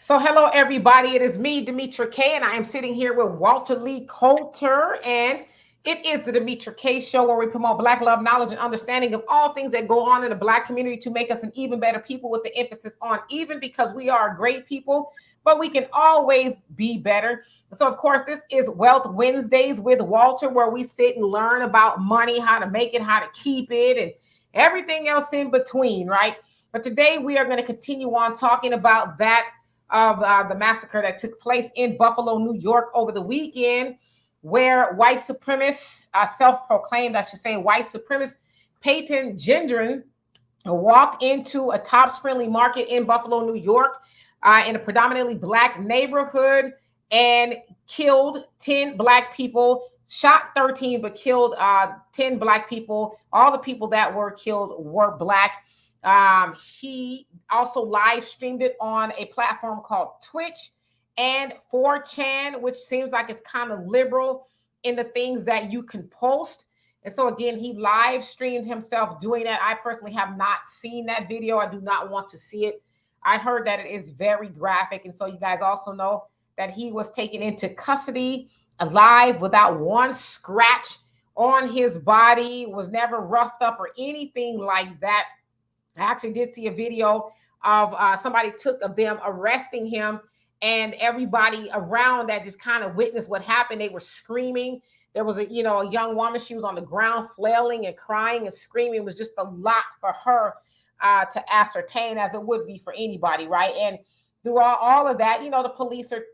So hello everybody, it is me, Demetra K, and I am sitting here with Walter Lee Coulter, and it is the Demetra K Show where we promote Black love, knowledge, and understanding of all things that go on in the Black community to make us an even better people with the emphasis on even because we are great people, but we can always be better. So of course, this is Wealth Wednesdays with Walter where we sit and learn about money, how to make it, how to keep it, and everything else in between, right? But today we are going to continue on talking about that of the massacre that took place in Buffalo, New York over the weekend, where white supremacist, self-proclaimed, I should say, white supremacist Peyton Gendron walked into a Tops-friendly market in Buffalo, New York, in a predominantly Black neighborhood and killed 10 Black people, shot 13, but killed 10 Black people. All the people that were killed were Black. He also live streamed it on a platform called Twitch and 4chan, which seems like it's kind of liberal in the things that you can post. And so again, he live streamed himself doing that. I personally have not seen that video. I do not want to see it. I heard that it is very graphic. And so you guys also know that he was taken into custody alive without one scratch on his body, was never roughed up or anything like that. I actually did see a video of somebody took of them arresting him, and everybody around that just kind of witnessed what happened. They were screaming. There was a young woman. She was on the ground flailing and crying and screaming. It was just a lot for her to ascertain, as it would be for anybody, right? And through all of that, the police are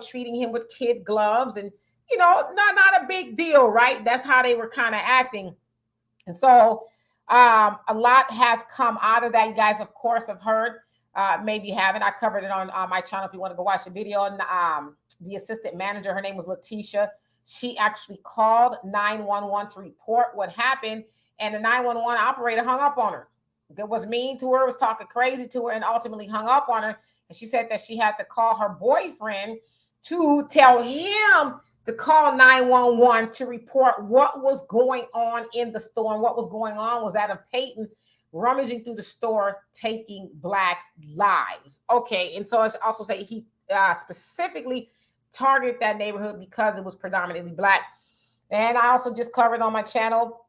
treating him with kid gloves, and not a big deal, right? That's how they were kind of acting. And so a lot has come out of that. You guys, of course, have heard, maybe haven't. I covered it on my channel if you want to go watch the video. And the assistant manager, her name was Letitia. She actually called 911 to report what happened, and the 911 operator hung up on her. That was mean to her, was talking crazy to her, and ultimately hung up on her. And she said that she had to call her boyfriend to tell him to call 911 to report what was going on in the store. And what was going on was that of Peyton rummaging through the store, taking Black lives. Okay, and so I also say he specifically targeted that neighborhood because it was predominantly Black. And I also just covered on my channel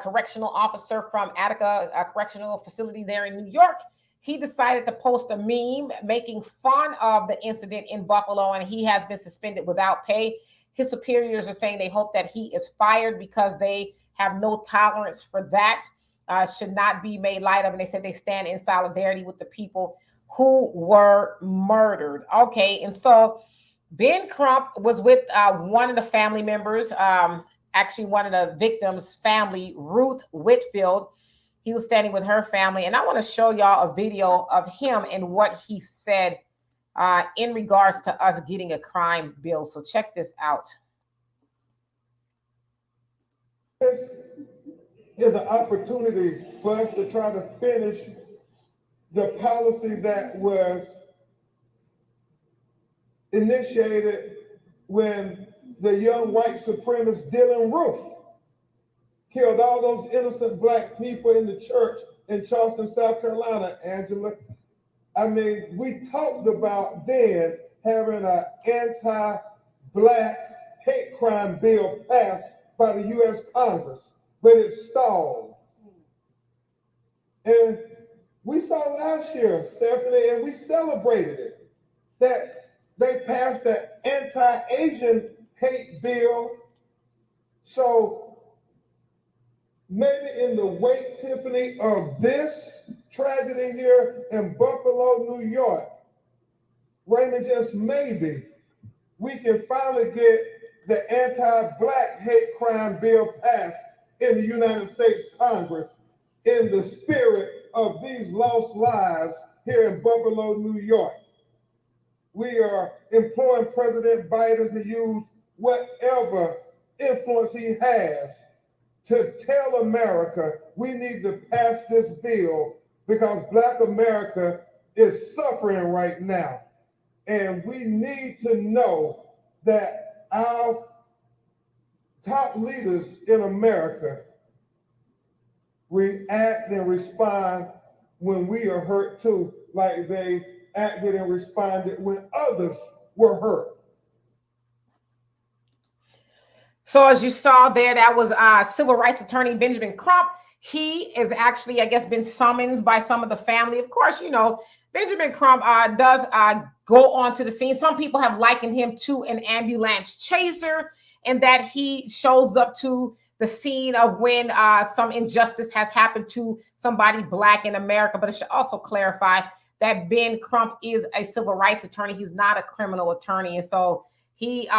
correctional officer from Attica Correctional Facility there in New York. He decided to post a meme making fun of the incident in Buffalo, and he has been suspended without pay. His superiors are saying they hope that he is fired because they have no tolerance for that. Should not be made light of. And they said they stand in solidarity with the people who were murdered. Okay, and so Ben Crump was with one of the family members, actually one of the victims' family, Ruth Whitfield. He was standing with her family. And I want to show y'all a video of him and what he said in regards to us getting a crime bill. So check this out. This is an opportunity for us to try to finish the policy that was initiated when the young white supremacist Dylan Roof killed all those innocent Black people in the church in Charleston, South Carolina, Angela. I mean, we talked about then having an anti-Black hate crime bill passed by the U.S. Congress, but it stalled. And we saw last year, Stephanie, and we celebrated it, that they passed the anti-Asian hate bill. So maybe in the wake, Tiffany, of this tragedy here in Buffalo, New York, Raymond, just maybe we can finally get the anti-Black hate crime bill passed in the United States Congress in the spirit of these lost lives here in Buffalo, New York. We are imploring President Biden to use whatever influence he has to tell America we need to pass this bill because Black America is suffering right now. And we need to know that our top leaders in America react and respond when we are hurt too, like they acted and responded when others were hurt. So as you saw there, that was civil rights attorney Benjamin Crump. He is actually, I guess, been summoned by some of the family. Of course, you know, Benjamin Crump does go onto the scene. Some people have likened him to an ambulance chaser, and that he shows up to the scene of when some injustice has happened to somebody Black in America. But it should also clarify that Ben Crump is a civil rights attorney. He's not a criminal attorney. And so he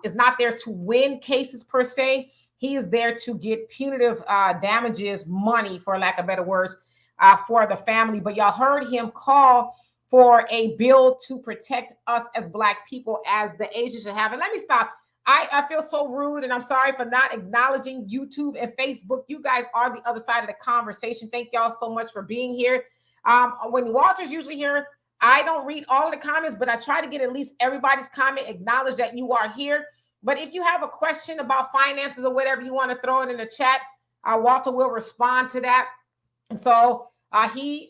is not there to win cases per se. He is there to get punitive damages, money, for lack of better words, for the family. But y'all heard him call for a bill to protect us as Black people, as the Asians should have. And let me stop. I feel so rude, and I'm sorry for not acknowledging YouTube and Facebook. You guys are the other side of the conversation. Thank y'all so much for being here. When Walter's usually here, I don't read all of the comments, but I try to get at least everybody's comment, acknowledge that you are here. But if you have a question about finances or whatever, you want to throw it in the chat, Walter will respond to that. And so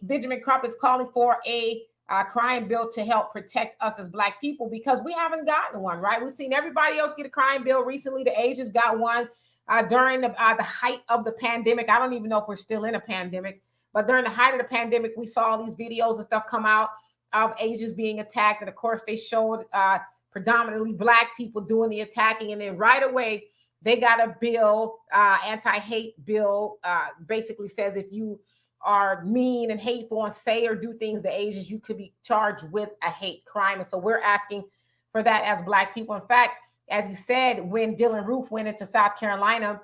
Benjamin Crump is calling for a crime bill to help protect us as Black people, because we haven't gotten one, right? We've seen everybody else get a crime bill recently. The Asians got one during the height of the pandemic. I don't even know if we're still in a pandemic, but during the height of the pandemic, we saw all these videos and stuff come out of Asians being attacked. And of course, they showed predominantly Black people doing the attacking. And then right away, they got a bill, anti-hate bill, basically says if you are mean and hateful and say or do things to Asians, you could be charged with a hate crime. And so we're asking for that as Black people. In fact, as he said, when Dylan Roof went into South Carolina,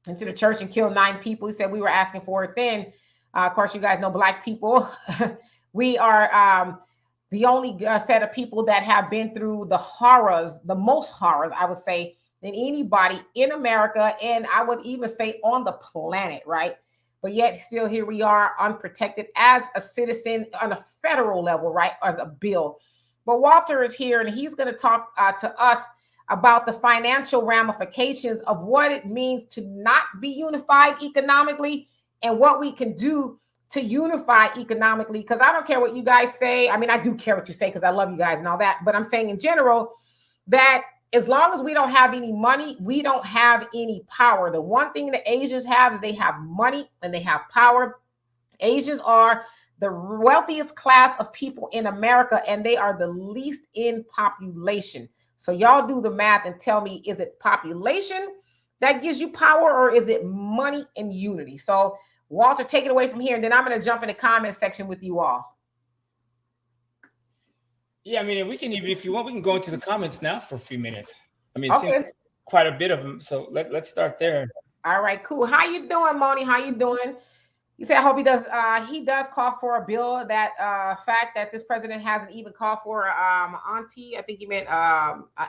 into the church and killed 9 people, he said we were asking for it then. Of course, you guys know Black people. We are the only set of people that have been through the horrors, the most horrors, I would say, than anybody in America. And I would even say on the planet, right? But yet still here we are unprotected as a citizen on a federal level, right? As a bill. But Walter is here and he's going to talk to us about the financial ramifications of what it means to not be unified economically and what we can do to unify economically. Because I don't care what you guys say. I mean, I do care what you say because I love you guys and all that. But I'm saying in general that as long as we don't have any money, we don't have any power. The one thing the Asians have is they have money and they have power. Asians are the wealthiest class of people in America, and they are the least in population. So y'all do the math and tell me, is it population that gives you power, or is it money and unity? So Walter, take it away from here, and then I'm going to jump in the comment section with you all. Yeah, I mean, we can even, if you want, we can go into the comments now for a few minutes. I mean, it Okay. seems quite a bit of them, so let's start there. All right, cool. How you doing, Moni? How you doing? You said, I hope he does call for a bill. That fact that this president hasn't even called for I think he meant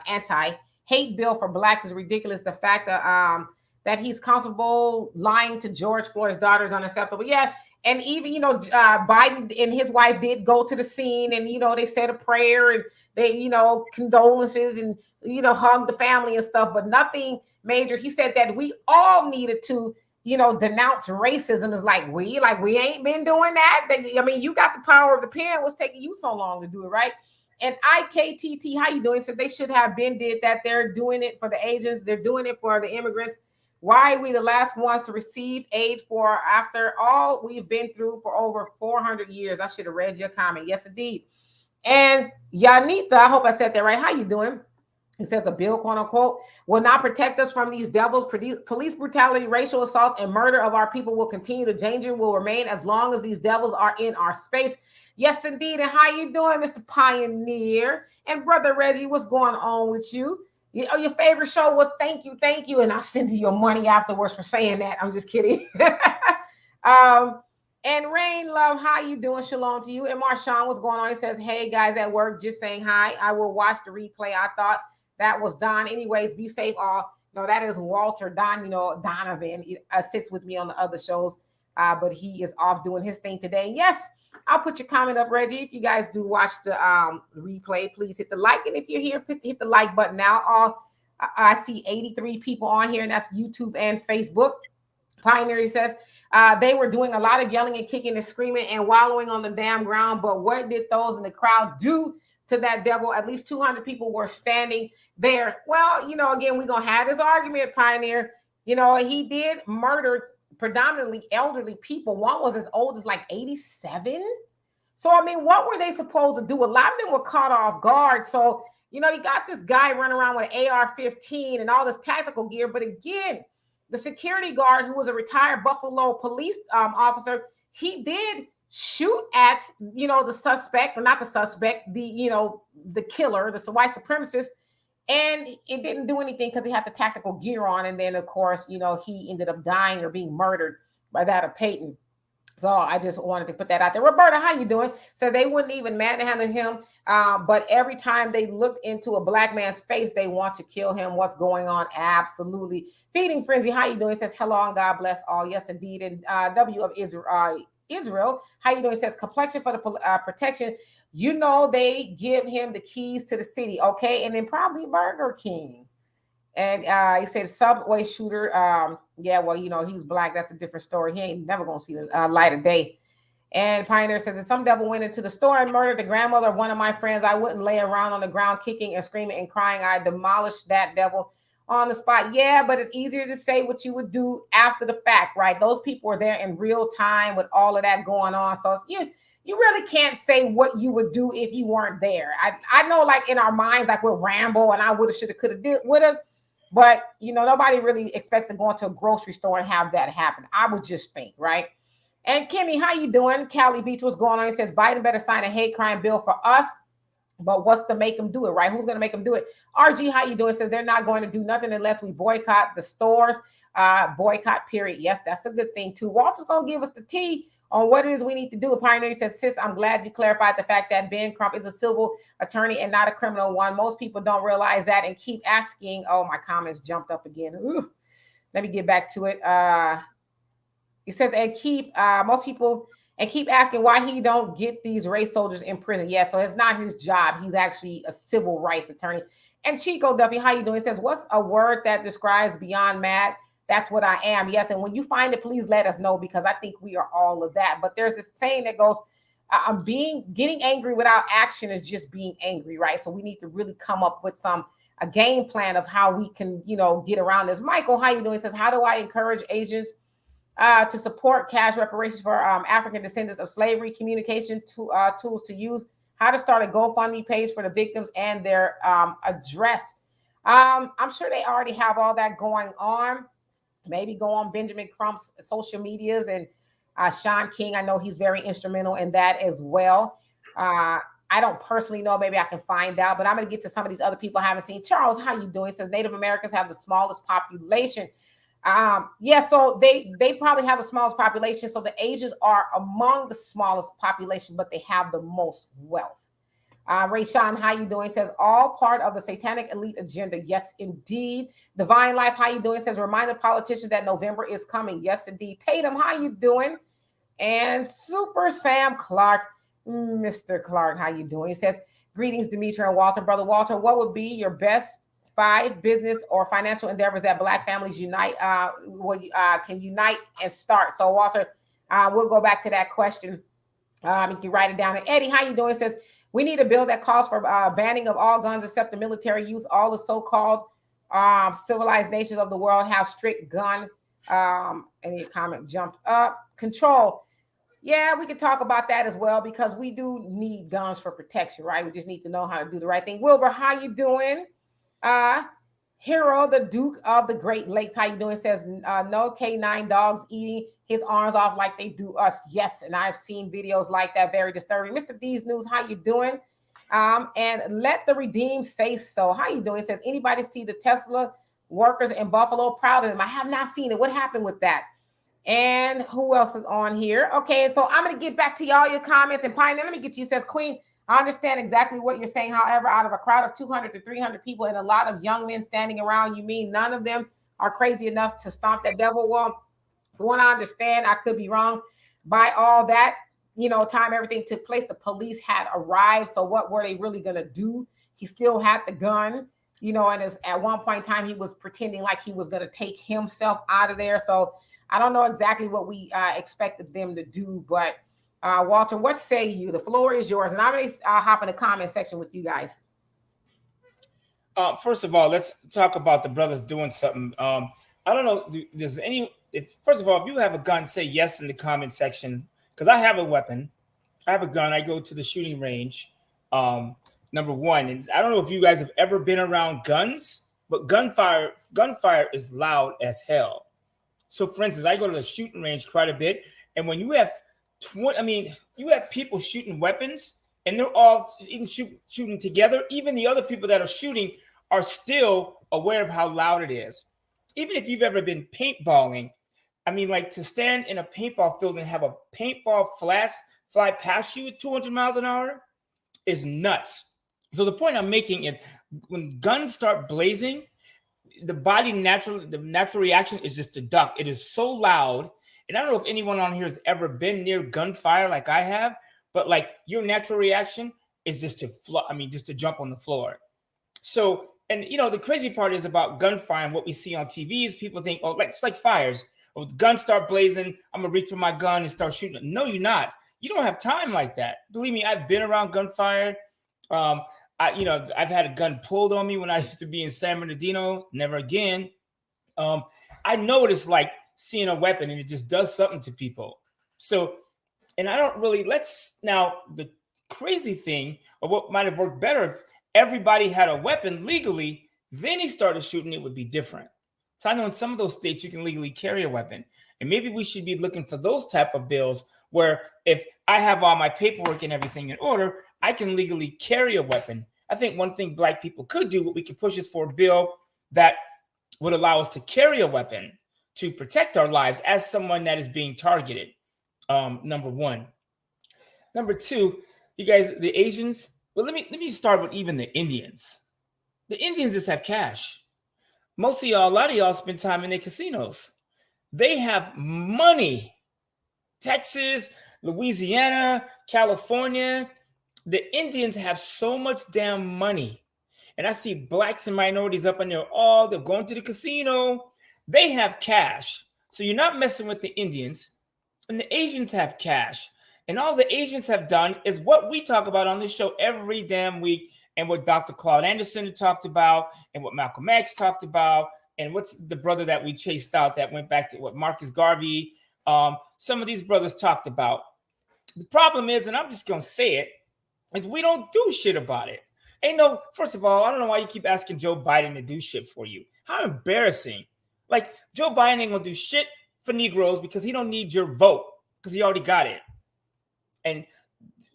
anti-hate bill for Blacks is ridiculous. The fact that he's comfortable lying to George Floyd's daughter is unacceptable. Yeah. And even, Biden and his wife did go to the scene and, they said a prayer and they, condolences and, hugged the family and stuff, but nothing major. He said that we all needed to, denounce racism. Is like we ain't been doing that. You got the power of the pen. What's taking you so long to do it, right? And IKTT, how you doing? So they should have been did that. They're doing it for the Asians. They're doing it for the immigrants. Why are we the last ones to receive aid for after all we've been through for over 400 years? I should have read your comment. Yes, indeed. And Yanita, I hope I said that right. How you doing? He says the bill, quote unquote, will not protect us from these devils. Police brutality, racial assaults, and murder of our people will continue. The danger will remain as long as these devils are in our space. Yes, indeed. And how you doing, Mr. Pioneer? And Brother Reggie, what's going on with you? Your favorite show? Well, thank you. And I'll send you your money afterwards for saying that. I'm just kidding. And Rain Love, how you doing? Shalom to you. And Marshawn, what's going on? He says, hey, guys at work, just saying hi. I will watch the replay. I thought that was Don. Anyways, be safe all. No, that is Walter. Don, Donovan sits with me on the other shows, but he is off doing his thing today. Yes, I'll put your comment up, Reggie. If you guys do watch the replay, please hit the like. And if you're here, hit the like button now. I see 83 people on here, and that's YouTube and Facebook. Pioneer says, They were doing a lot of yelling and kicking and screaming and wallowing on the damn ground. But what did those in the crowd do to that devil? At least 200 people were standing there. Well, again, we're going to have this argument, Pioneer. He did murder predominantly elderly people. One was as old as like 87. So, I mean, what were they supposed to do? A lot of them were caught off guard. So, you got this guy running around with an AR-15 and all this tactical gear. But again, the security guard, who was a retired Buffalo police officer, he did shoot at, the suspect, or not the suspect, the killer, the white supremacist. And it didn't do anything because he had the tactical gear on. And then, of course, he ended up dying or being murdered by that of Peyton. So I just wanted to put that out there. Roberta, how you doing? So they wouldn't even manhandle him. But every time they looked into a black man's face, they want to kill him. What's going on? Absolutely. Feeding Frenzy, how you doing? It says, hello and God bless all. Yes, indeed. And W of Israel, how you doing? It says, complexion for the protection. They give him the keys to the city. Okay. And then probably Burger King. And he said Subway shooter. Yeah, well, he's black. That's a different story. He ain't never going to see the light of day. And Pioneer says, if some devil went into the store and murdered the grandmother of one of my friends, I wouldn't lay around on the ground kicking and screaming and crying. I'd demolish that devil on the spot. Yeah, but it's easier to say what you would do after the fact, right? Those people were there in real time with all of that going on. So you really can't say what you would do if you weren't there. I know, like, in our minds, like, we're Rambo and I woulda, shoulda, coulda, woulda. But, nobody really expects to go into a grocery store and have that happen. I would just think, right? And Kimmy, how you doing? Cali Beach, what's going on? He says, Biden better sign a hate crime bill for us. But what's to make them do it, right? Who's going to make them do it? RG, how you doing? Says they're not going to do nothing unless we boycott the stores. Boycott, period. Yes, that's a good thing, too. Walter's going to give us the tea on what it is we need to do. A Pioneer says, sis, I'm glad you clarified the fact that Ben Crump is a civil attorney and not a criminal one. Most people don't realize that and keep asking. Oh, my comments jumped up again. Ooh. Let me get back to it. He says, most people keep asking why he don't get these race soldiers in prison. Yeah, so it's not his job. He's actually a civil rights attorney. And Chico Duffy, how you doing? He says, what's a word that describes beyond mad? That's what I am. Yes. And when you find it, please let us know, because I think we are all of that. But there's this saying that goes, getting angry without action is just being angry, right? So we need to really come up with a game plan of how we can, get around this. Michael, how you doing? He says, how do I encourage Asians to support cash reparations for African descendants of slavery? Communication tools to use. How to start a GoFundMe page for the victims and their address. I'm sure they already have all that going on. Maybe go on Benjamin Crump's social medias, and Sean King, I know he's very instrumental in that as well. I don't personally know. Maybe I can find out, but I'm going to get to some of these other people I haven't seen. Charles, how you doing? He says Native Americans have the smallest population. Yeah, so they probably have the smallest population. So the Asians are among the smallest population, but they have the most wealth. Ray Sean, how you doing? Says all part of the satanic elite agenda. Yes, indeed. Divine Life, how you doing? Says remind the politicians that November is coming. Yes, indeed. Tatum, how you doing? And Super Sam Clark, Mr. Clark, how you doing? He says greetings, Demetra and Walter. Brother Walter, what would be your best 5 business or financial endeavors that Black families can unite and start? So Walter, we'll go back to that question. You can write it down. And Eddie, how you doing? It says we need a bill that calls for banning of all guns except the military use. All the so-called civilized nations of the world have strict gun. Any comment jumped up. Control. Yeah, we could talk about that as well, because we do need guns for protection, right? We just need to know how to do the right thing. Wilbur, how you doing? Hero, the Duke of the Great Lakes, how you doing? Says no K9 dogs eating his arms off like they do us. Yes, and I've seen videos like that. Very disturbing. Mr. D's News, how you doing? And let the redeemed say so. How you doing? It says anybody see the Tesla workers in Buffalo? Proud of them. I have not seen it. What happened with that? And who else is on here? Okay, so I'm going to get back to y'all your comments. And Pioneer, let me get you. Says Queen, I understand exactly what you're saying. However, out of a crowd of 200 to 300 people and a lot of young men standing around, you mean none of them are crazy enough to stomp that devil? Well, from what I understand, I could be wrong. By all that, time everything took place, the police had arrived. So what were they really going to do? He still had the gun, and at one point in time, he was pretending like he was going to take himself out of there. So I don't know exactly what we expected them to do, but Walter, what say you? The floor is yours, and I'm going to hop in the comment section with you guys. First of all, let's talk about the brothers doing something. I don't know. Does any? If first of all, if you have a gun, say yes in the comment section, because I have a weapon. I have a gun. I go to the shooting range. Number one, and I don't know if you guys have ever been around guns, but gunfire is loud as hell. So, for instance, I go to the shooting range quite a bit, and when you have you have people shooting weapons, and they're all even shooting together. Even the other people that are shooting are still aware of how loud it is. Even if you've ever been paintballing, I mean, like to stand in a paintball field and have a paintball fly past you at 200 miles an hour is nuts. So the point I'm making is when guns start blazing, the natural reaction is just to duck. It is so loud. And I don't know if anyone on here has ever been near gunfire like I have, but like your natural reaction is just just to jump on the floor. So, and the crazy part is about gunfire and what we see on TV is people think, oh, it's like fires. Oh, the guns start blazing, I'm gonna reach for my gun and start shooting. No, you're not. You don't have time like that. Believe me, I've been around gunfire. I've had a gun pulled on me when I used to be in San Bernardino. Never again. I know what it's like seeing a weapon and it just does something to people. So, and I don't really, the crazy thing, or what might have worked better if everybody had a weapon legally, then he started shooting, it would be different. So I know in some of those states you can legally carry a weapon. And maybe we should be looking for those type of bills where if I have all my paperwork and everything in order, I can legally carry a weapon. I think one thing Black people could do, what we could push is for a bill that would allow us to carry a weapon to protect our lives as someone that is being targeted. Number one. Number two, you guys, the Asians. Well, let me start with even the Indians. The Indians just have cash. Most of y'all, a lot of y'all spend time in their casinos. They have money. Texas, Louisiana, California. The Indians have so much damn money. And I see Blacks and minorities up in there. Oh, they're going to the casino. They have cash. So you're not messing with the Indians. And the Asians have cash. And all the Asians have done is what we talk about on this show every damn week, and what Dr. Claude Anderson talked about, and what Malcolm X talked about, and what's the brother that we chased out that went back to what Marcus Garvey. Some of these brothers talked about. The problem is, and I'm just going to say it, is we don't do shit about it. First of all, I don't know why you keep asking Joe Biden to do shit for you. How embarrassing. Like, Joe Biden ain't going to do shit for Negroes because he don't need your vote because he already got it. And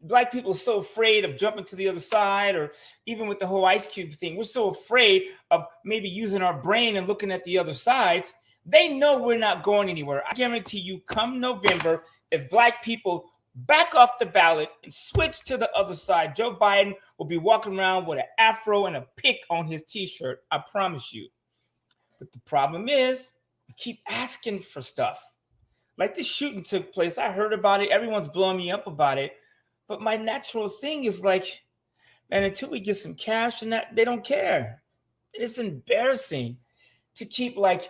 Black people are so afraid of jumping to the other side, or even with the whole Ice Cube thing, we're so afraid of maybe using our brain and looking at the other sides. They know we're not going anywhere. I guarantee you, come November, if Black people back off the ballot and switch to the other side, Joe Biden will be walking around with an afro and a pick on his t-shirt. I promise you. But the problem is, we keep asking for stuff. Like this shooting took place. I heard about it. Everyone's blowing me up about it. But my natural thing is like, man, until we get some cash and that, they don't care. It's embarrassing to keep the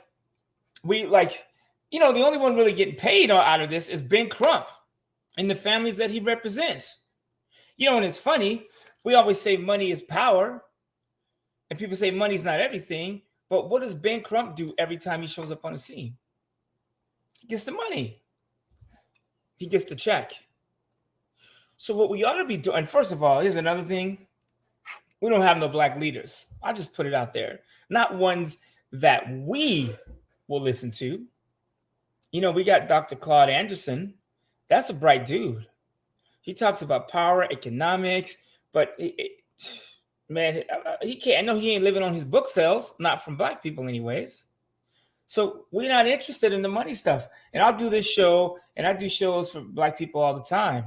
only one really getting paid out of this is Ben Crump and the families that he represents. And it's funny, we always say money is power, and people say money's not everything, but what does Ben Crump do every time he shows up on the scene? He gets the money. He gets the check. So what we ought to be doing, and first of all, here's another thing. We don't have no Black leaders. I'll just put it out there. Not ones that we will listen to. We got Dr. Claude Anderson. That's a bright dude. He talks about power, economics, but man, he can't. I know he ain't living on his book sales, not from Black people anyways. So we're not interested in the money stuff. And I'll do this show, and I do shows for Black people all the time.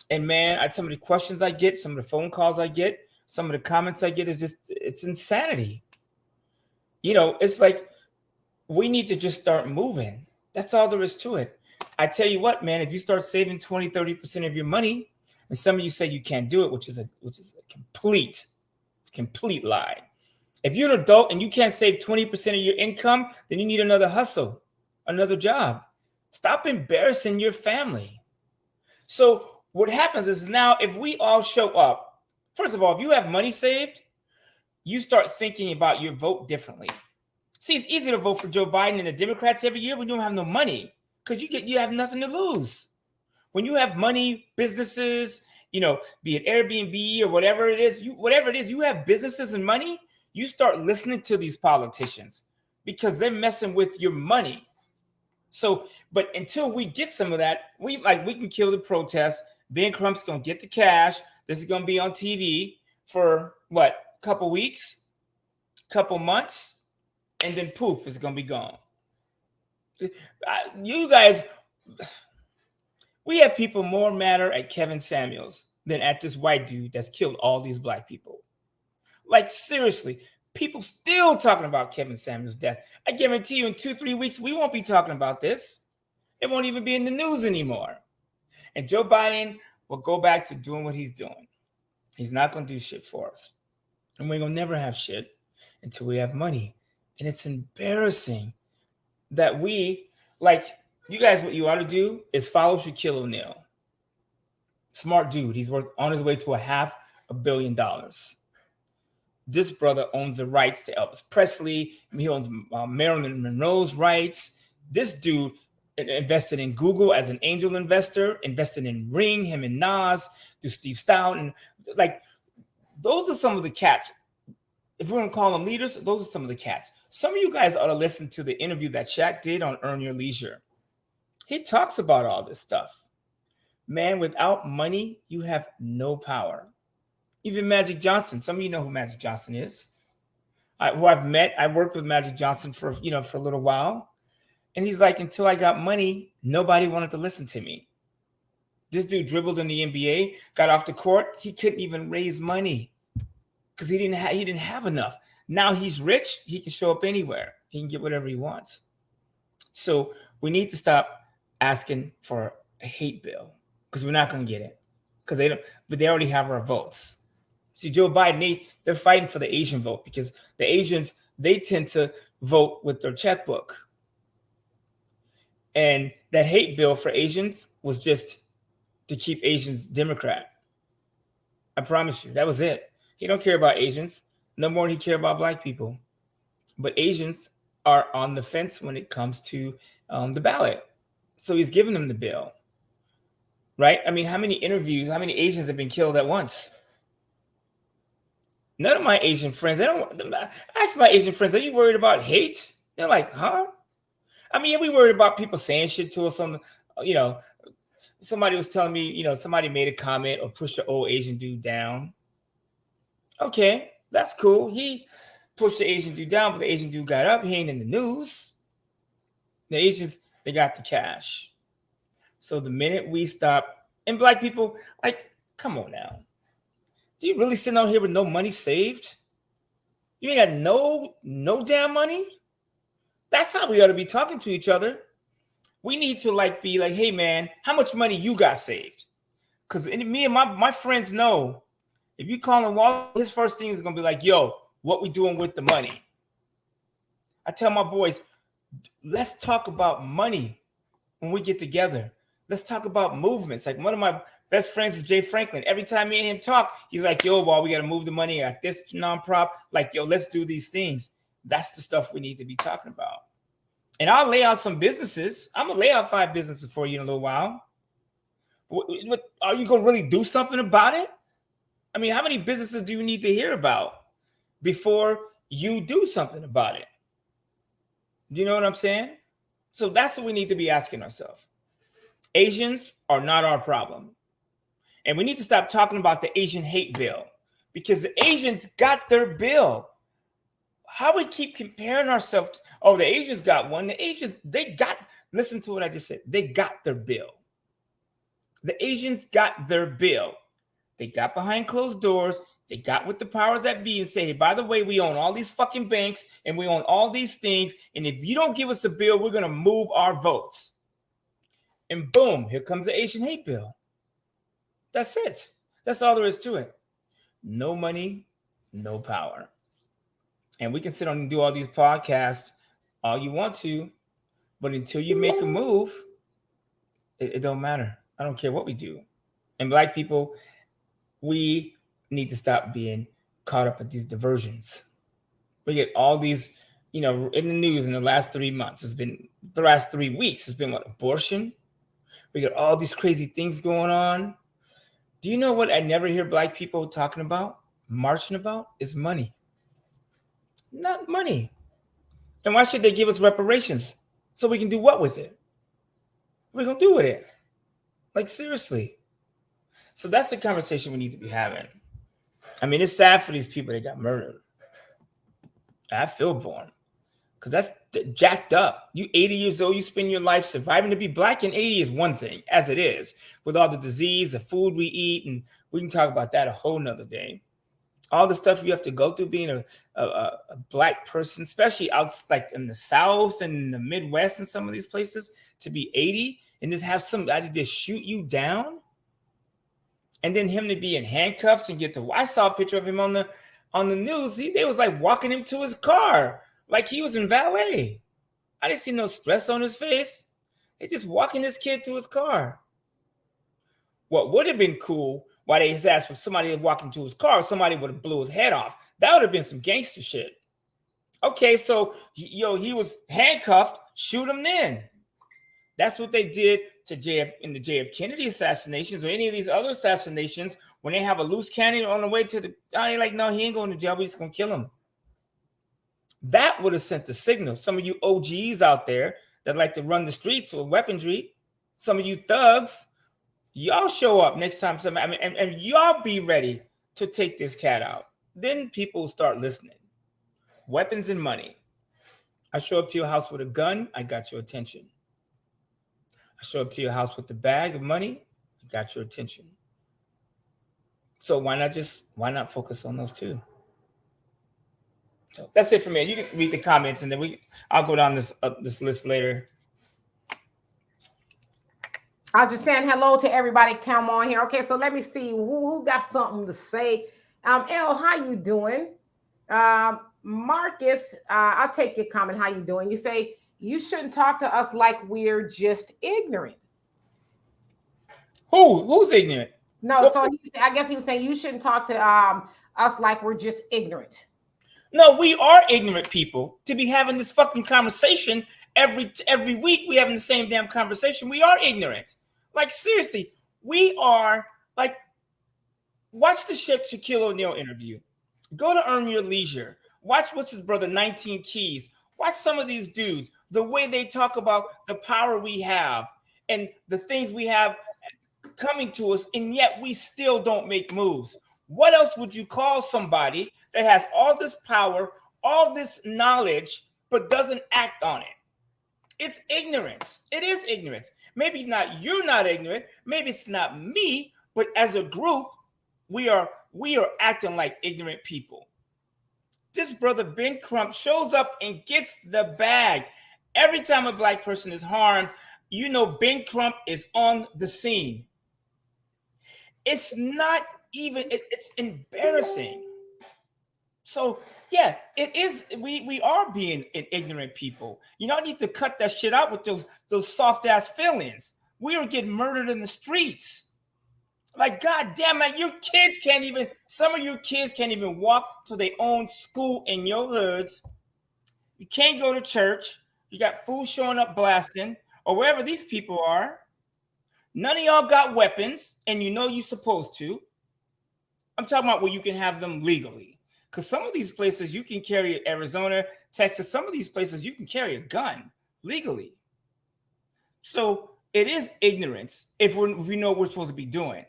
And man, some of the questions I get, some of the phone calls I get, some of the comments I get it's insanity. It's like we need to just start moving. That's all there is to it. I tell you what, man, if you start saving 20, 30% of your money, and some of you say you can't do it, which is a complete lie. If you're an adult and you can't save 20% of your income, then you need another hustle. another job. Stop embarrassing your family. So what happens is now if we all show up, first of all, if you have money saved, you start thinking about your vote differently. See, it's easy to vote for Joe Biden and the Democrats every year when you don't have no money because you have nothing to lose. When you have money, businesses, be it Airbnb or whatever it is, you have businesses and money, you start listening to these politicians because they're messing with your money. So, but until we get some of that, we can kill the protest. Ben Crump's gonna get the cash. This is gonna be on TV for what? Couple weeks, couple months, and then poof, it's gonna be gone. You guys, we have people more matter at Kevin Samuels than at this white dude that's killed all these black people. Like seriously, people still talking about Kevin Samuels' death. I guarantee you in 2-3 weeks, we won't be talking about this. It won't even be in the news anymore. And Joe Biden will go back to doing what he's doing. He's not going to do shit for us. And we're going to never have shit until we have money. And it's embarrassing that you guys, what you ought to do is follow Shaquille O'Neal. Smart dude. He's on his way to $500 million. This brother owns the rights to Elvis Presley. He owns Marilyn Monroe's rights. This dude invested in Google as an angel investor, invested in Ring, him and Nas, through Steve Stout. Those are some of the cats. If we're going to call them leaders, those are some of the cats. Some of you guys ought to listen to the interview that Shaq did on Earn Your Leisure. He talks about all this stuff. Man, without money, you have no power. Even Magic Johnson. Some of you know who Magic Johnson is. Who I've met. I worked with Magic Johnson for a little while. And he's like, until I got money, nobody wanted to listen to me. This dude dribbled in the NBA, got off the court. He couldn't even raise money because he didn't have enough. Now he's rich. He can show up anywhere. He can get whatever he wants. So we need to stop asking for a hate bill because we're not going to get it because they already have our votes. See, Joe Biden, they're fighting for the Asian vote because the Asians, they tend to vote with their checkbook. And that hate bill for Asians was just to keep Asians Democrat. I promise you, that was it. He don't care about Asians no more than he care about black people. But Asians are on the fence when it comes to the ballot. So he's giving them the bill, right? I mean, how many Asians have been killed at once? None of my Asian friends, I ask my Asian friends, are you worried about hate? They're like, huh? I mean, we worried about people saying shit to us on, somebody was telling me, somebody made a comment or pushed the old Asian dude down. Okay, that's cool. He pushed the Asian dude down, but the Asian dude got up. He ain't in the news. The Asians, they got the cash. So the minute we stop, and black people, come on now. Do you really sit out here with no money saved? You ain't got no damn money? That's how we ought to be talking to each other. We need to be like, hey man, how much money you got saved? Because me and my friends know if you call him Wall, his first thing is gonna be like, yo, what we doing with the money? I tell my boys, let's talk about money when we get together. Let's talk about movements. Like one of my best friends is Jay Franklin. Every time me and him talk, he's like, yo, Wall, we got to move the money. I got this non-prop. Let's do these things. That's the stuff we need to be talking about. And I'll lay out some businesses. I'm going to lay out 5 businesses for you in a little while. Are you going to really do something about it? I mean, how many businesses do you need to hear about before you do something about it? Do you know what I'm saying? So that's what we need to be asking ourselves. Asians are not our problem. And we need to stop talking about the Asian hate bill because the Asians got their bill. How we keep comparing ourselves to, the Asians got one. The Asians, listen to what I just said. They got their bill. The Asians got their bill. They got behind closed doors. They got with the powers that be and say, hey, by the way, we own all these fucking banks and we own all these things. And if you don't give us a bill, we're going to move our votes. And boom, here comes the Asian hate bill. That's it. That's all there is to it. No money, no power. And we can sit on and do all these podcasts all you want to, But until you make a move, it don't matter. I don't care what we do. And black people, we need to stop being caught up in these diversions. We get all these, in the news in the last 3 months. It's been the last 3 weeks. It's been what, abortion? We got all these crazy things going on. Do you know what I never hear black people talking about, marching about? Is money. Not money. And why should they give us reparations? So we can do what with it? What are we gonna do with it? Like, seriously. So that's the conversation we need to be having. I mean, it's sad for these people that got murdered. I feel for them. Because that's jacked up. You 80 years old, you spend your life surviving. To be black in 80 is one thing, as it is, with all the disease, the food we eat, and we can talk about that a whole nother day. All the stuff you have to go through being a black person, especially out like in the South and in the Midwest and some of these places, to be 80 and just have somebody just shoot you down. And then him to be in handcuffs and get to, I saw a picture of him on the news. They was like walking him to his car like he was in valet. I didn't see no stress on his face. They just walking this kid to his car. What would have been cool while they asked for somebody walking to his car, somebody would have blew his head off. That would have been some gangster shit. Okay, so he was handcuffed, shoot him then. That's what they did to in the JF Kennedy assassinations or any of these other assassinations. When they have a loose cannon on the way to the, they're like, no, he ain't going to jail. We just gonna kill him. That would have sent a signal. Some of you OGs out there that like to run the streets with weaponry, some of you thugs, y'all show up next time. And y'all be ready to take this cat out. Then people will start listening. Weapons and money. I show up to your house with a gun, I got your attention. I show up to your house with the bag of money, I got your attention. So why not focus on those two? So that's it for me. You can read the comments, and then I'll go down this list later. I was just saying hello to everybody. Come on here. Okay, so let me see who got something to say. El, how you doing? Marcus, I'll take your comment. How you doing? You say you shouldn't talk to us like we're just ignorant. Who's ignorant? No, so I guess he was saying you shouldn't talk to us like we're just ignorant. No, we are ignorant people to be having this fucking conversation every week. We having the same damn conversation. We are ignorant. Like, seriously, we are like, watch the Shaquille O'Neal interview. Go to Earn Your Leisure. Watch what's his brother, 19 Keys. Watch some of these dudes, the way they talk about the power we have and the things we have coming to us, and yet we still don't make moves. What else would you call somebody that has all this power, all this knowledge, but doesn't act on it? It's ignorance. It is ignorance. Maybe not you're not ignorant. Maybe it's not me, but as a group, we are acting like ignorant people. This brother Ben Crump shows up and gets the bag. Every time a black person is harmed, you know Ben Crump is on the scene. It's not even, it's embarrassing. So yeah, it is. We are being ignorant people. You don't need to cut that shit out with those soft ass feelings. We are getting murdered in the streets. Like, God damn it, some of your kids can't even walk to their own school in your hoods. You can't go to church. You got fools showing up blasting, or wherever these people are. None of y'all got weapons, and you know you're supposed to. I'm talking about where you can have them legally. Because some of these places you can carry in Arizona, Texas, some of these places you can carry a gun legally. So it is ignorance if we know what we're supposed to be doing.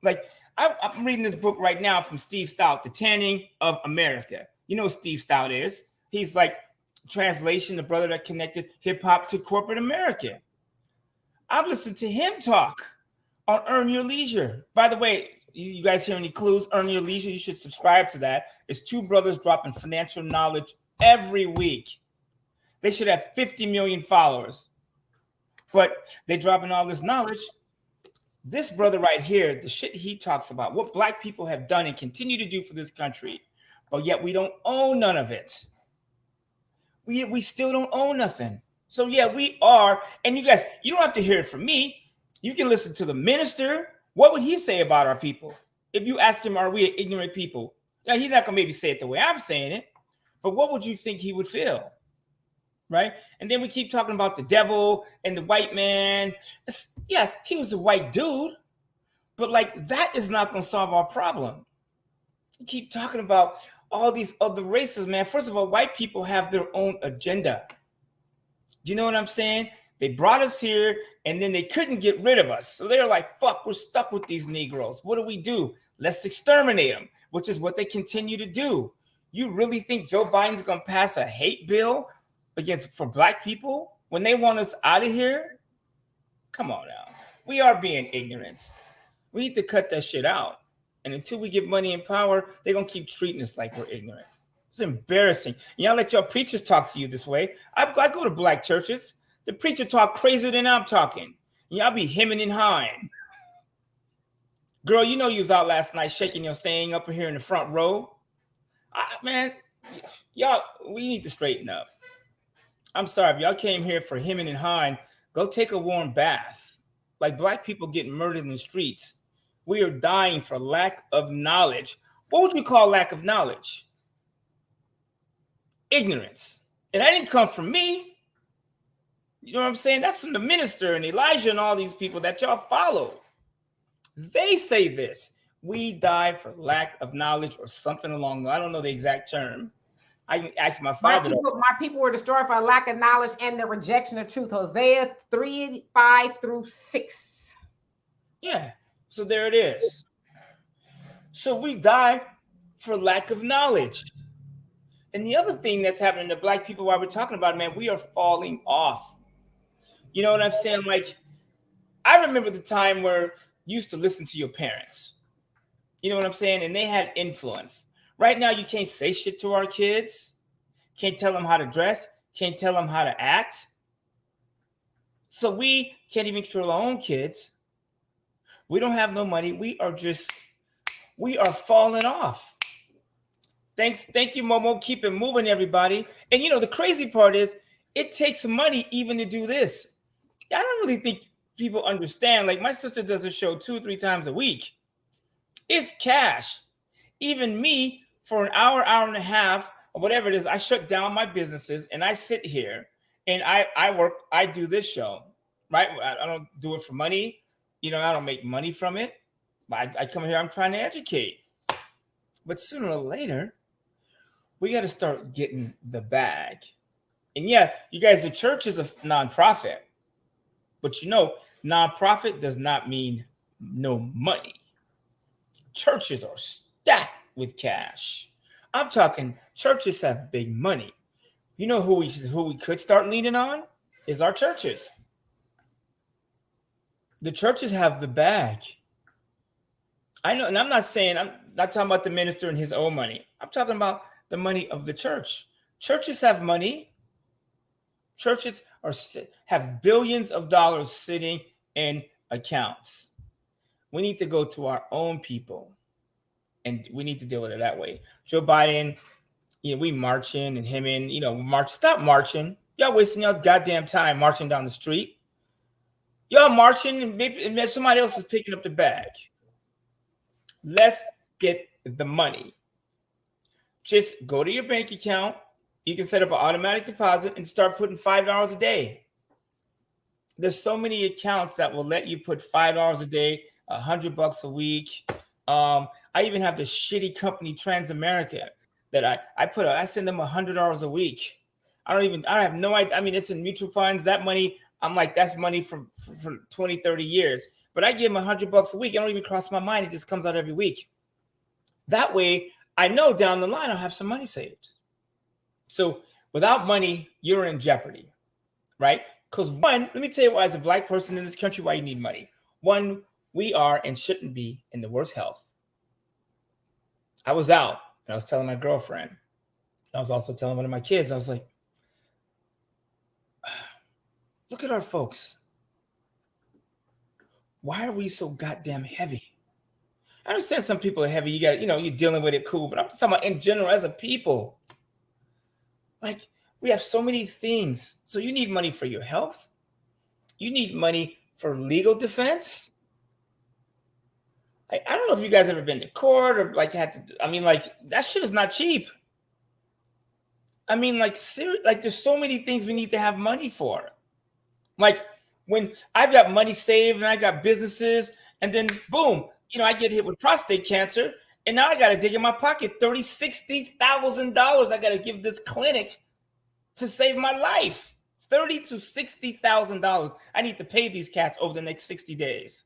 Like, I'm reading this book right now from Steve Stout, The Tanning of America. You know who Steve Stout is. He's like, translation, the brother that connected hip-hop to corporate America. I've listened to him talk on Earn Your Leisure. By the way, you guys hear any clues? Earn Your Leisure, you should subscribe to that. It's two brothers dropping financial knowledge every week. They should have 50 million followers. But they're dropping all this knowledge. This brother right here, the shit he talks about, what black people have done and continue to do for this country, but yet we don't own none of it. We still don't own nothing. So yeah, we are. And you guys, you don't have to hear it from me. You can listen to the minister. What would he say about our people? If you ask him, are we ignorant people? Now, he's not going to maybe say it the way I'm saying it, but what would you think he would feel? Right? And then we keep talking about the devil and the white man. Yeah, he was a white dude, but like that is not going to solve our problem. You keep talking about all these other races, man. First of all, white people have their own agenda. Do you know what I'm saying? They brought us here and then they couldn't get rid of us. So they're like, fuck, we're stuck with these Negroes. What do? Let's exterminate them, which is what they continue to do. You really think Joe Biden's going to pass a hate bill for black people when they want us out of here? Come on now. We are being ignorant. We need to cut that shit out. And until we get money and power, they're going to keep treating us like we're ignorant. It's embarrassing. Y'all let your preachers talk to you this way. I go to black churches. The preacher talk crazier than I'm talking. Y'all be hemming and hawing. Girl, you know you was out last night shaking your thing up here in the front row. Man, y'all, we need to straighten up. I'm sorry, if y'all came here for hemming and hawing, go take a warm bath. Like black people getting murdered in the streets. We are dying for lack of knowledge. What would you call lack of knowledge? Ignorance. And that didn't come from me. You know what I'm saying? That's from the minister and Elijah and all these people that y'all follow. They say this. We die for lack of knowledge or something along, I don't know the exact term. I can ask my father. My people were destroyed for lack of knowledge and the rejection of truth. Hosea 3:5-6. Yeah. So there it is. So we die for lack of knowledge. And the other thing that's happening to black people while we're talking about it, man, we are falling off. You know what I'm saying? Like, I remember the time where you used to listen to your parents. You know what I'm saying? And they had influence. Right now, you can't say shit to our kids. Can't tell them how to dress. Can't tell them how to act. So we can't even control our own kids. We don't have no money. We are falling off. Thank you, Momo. Keep it moving, everybody. And you know, the crazy part is it takes money even to do this. I don't really think people understand. Like, my sister does a show 2-3 times a week. It's cash. Even me, for an hour and a half, or whatever it is, I shut down my businesses and I sit here and I work, I do this show, right? I don't do it for money. You know, I don't make money from it. I come here, I'm trying to educate. But sooner or later, we got to start getting the bag. And yeah, you guys, the church is a nonprofit. But you know, nonprofit does not mean no money. Churches are stacked with cash. I'm talking churches have big money. You know who we could start leaning on is our churches. The churches have the bag. I know, and I'm not talking about the minister and his own money. I'm talking about the money of the church. Churches have money. Churches have billions of dollars sitting in accounts. We need to go to our own people, and we need to deal with it that way. Joe Biden, you know, we marching and him and, you know, march. Stop marching. Y'all wasting your goddamn time marching down the street. Y'all marching and maybe somebody else is picking up the bag. Let's get the money. Just go to your bank account. You can set up an automatic deposit and start putting $5 a day. There's so many accounts that will let you put $5 a day, $100 a week. I even have the shitty company Transamerica that I send them $100 a week. I have no idea. I mean, it's in mutual funds. That money, I'm like, that's money for 20, 30 years. But I give them $100 a week. I don't even cross my mind. It just comes out every week. That way, I know down the line I'll have some money saved. So without money, you're in jeopardy, right? Because one, let me tell you why, as a black person in this country, why you need money. One, we are and shouldn't be in the worst health. I was out and I was telling my girlfriend. I was also telling one of my kids, I was like, look at our folks. Why are we so goddamn heavy? I understand some people are heavy. You got, you know, you're dealing with it cool, but I'm talking about in general as a people. Like, We have so many things. So you need money for your health. You need money for legal defense. I don't know if you guys ever been to court or like had to. I mean, like that shit is not cheap. I mean, like there's so many things we need to have money for. Like when I've got money saved and I got businesses, and then boom, I get hit with prostate cancer, and now I got to dig in my pocket $60,000. I got to give this clinic to save my life. $30,000 to $60,000. I need to pay these cats over the next 60 days.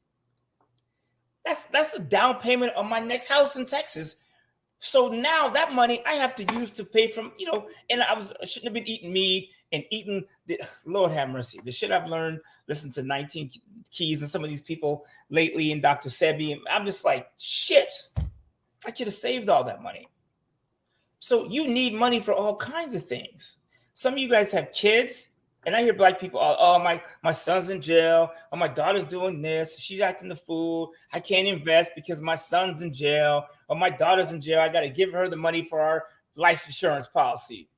That's a down payment on my next house in Texas. So now that money I have to use to pay from, and I shouldn't have been eating meat and eating Lord have mercy. The shit I've learned, listen to 19 Keys and some of these people lately and Dr. Sebi. And I'm just like, shit, I could have saved all that money. So you need money for all kinds of things. Some of you guys have kids, and I hear black people, my son's in jail, or my daughter's doing this, she's acting the fool, I can't invest because my son's in jail, or my daughter's in jail, I got to give her the money for our life insurance policy.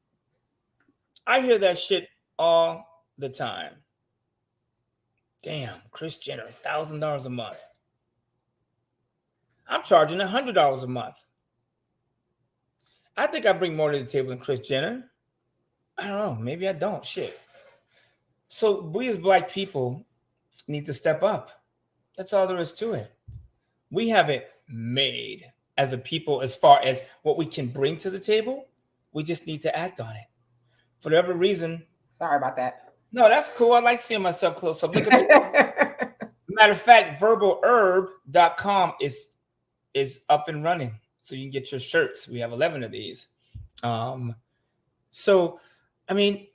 I hear that shit all the time. Damn, Kris Jenner, $1,000 a month. I'm charging $100 a month. I think I bring more to the table than Kris Jenner. I don't know. Maybe I don't. Shit. So we as black people need to step up. That's all there is to it. We have it made as a people as far as what we can bring to the table. We just need to act on it. For whatever reason. Sorry about that. No, that's cool. I like seeing myself close up. Look at Matter of fact, verbalherb.com is up and running. So you can get your shirts. We have 11 of these. So, I mean,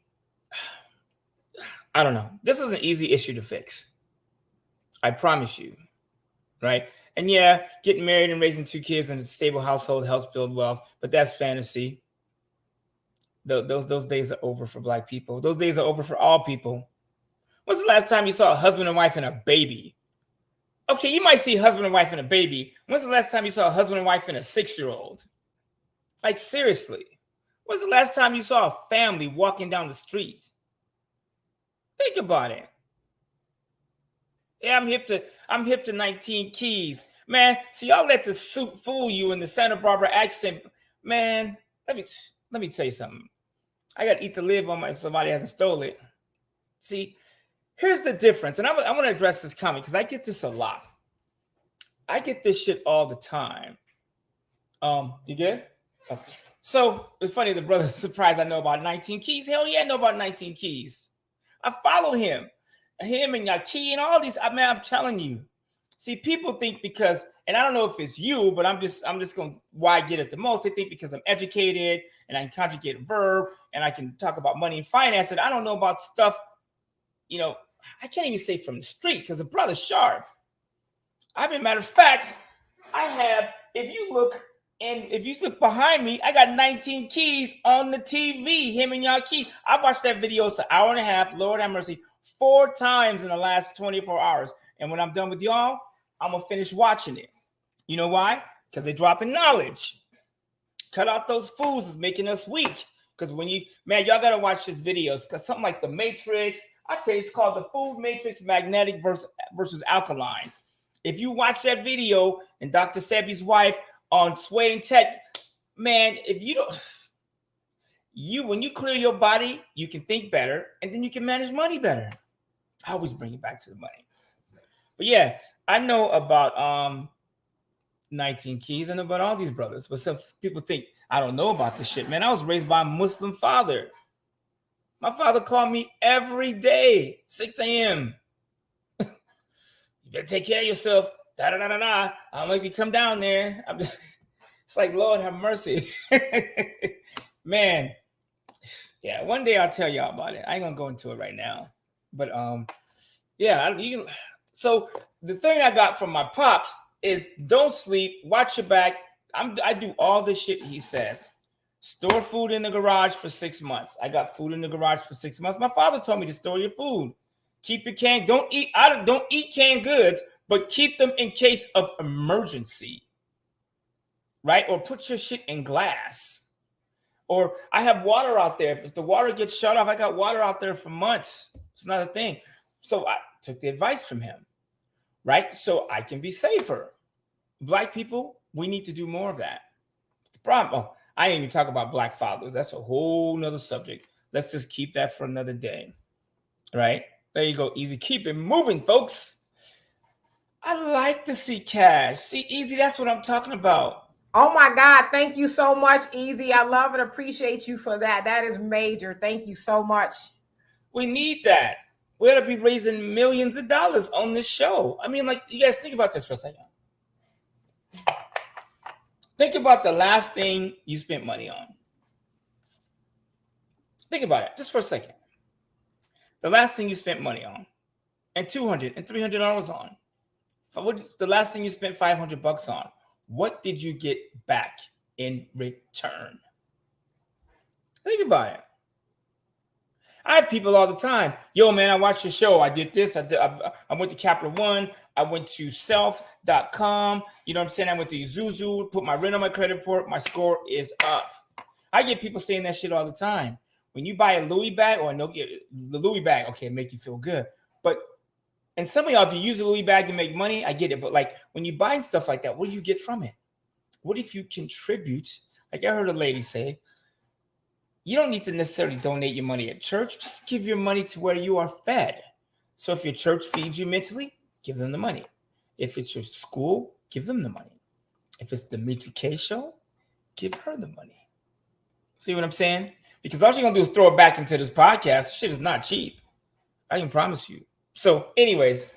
I don't know. This is an easy issue to fix. I promise you. Right? And yeah, getting married and raising 2 kids in a stable household helps build wealth, but that's fantasy. Those days are over for black people. Those days are over for all people. When's the last time you saw a husband and wife and a baby? Okay, you might see a husband and wife and a baby. When's the last time you saw a husband and wife and a 6-year-old? Like, seriously. When's the last time you saw a family walking down the street? Think about it. Yeah, I'm hip to 19 Keys. Man, see, y'all let the suit fool you in the Santa Barbara accent. Man, let me tell you something. I got to eat to live on somebody hasn't stole it. See, here's the difference. And I want to address this comment because I get this a lot. I get this shit all the time. You get? Okay. So it's funny, the brother surprised I know about 19 Keys. Hell yeah, I know about 19 Keys. I follow him and Yaki and all these. I'm telling you. See, people think because, and I don't know if it's you, but I'm just going, why I get it the most. They think because I'm educated and I can conjugate a verb and I can talk about money and finance, and I don't know about stuff, I can't even say from the street because the brother's sharp. Matter of fact, if you look behind me, I got 19 Keys on the TV, him and Yaki. I watched that video. It's an hour and a half, Lord have mercy, 4 times in the last 24 hours. And when I'm done with y'all, I'm going to finish watching it. You know why? Because they're dropping knowledge. Cut out those fools is making us weak. Because y'all got to watch his videos. Because something like the Matrix, I tell you, it's called the Food Matrix, magnetic versus alkaline. If you watch that video and Dr. Sebi's wife on Sway and Tech, man, if you don't, when you clear your body, you can think better and then you can manage money better. I always bring it back to the money. But yeah, I know about 19 Keys. I know about all these brothers. But some people think I don't know about this shit, man. I was raised by a Muslim father. My father called me every day, 6 a.m. You better take care of yourself. Da-da-da-da-da. I'll make you come down there. It's like, Lord have mercy. Man. Yeah, one day I'll tell y'all about it. I ain't going to go into it right now. But yeah, so the thing I got from my pops is don't sleep, watch your back. I do all the shit he says. Store food in the garage for 6 months. I got food in the garage for 6 months. My father told me to store your food. Keep your canned. Don't eat canned goods, but keep them in case of emergency. Right? Or put your shit in glass. Or I have water out there. If the water gets shut off, I got water out there for months. It's not a thing. So I took the advice from him, right? So I can be safer. Black people, we need to do more of that. The problem, oh, I didn't even talk about black fathers. That's a whole nother subject. Let's just keep that for another day, right? There you go, Easy. Keep it moving, folks. I like to see cash. See, Easy, that's what I'm talking about. Oh my God. Thank you so much, Easy. I love and appreciate you for that. That is major. Thank you so much. We need that. We ought to be raising millions of dollars on this show. I mean, like, you guys think about this for a second. Think about the last thing you spent money on. Think about it just for a second. The last thing you spent money on, and $200 and $300 on. What's the last thing you spent $500 on? What did you get back in return? Think about it. I have people all the time. Yo, man, I watched your show. I did this. I went to Capital One. I went to self.com. You know what I'm saying? I went to Zuzu, put my rent on my credit report. My score is up. I get people saying that shit all the time. When you buy a Louis bag or the Louis bag, okay, make you feel good. But and some of y'all, if you use a Louis bag to make money, I get it. But like when you buy stuff like that, what do you get from it? What if you contribute? Like I heard a lady say, you don't need to necessarily donate your money at church. Just give your money to where you are fed. So if your church feeds you mentally, give them the money. If it's your school, give them the money. If it's the Demetri K show, give her the money. See what I'm saying? Because all she's going to do is throw it back into this podcast. Shit is not cheap. I can promise you. So anyways,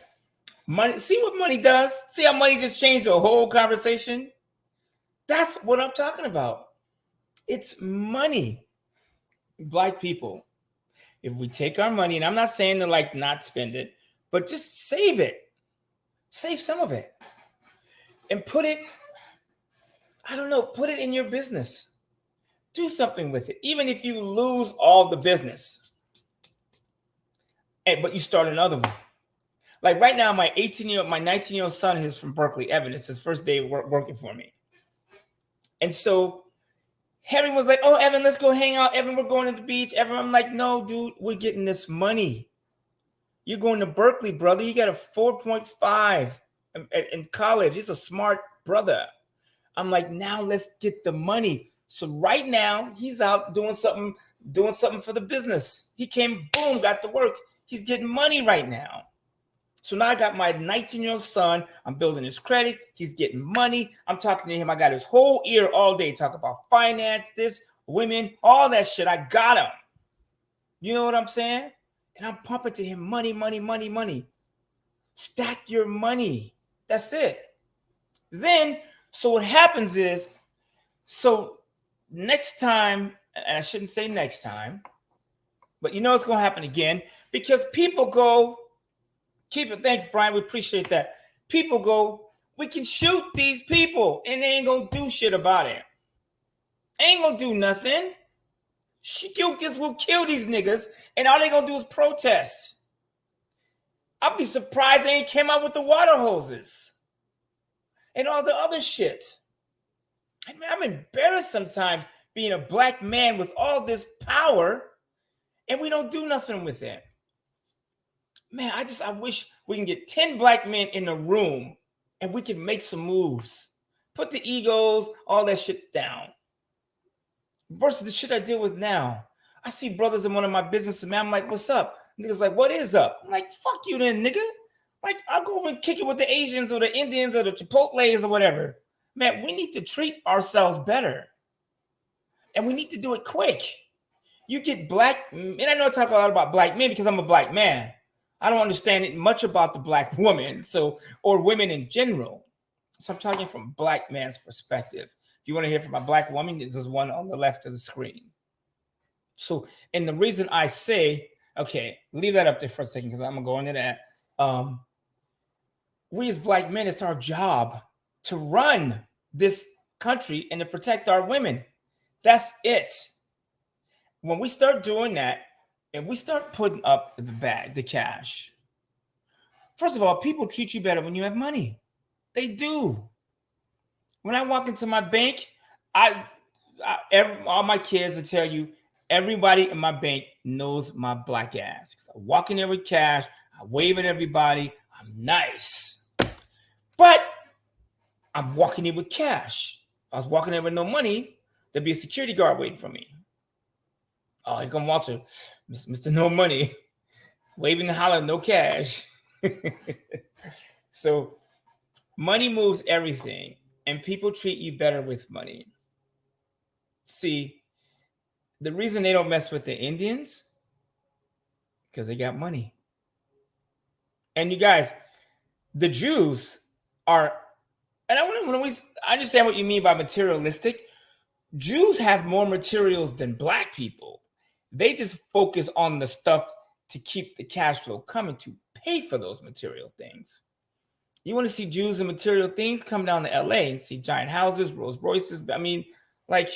money. See what money does? See how money just changed the whole conversation? That's what I'm talking about. It's money. Black people, if we take our money, and I'm not saying to like not spend it, but just save it. Save some of it. And put it, I don't know, put it in your business. Do something with it. Even if you lose all the business. But you start another one. Like right now, my 19-year-old son is from Berkeley, Evan. It's his first day working for me. And so Harry was like, oh, Evan, let's go hang out. Evan, we're going to the beach. Evan, I'm like, no, dude, we're getting this money. You're going to Berkeley, brother. You got a 4.5 in college. He's a smart brother. I'm like, now let's get the money. So right now, he's out doing something for the business. He came, boom, got to work. He's getting money right now. So now I got my 19-year-old son. I'm building his credit. He's getting money. I'm talking to him. I got his whole ear all day. Talk about finance, this, women, all that shit. I got him. You know what I'm saying? And I'm pumping to him money, money, money, money. Stack your money. That's it. Then, so what happens is, so next time, and I shouldn't say next time, but you know it's going to happen again because people go, keep it. Thanks, Brian. We appreciate that. People go, we can shoot these people and they ain't going to do shit about it. Ain't going to do nothing. We'll kill these niggas and all they going to do is protest. I'll be surprised they ain't came out with the water hoses and all the other shit. I mean, I'm embarrassed sometimes being a black man with all this power and we don't do nothing with it. Man, I wish we can get 10 black men in a room and we can make some moves. Put the egos, all that shit down. Versus the shit I deal with now. I see brothers in one of my businesses, man. I'm like, what's up? Niggas like, what is up? I'm like, fuck you then, nigga. Like, I'll go over and kick it with the Asians or the Indians or the Chipotles or whatever. Man, we need to treat ourselves better. And we need to do it quick. You get black, and I know I talk a lot about black men because I'm a black man. I don't understand much about the black woman, or women in general. So I'm talking from a black man's perspective. If you want to hear from a black woman, there's one on the left of the screen. So, and the reason I say, okay, leave that up there for a second because I'm going to go into that. We as black men, it's our job to run this country and to protect our women. That's it. When we start doing that, and we start putting up the cash. First of all, people treat you better when you have money. They do. When I walk into my bank, all my kids will tell you, everybody in my bank knows my black ass. I walk in there with cash, I wave at everybody, I'm nice. But I'm walking in with cash. If I was walking in with no money, there'd be a security guard waiting for me. Oh, here come Walter, Mr. No Money, waving and hollering, no cash. So money moves everything, and people treat you better with money. See, the reason they don't mess with the Indians, because they got money. And you guys, the Jews are, and I want to always understand what you mean by materialistic. Jews have more materials than black people. They just focus on the stuff to keep the cash flow coming to pay for those material things. You want to see Jews and material things, come down to LA and see giant houses, Rolls Royces. I mean, like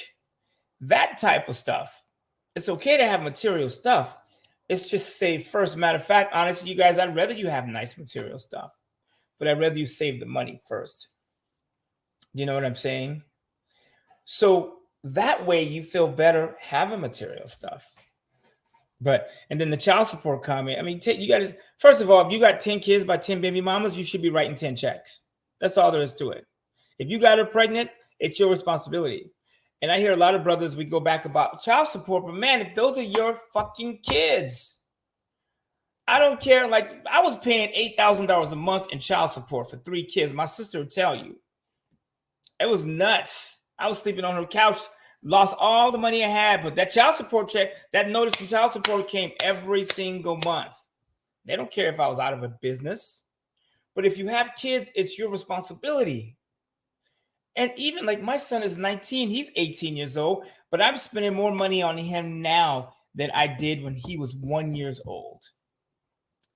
that type of stuff. It's okay to have material stuff. It's just say first. Matter of fact, honestly, you guys, I'd rather you have nice material stuff, but I'd rather you save the money first. You know what I'm saying? So that way you feel better having material stuff. But, and then the child support comment, I mean, you got to, first of all, if you got 10 kids by 10 baby mamas, you should be writing 10 checks. That's all there is to it. If you got her pregnant, it's your responsibility. And I hear a lot of brothers, we go back about child support, but man, if those are your fucking kids, I don't care. Like, I was paying $8,000 a month in child support for 3 kids. My sister would tell you. It was nuts. I was sleeping on her couch, lost all the money I had, but that child support check, that notice from child support came every single month. They don't care if I was out of a business. But if you have kids, it's your responsibility. And even like my son is 19, he's 18 years old, but I'm spending more money on him now than I did when he was 1 year old.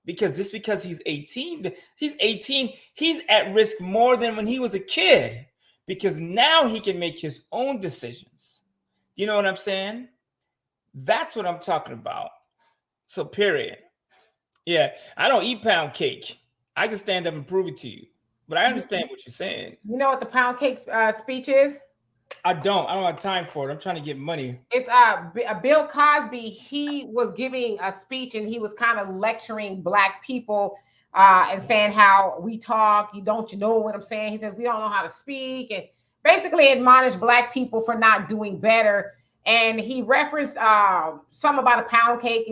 Because just because he's 18, he's at risk more than when he was a kid. Because now he can make his own decisions. You know what I'm saying? That's what I'm talking about. So, period. Yeah, I don't eat pound cake. I can stand up and prove it to you. But I understand what you're saying. You know what the pound cake speech is? I don't have time for it. I'm trying to get money. It's Bill Cosby. He was giving a speech and he was kind of lecturing black people and saying how we talk. You know what I'm saying? He said we don't know how to speak, and basically admonished black people for not doing better. And he referenced something about a pound cake.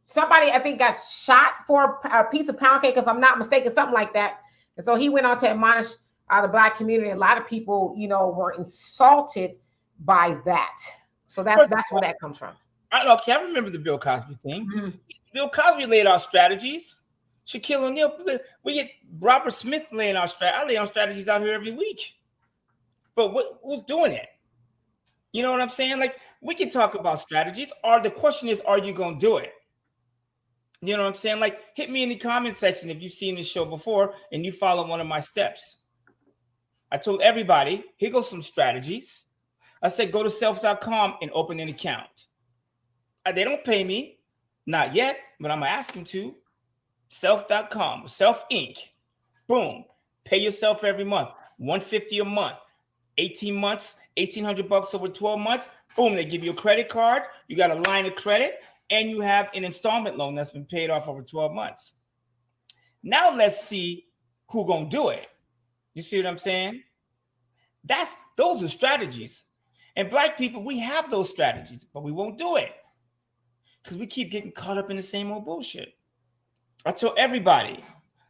Somebody I think got shot for a piece of pound cake, if I'm not mistaken, something like that. And so he went on to admonish the black community. A lot of people, were insulted by that. So that's where that comes from. I remember the Bill Cosby thing. Mm-hmm. Bill Cosby laid out strategies. Shaquille O'Neal, we get Robert Smith laying out strategies. I lay out strategies out here every week. But who's doing it? You know what I'm saying? Like, we can talk about strategies, or the question is, are you going to do it? You know what I'm saying? Like, hit me in the comment section if you've seen this show before and you follow one of my steps. I told everybody, here goes some strategies. I said, go to self.com and open an account. They don't pay me, not yet, but I'm going to ask them to. Self.com, Self Inc. Boom. Pay yourself every month. $150 a month. 18 months, $1,800 over 12 months. Boom, they give you a credit card. You got a line of credit, and you have an installment loan that's been paid off over 12 months. Now let's see who's going to do it. You see what I'm saying? Those are strategies. And black people, we have those strategies, but we won't do it because we keep getting caught up in the same old bullshit. I tell everybody,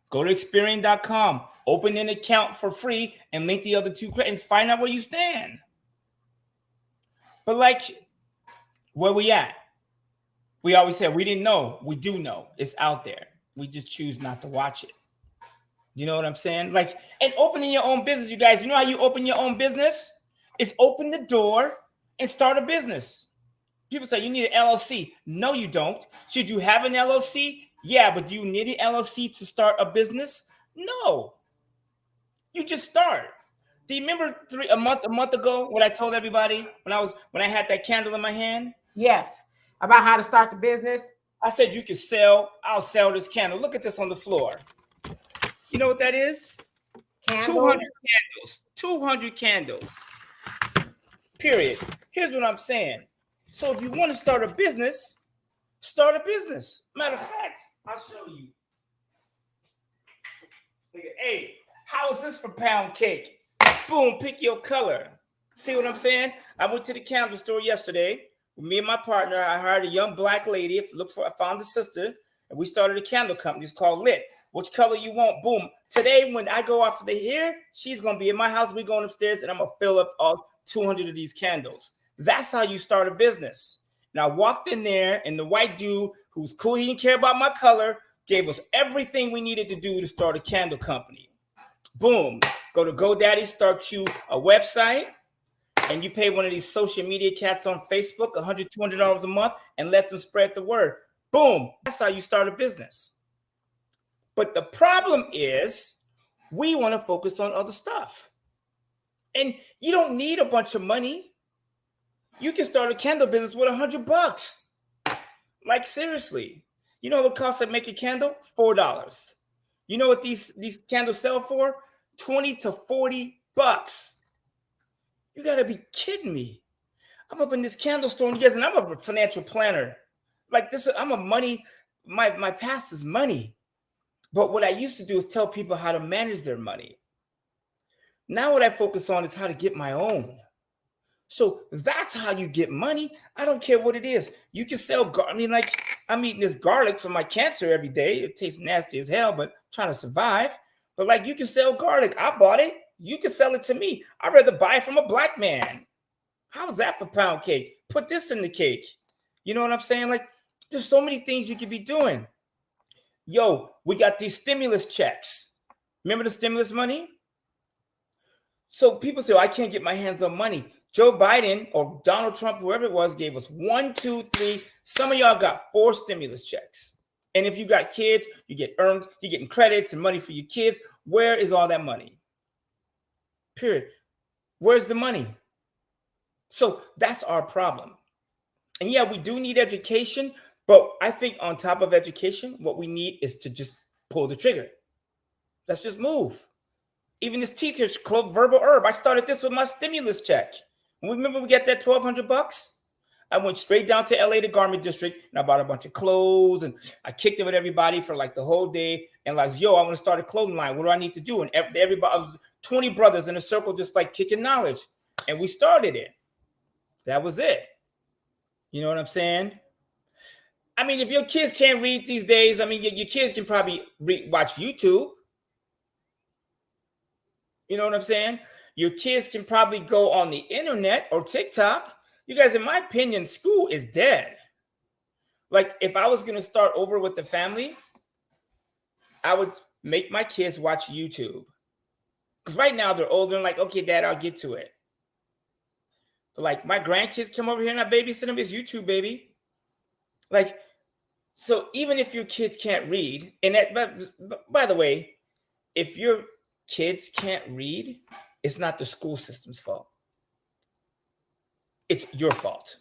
go to Experian.com, open an account for free, and link the other two and find out where you stand. But like, where we at? We always say we didn't know. We do know. It's out there. We just choose not to watch it. You know what I'm saying? Like, and opening your own business, you guys, you know how you open your own business? It's open the door and start a business. People say you need an LLC. No, you don't. Should you have an LLC? Yeah, but do you need an LLC to start a business? No. You just start. Do you remember a month ago what I told everybody when I had that candle in my hand? Yes. About how to start the business. I said I'll sell this candle. Look at this on the floor. You know what that is? Candles? 200 candles. 200 candles. Period. Here's what I'm saying. So if you want to start a business, start a business. Matter of fact, I'll show you. Hey, how is this for pound cake? Boom, pick your color. See what I'm saying? I went to the candle store yesterday. With me and my partner, I hired a young black lady. I found a sister, and we started a candle company. It's called Lit. Which color you want? Boom. Today, when I go off of the here, she's gonna be in my house. We're going upstairs, and I'm gonna fill up all 200 of these candles. That's how you start a business. And I walked in there, and the white dude who's cool, he didn't care about my color, gave us everything we needed to do to start a candle company. Boom. Go to GoDaddy, start you a website, and you pay one of these social media cats on Facebook $100, $200 a month and let them spread the word. Boom. That's how you start a business. But the problem is we want to focus on other stuff. And you don't need a bunch of money. You can start a candle business with $100. Like, seriously. You know what it costs to make a candle? $4. You know what these candles sell for? $20 to $40. You gotta be kidding me. I'm up in this candle store, and you guys, and I'm a financial planner. Like this, I'm a money, my past is money. But what I used to do is tell people how to manage their money. Now what I focus on is how to get my own. So that's how you get money. I don't care what it is. You can sell, I'm eating this garlic for my cancer every day. It tastes nasty as hell, but I'm trying to survive. But like, you can sell garlic. I bought it. You can sell it to me. I'd rather buy it from a black man. How's that for pound cake? Put this in the cake. You know what I'm saying? Like, there's so many things you could be doing. Yo, we got these stimulus checks. Remember the stimulus money? So people say, I can't get my hands on money. Joe Biden or Donald Trump, whoever it was, gave us 1, 2, 3. Some of y'all got 4 stimulus checks. And if you got kids, you're getting credits and money for your kids. Where is all that money? Period. Where's the money? So that's our problem. And yeah, we do need education, but I think on top of education, what we need is to just pull the trigger. Let's just move. Even this teacher's club, Verbal Herb, I started this with my stimulus check. And remember we got that $1,200? I went straight down to LA, the garment district, and I bought a bunch of clothes, and I kicked it with everybody for like the whole day. And like, yo, I want to start a clothing line. What do I need to do? And everybody, I was 20 brothers in a circle, just like kicking knowledge. And we started it. That was it. You know what I'm saying? I mean, if your kids can't read these days, I mean, your kids can probably watch YouTube. You know what I'm saying? Your kids can probably go on the internet or TikTok. You guys, in my opinion, school is dead. Like, if I was going to start over with the family, I would make my kids watch YouTube. Because right now they're older and like, okay, Dad, I'll get to it. But like, my grandkids come over here and I babysit them. It's YouTube, baby. Like, so even if your kids can't read, and that, by the way, if your kids can't read, it's not the school system's fault. It's your fault.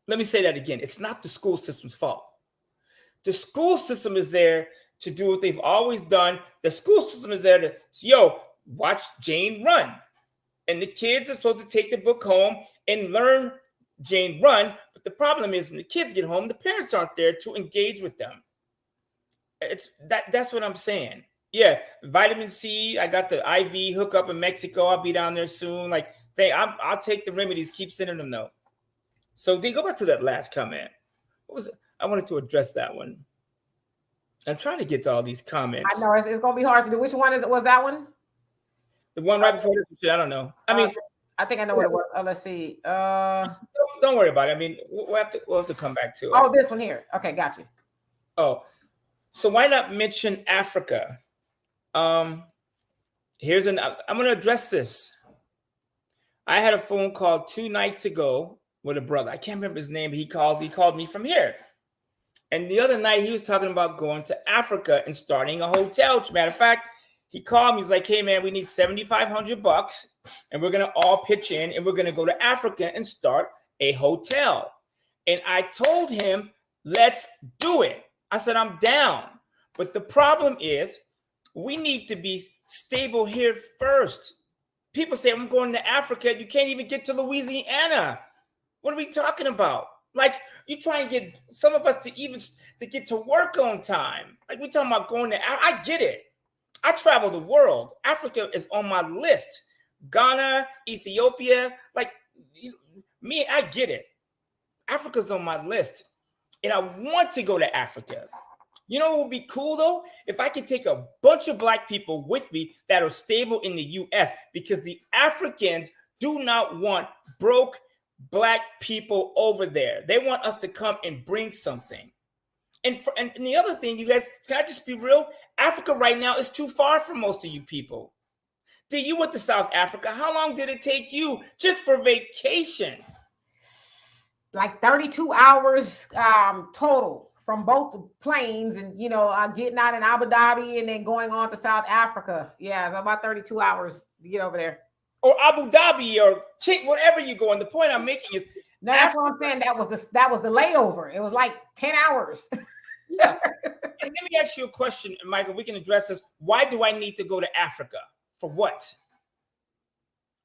Let me say that again. It's not the school system's fault. The school system is there to do what they've always done. The school system is there to say, yo, watch Jane run. And the kids are supposed to take the book home and learn Jane run. But the problem is when the kids get home, the parents aren't there to engage with them. That's what I'm saying. Yeah, vitamin C. I got the IV hookup in Mexico. I'll be down there soon. Like, I'll take the remedies. Keep sending them though. So then go back to that last comment. What was it? I wanted to address that one. I'm trying to get to all these comments. I know it's going to be hard to do. Which one was that one? The one right before this. I don't know. I mean, I think I know what it was. Let's see. Don't worry about it. I mean, we'll have to come back to it. Oh, this one here. Okay, got you. Oh, so why not mention Africa? I'm going to address this. I had a phone call 2 nights ago with a brother. I can't remember his name, but he called me from here. And the other night he was talking about going to Africa and starting a hotel. Matter of fact, he called me. He's like, hey man, we need $7,500 and we're going to all pitch in and we're going to go to Africa and start a hotel. And I told him, let's do it. I said, I'm down. But the problem is we need to be stable here first. People say, I'm going to Africa. You can't even get to Louisiana. What are we talking about? Like, you try and get some of us to get to work on time. Like, we're talking about going to, I get it. I travel the world. Africa is on my list. Ghana, Ethiopia, like, me, I get it. Africa's on my list. And I want to go to Africa. You know what would be cool though? If I could take a bunch of black people with me that are stable in the US, because the Africans do not want broke black people over there. They want us to come and bring something. And the other thing, you guys, can I just be real? Africa right now is too far for most of you people. Did you went to South Africa? How long did it take you just for vacation? Like 32 hours total from both planes, and getting out in Abu Dhabi and then going on to South Africa. Yeah, it's about 32 hours to get over there. Or Abu Dhabi or whatever you go. And the point I'm making is, no, that's what I'm saying. That was the layover. It was like 10 hours. Yeah. And let me ask you a question, Michael. We can address this. Why do I need to go to Africa? For what?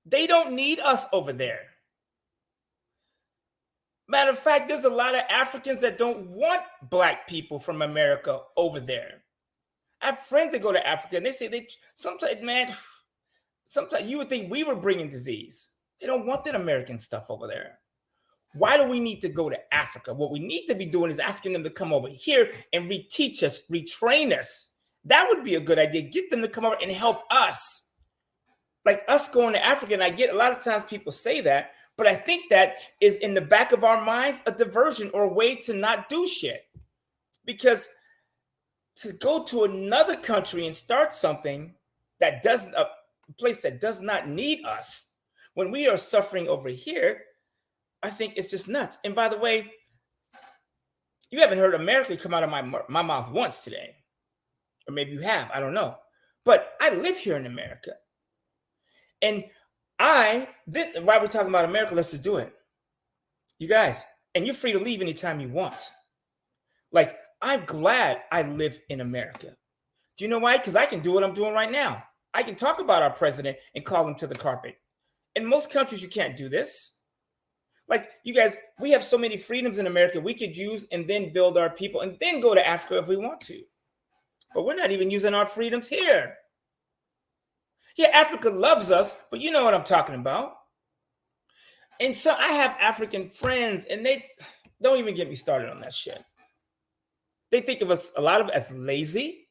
They don't need us over there. Matter of fact, there's a lot of Africans that don't want black people from America over there. I have friends that go to Africa and they say sometimes you would think we were bringing disease. They don't want that American stuff over there. Why do we need to go to Africa? What we need to be doing is asking them to come over here and reteach us, retrain us. That would be a good idea. Get them to come over and help us. Like us going to Africa, and I get a lot of times people say that, but I think that is in the back of our minds a diversion or a way to not do shit. Because to go to another country and start something that doesn't, a place that does not need us when we are suffering over here, I think it's just nuts. And by the way, you haven't heard America come out of my mouth once today. Or maybe you have, I don't know. But I live here in America. And while we're talking about America, let's just do it. You guys, and you're free to leave anytime you want. Like, I'm glad I live in America. Do you know why? Because I can do what I'm doing right now. I can talk about our president and call him to the carpet. In most countries, you can't do this. Like, you guys, we have so many freedoms in America we could use and then build our people and then go to Africa if we want to. But we're not even using our freedoms here. Yeah, Africa loves us, but you know what I'm talking about. And so I have African friends, and they don't even get me started on that shit. They think of us, a lot of us, as lazy.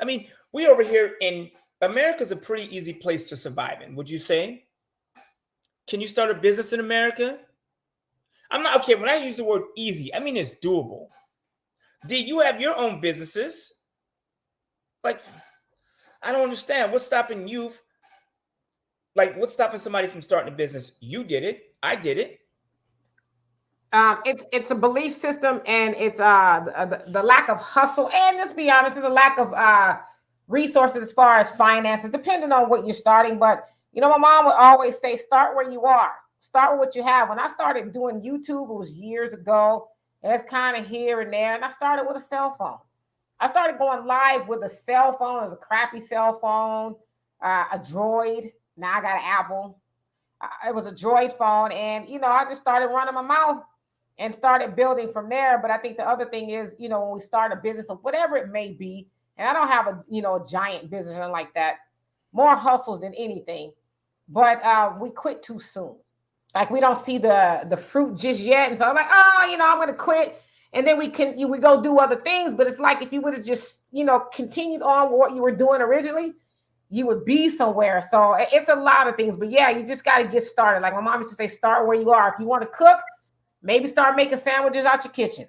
I mean, we over here in America's a pretty easy place to survive in, would you say? Can you start a business in America? I'm not, okay, when I use the word easy, I mean it's doable. Did you have your own businesses? Like, I don't understand. What's stopping you? Like, what's stopping somebody from starting a business? You did it. I did it. It's a belief system, and it's the lack of hustle, and let's be honest, it's a lack of resources as far as finances, depending on what you're starting. But my mom would always say, start where you are. Start with what you have. When I started doing YouTube, it was years ago. It's kind of here and there, and I started with a cell phone. I started going live with a cell phone. It was a crappy cell phone, a Droid. Now I got an Apple. It was a Droid phone, and I just started running my mouth and started building from there. But I think the other thing is, when we start a business or whatever it may be, and I don't have a giant business or like that, more hustles than anything. But we quit too soon. Like, we don't see the fruit just yet, and so I'm like, I'm going to quit. And then we go do other things. But it's like, if you would have just, continued on what you were doing originally, you would be somewhere. So it's a lot of things. But yeah, you just got to get started. Like my mom used to say, start where you are. If you want to cook, maybe start making sandwiches out your kitchen.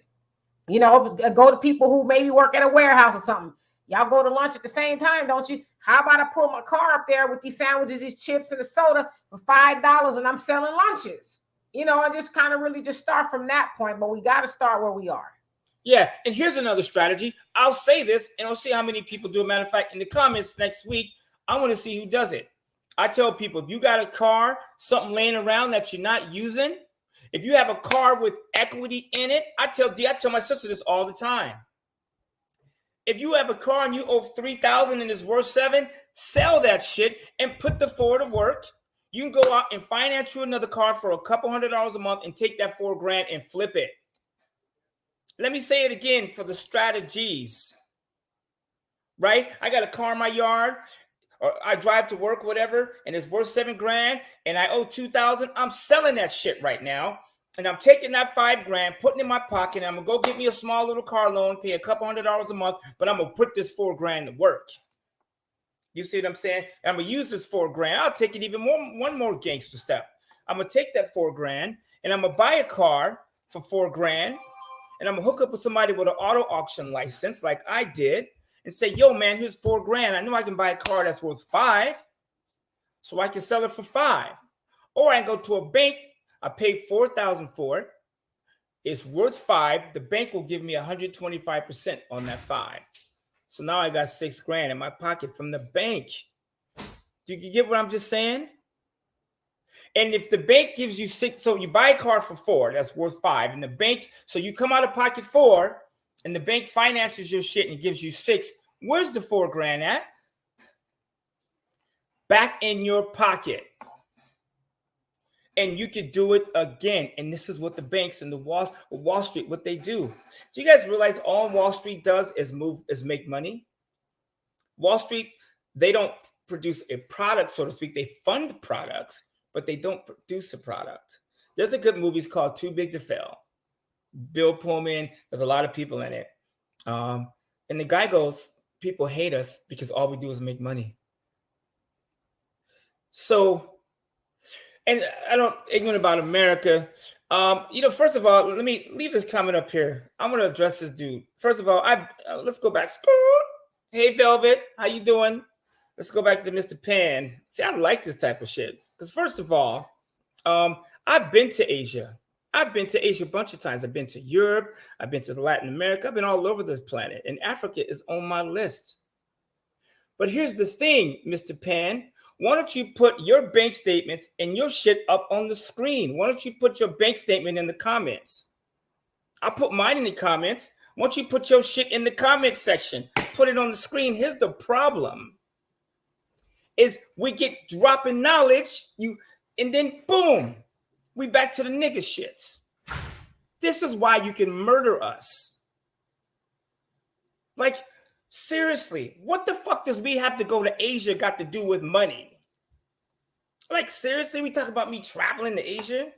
Go to people who maybe work at a warehouse or something. Y'all go to lunch at the same time, don't you? How about I pull my car up there with these sandwiches, these chips, and the soda for $5, and I'm selling lunches? I just kind of really just start from that point, but we got to start where we are. Yeah, and here's another strategy. I'll say this, and I'll see how many people do it. Matter of fact, in the comments next week, I want to see who does it. I tell people, if you got a car, something laying around that you're not using, if you have a car with equity in it, I tell my sister this all the time. If you have a car and you owe $3,000 and it's worth $7,000, sell that shit, and put the 4 to work. You can go out and finance you another car for a couple $100 a month and take that $4,000 and flip it. Let me say it again for the strategies, right? I got a car in my yard, or I drive to work, whatever, and it's worth $7,000, and I owe $2,000. I'm selling that shit right now, and I'm taking that $5,000, putting it in my pocket, and I'm gonna go get me a small little car loan, pay a couple $100 a month, but I'm gonna put this $4,000 to work. You see what I'm saying? And I'm gonna use this $4,000. I'll take it even more, one more gangster step. I'm gonna take that $4,000 and I'm gonna buy a car for $4,000, and I'm gonna hook up with somebody with an auto auction license, like I did, and say, "Yo, man, here's $4,000. I know I can buy a car that's worth $5,000, so I can sell it for $5,000. Or I can go to a bank. I paid $4,000 for it. It's worth $5,000. The bank will give me 125% on that $5,000. So now I got $6,000 in my pocket from the bank. Do you get what I'm just saying? And if the bank gives you $6,000, so you buy a car for $4,000 that's worth $5,000, and the bank, so you come out of pocket $4,000, and the bank finances your shit and gives you $6,000. Where's the $4,000 at? Back in your pocket. And you could do it again. And this is what the banks and the Wall Street, what they do. Do you guys realize all Wall Street does is make money? Wall Street, they don't produce a product, so to speak. They fund products, but they don't produce a product. There's a good movie, it's called Too Big to Fail. Bill Pullman, there's a lot of people in it. And the guy goes, people hate us because all we do is make money. So, and I don't ignorant about America. First of all, let me leave this comment up here. I'm gonna address this dude. First of all, let's go back. Hey, Velvet, how you doing? Let's go back to Mr. Pan. See, I like this type of shit because first of all, I've been to Asia. I've been to Asia a bunch of times. I've been to Europe. I've been to Latin America. I've been all over this planet, and Africa is on my list. But here's the thing, Mr. Pan. Why don't you put your bank statements and your shit up on the screen? Why don't you put your bank statement in the comments? I'll put mine in the comments. Why don't you put your shit in the comment section? Put it on the screen. Here's the problem. Is we get dropping knowledge, and then boom, we back to the nigga shit. This is why you can murder us. Like, seriously, what the fuck does we have to go to Asia got to do with money? Like, seriously, we talk about me traveling to Asia?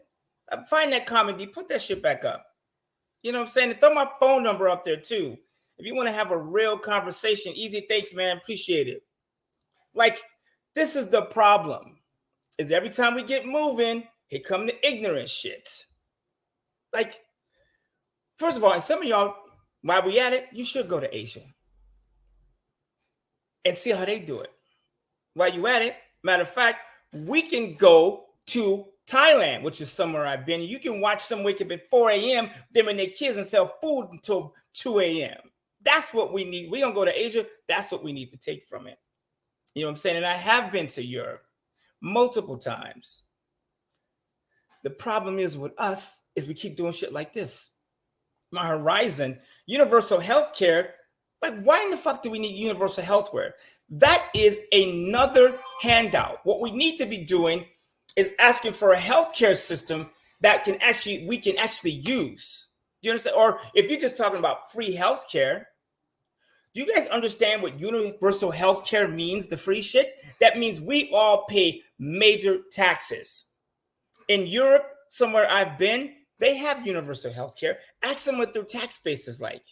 Find that comment, put that shit back up. You know what I'm saying? And throw my phone number up there too. If you want to have a real conversation, easy, thanks, man, appreciate it. Like, this is the problem, is every time we get moving, here come the ignorant shit. Like, first of all, and some of y'all, while we at it, you should go to Asia and see how they do it. While you at it, matter of fact, we can go to Thailand, which is somewhere I've been. You can watch some wake up at 4 a.m., them and their kids, and sell food until 2 a.m. That's what we need. We're going to go to Asia. That's what we need to take from it. You know what I'm saying? And I have been to Europe multiple times. The problem is with us is we keep doing shit like this. My horizon, universal health care. Like, why in the fuck do we need universal health care? That is another handout. What we need to be doing is asking for a healthcare system that we can actually use. Do you understand? Or if you're just talking about free healthcare, do you guys understand what universal healthcare means? The free shit? That means we all pay major taxes. In Europe, somewhere I've been, they have universal healthcare. Ask them what their tax base is like.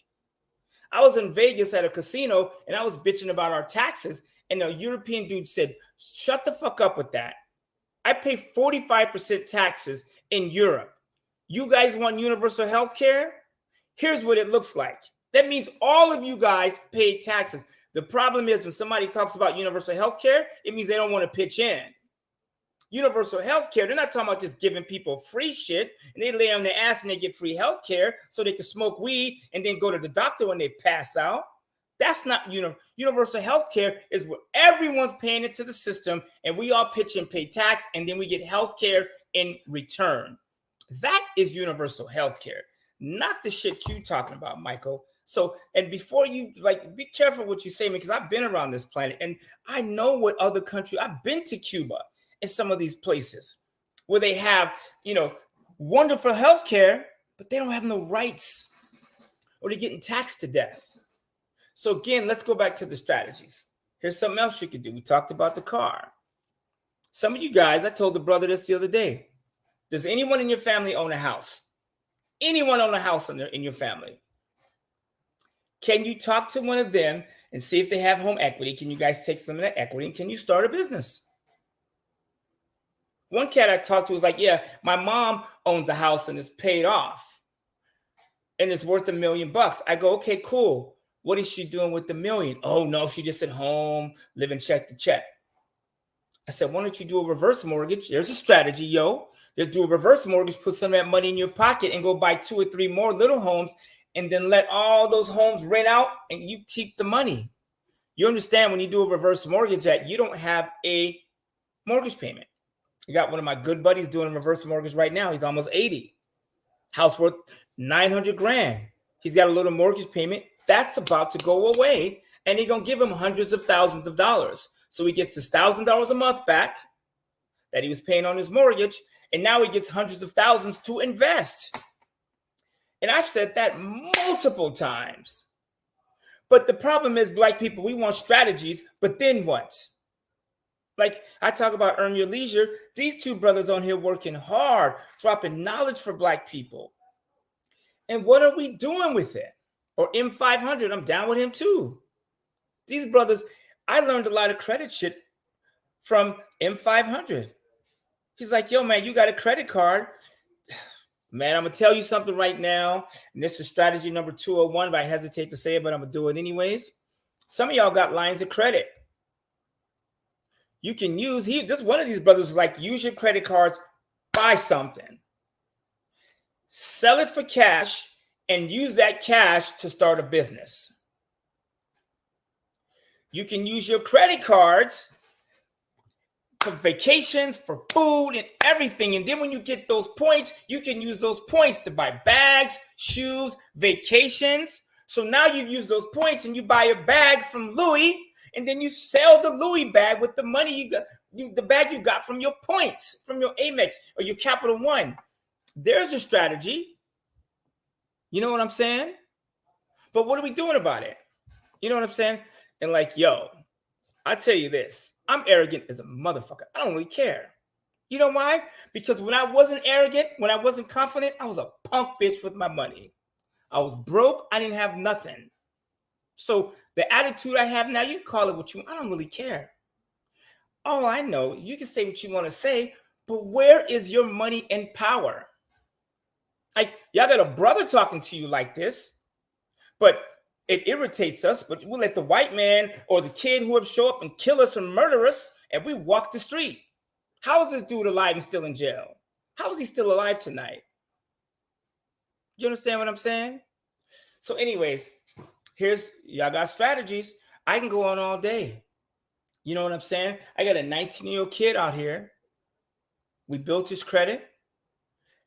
I was in Vegas at a casino and I was bitching about our taxes, and a European dude said, shut the fuck up with that. I pay 45% taxes in Europe. You guys want universal health care? Here's what it looks like. That means all of you guys pay taxes. The problem is when somebody talks about universal health care, it means they don't want to pitch in. Universal health care, they're not talking about just giving people free shit and they lay on their ass and they get free health care so they can smoke weed and then go to the doctor when they pass out. That's not universal health care. Is where everyone's paying into the system and we all pitch and pay tax and then we get health care in return. That is universal health care, not the shit you talking about, Michael. So, and before you like, be careful what you say, because I've been around this planet and I know what other country. I've been to Cuba and some of these places where they have, wonderful health care, but they don't have no rights, or they're getting taxed to death. So again, let's go back to the strategies. Here's something else you could do. We talked about the car. Some of you guys, I told the brother this the other day. Does anyone in your family own a house? Anyone own a house in your family? Can you talk to one of them and see if they have home equity? Can you guys take some of that equity and can you start a business? One cat I talked to was like, yeah, my mom owns a house and it's paid off and it's worth $1 million. I go, okay, cool. What is she doing with the $1 million? Oh no, she just at home living check to check. I said, why don't you do a reverse mortgage? There's a strategy, yo. Just do a reverse mortgage, put some of that money in your pocket and go buy 2 or 3 more little homes and then let all those homes rent out and you keep the money. You understand when you do a reverse mortgage that you don't have a mortgage payment. I got one of my good buddies doing a reverse mortgage right now. He's almost 80. House worth $900,000. He's got a little mortgage payment. That's about to go away. And they're going to give him hundreds of thousands of dollars. So he gets his $1,000 a month back that he was paying on his mortgage. And now he gets hundreds of thousands to invest. And I've said that multiple times. But the problem is, Black people, we want strategies, but then what? Like I talk about earn your leisure. These 2 brothers on here working hard, dropping knowledge for Black people. And what are we doing with it? Or M500, I'm down with him too. These brothers, I learned a lot of credit shit from M500. He's like, yo, man, you got a credit card. Man, I'm going to tell you something right now. And this is strategy number 201, but I hesitate to say it, but I'm going to do it anyways. Some of y'all got lines of credit. You can use, just one of these brothers is like, use your credit cards, buy something, sell it for cash, and use that cash to start a business. You can use your credit cards for vacations, for food, and everything. And then when you get those points, you can use those points to buy bags, shoes, vacations. So now you use those points and you buy a bag from Louis, and then you sell the Louis bag with the money you got, the bag you got from your points, from your Amex or your Capital One. There's a strategy. You know what I'm saying? But what are we doing about it? You know what I'm saying? And like, yo, I tell you this, I'm arrogant as a motherfucker. I don't really care. You know why? Because when I wasn't arrogant, when I wasn't confident, I was a punk bitch with my money. I was broke. I didn't have nothing. So the attitude I have now, you can call it what you want. I don't really care. All I know, you can say what you want to say, but where is your money and power? Like, y'all got a brother talking to you like this, but it irritates us, but we'll let the white man or the kid who have show up and kill us and murder us, and we walk the street. How is this dude alive and still in jail? How is he still alive tonight? You understand what I'm saying? So anyways, y'all got strategies. I can go on all day. You know what I'm saying? I got a 19-year-old kid out here. We built his credit.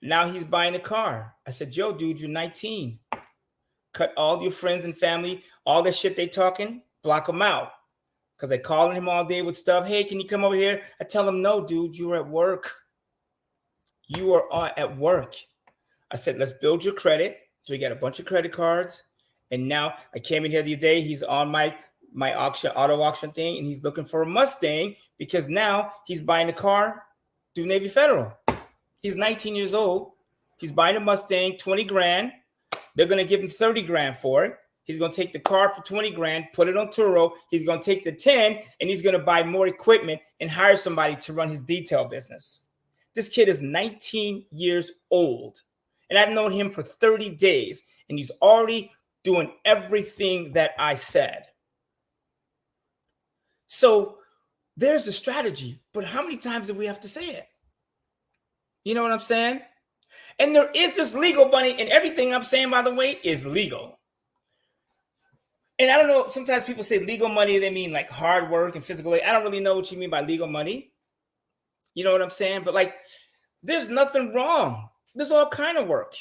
Now he's buying a car. I said, yo, dude, you're 19. Cut all your friends and family, all that shit they talking, block them out. Because they're calling him all day with stuff. Hey, can you come over here? I tell him, no, dude, you're at work. You are at work. I said, let's build your credit. So we got a bunch of credit cards. And now I came in here the other day. He's on my auto auction thing, and he's looking for a Mustang because now he's buying a car through Navy Federal. He's 19 years old. He's buying a Mustang, 20 grand. They're going to give him 30 grand for it. He's going to take the car for 20 grand, put it on Turo. He's going to take the 10 and he's going to buy more equipment and hire somebody to run his detail business. This kid is 19 years old and I've known him for 30 days and he's already doing everything that I said. So there's a strategy, but how many times do we have to say it? You know what I'm saying? And there is this legal money, and everything I'm saying, by the way, is legal. And I don't know, sometimes people say legal money, they mean like hard work and physical labor. I don't really know what you mean by legal money. You know what I'm saying? But like, there's nothing wrong. There's all kind of work.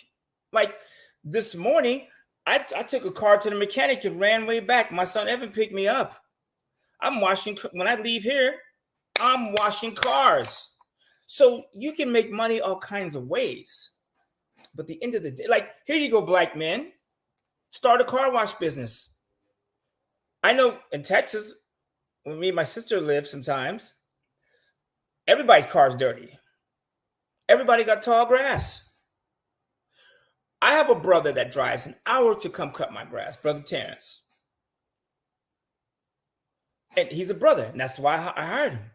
Like this morning, I took a car to the mechanic and ran way back. My son Evan picked me up. When I leave here, I'm washing cars. So you can make money all kinds of ways. But at the end of the day, like, here you go, black men, start a car wash business. I know in Texas, when me and my sister live sometimes, everybody's car's dirty. Everybody got tall grass. I have a brother that drives an hour to come cut my grass, Brother Terrence. And he's a brother, and that's why I hired him.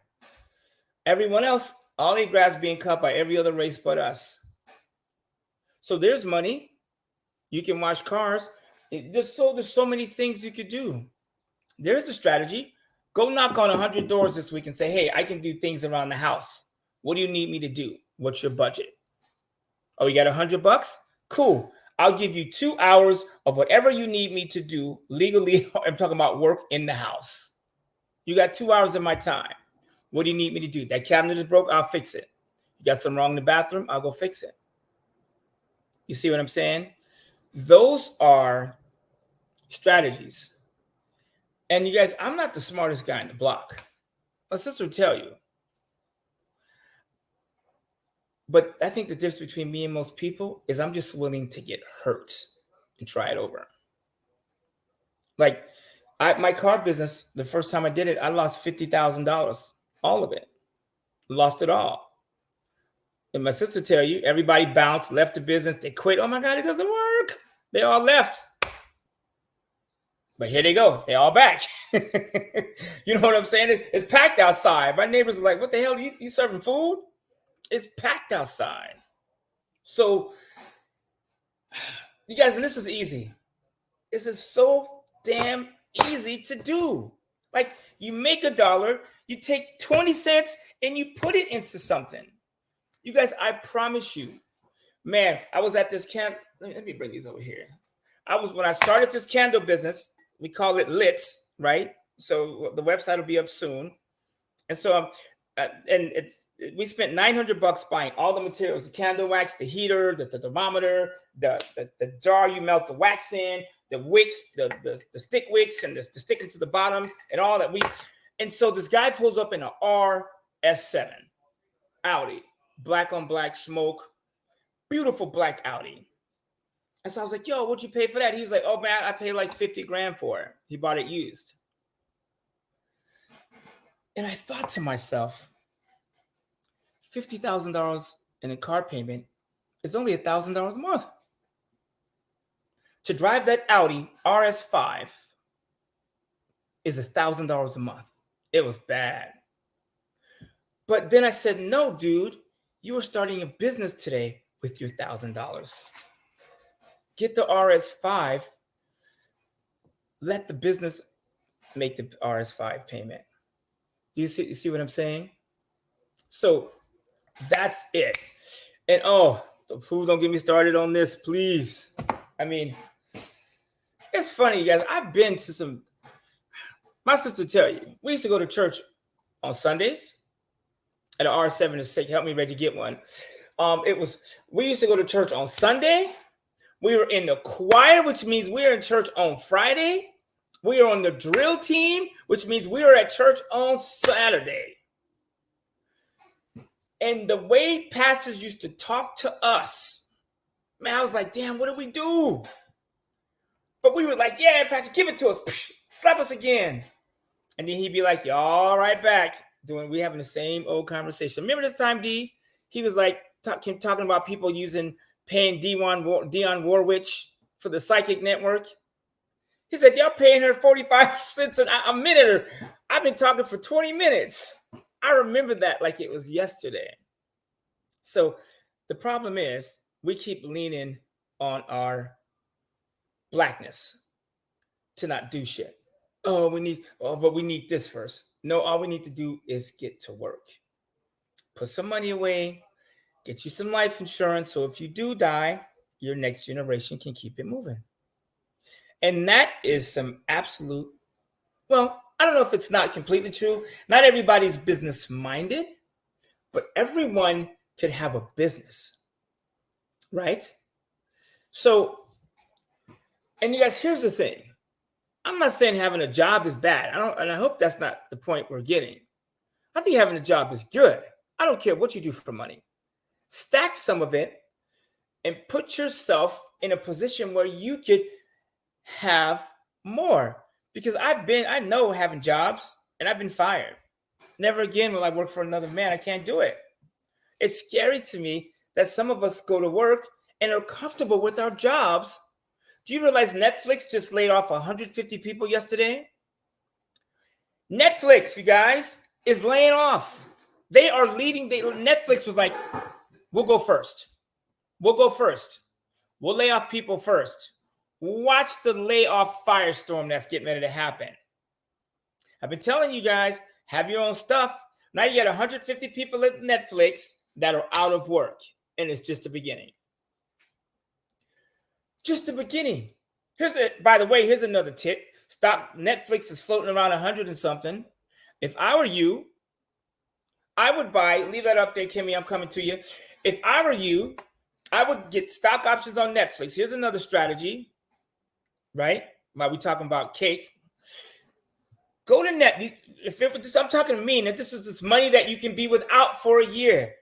Everyone else, all their grass being cut by every other race but us. So there's money. You can wash cars. There's so many things you could do. There's a strategy. Go knock on 100 doors this week and say, hey, I can do things around the house. What do you need me to do? What's your budget? Oh, you got $100? Cool. I'll give you 2 hours of whatever you need me to do legally. I'm talking about work in the house. You got 2 hours of my time. What do you need me to do? That cabinet is broke. I'll fix it. You got something wrong in the bathroom. I'll go fix it. You see what I'm saying? Those are strategies. And you guys, I'm not the smartest guy in the block. My sister will tell you. But I think the difference between me and most people is I'm just willing to get hurt and try it over. Like my car business, the first time I did it, I lost $50,000. All of it. Lost it all. And my sister tell you, everybody bounced, left the business. They quit. Oh my God, it doesn't work. They all left. But here they go. They all back. You know what I'm saying? It's packed outside. My neighbors are like, what the hell? You serving food? It's packed outside. So, you guys, and this is easy. This is so damn easy to do. Like, you make $1, you take 20 cents, and you put it into something. You guys, I promise you, man, I was at this camp. Let me bring these over here. When I started this candle business, we call it Lits, right? So the website will be up soon. And so we spent $900 buying all the materials: the candle wax, the heater, the thermometer, the jar you melt the wax in, the wicks, the stick wicks, and the stick them to the bottom, and all that. And so this guy pulls up in an RS7 Audi, black on black smoke, beautiful black Audi. And so I was like, yo, what'd you pay for that? He was like, oh man, I paid like 50 grand for it. He bought it used. And I thought to myself, $50,000 in a car payment is only $1,000 a month. To drive that Audi RS5 is $1,000 a month. It was bad. But then I said, no, dude, you are starting a business today with your $1,000. Get the RS5. Let the business make the RS5 payment. Do you see what I'm saying? So that's it. And please don't get me started on this, please. I mean, it's funny, you guys. I've been to some. My sister tell you, we used to go to church on Sundays. And the R7 is sick. Help me, Reggie, get one. We used to go to church on Sunday. We were in the choir, which means we were in church on Friday. We were on the drill team, which means we were at church on Saturday. And the way pastors used to talk to us, man, I was like, damn, what do we do? But we were like, yeah, pastor, give it to us. Psh, slap us again. And then he'd be like, y'all right back. We having the same old conversation. Remember this time, D? He was like talking about people paying Dionne Warwick for the psychic network. He said, y'all paying her 45 cents a minute. I've been talking for 20 minutes. I remember that like it was yesterday. So the problem is we keep leaning on our blackness to not do shit. But we need this first. No, all we need to do is get to work. Put some money away, get you some life insurance. So if you do die, your next generation can keep it moving. And that is some absolute, well, I don't know if it's not completely true. Not everybody's business minded, but everyone could have a business, right? So And you guys, here's the thing. I'm not saying having a job is bad. And I hope that's not the point we're getting. I think having a job is good. I don't care what you do for money. Stack some of it and put yourself in a position where you could have more. Because I know having jobs and I've been fired. Never again will I work for another man. I can't do it. It's scary to me that some of us go to work and are comfortable with our jobs. Do you realize Netflix just laid off 150 people yesterday? Netflix, you guys, is laying off. They are leading. Netflix was like, we'll go first. We'll go first. We'll lay off people first. Watch the layoff firestorm that's getting ready to happen. I've been telling you guys, have your own stuff. Now you got 150 people at Netflix that are out of work, and it's just the beginning. Just the beginning. By the way, here's another tip. Stock Netflix is floating around 100 and something. If I were you, I would leave that up there, Kimmy, I'm coming to you. If I were you, I would get stock options on Netflix. Here's another strategy, right? While we talking about cake. Go to I'm talking to me, and if this is this money that you can be without for a year,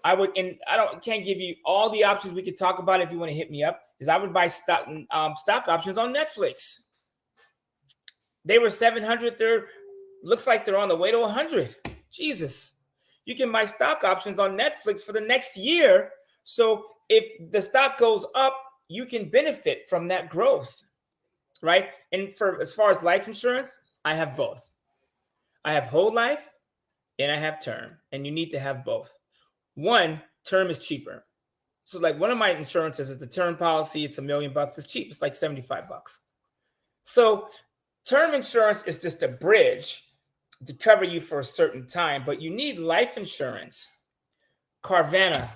can't give you all the options we could talk about if you want to hit me up, is I would buy stock options on Netflix. They were 700. Looks like they're on the way to 100. Jesus. You can buy stock options on Netflix for the next year. So if the stock goes up, you can benefit from that growth, right? And as far as life insurance, I have both. I have whole life and I have term, and you need to have both. One, term is cheaper. So like one of my insurances is the term policy. It's $1 million. It's cheap. It's like $75. So term insurance is just a bridge to cover you for a certain time, but you need life insurance. Carvana,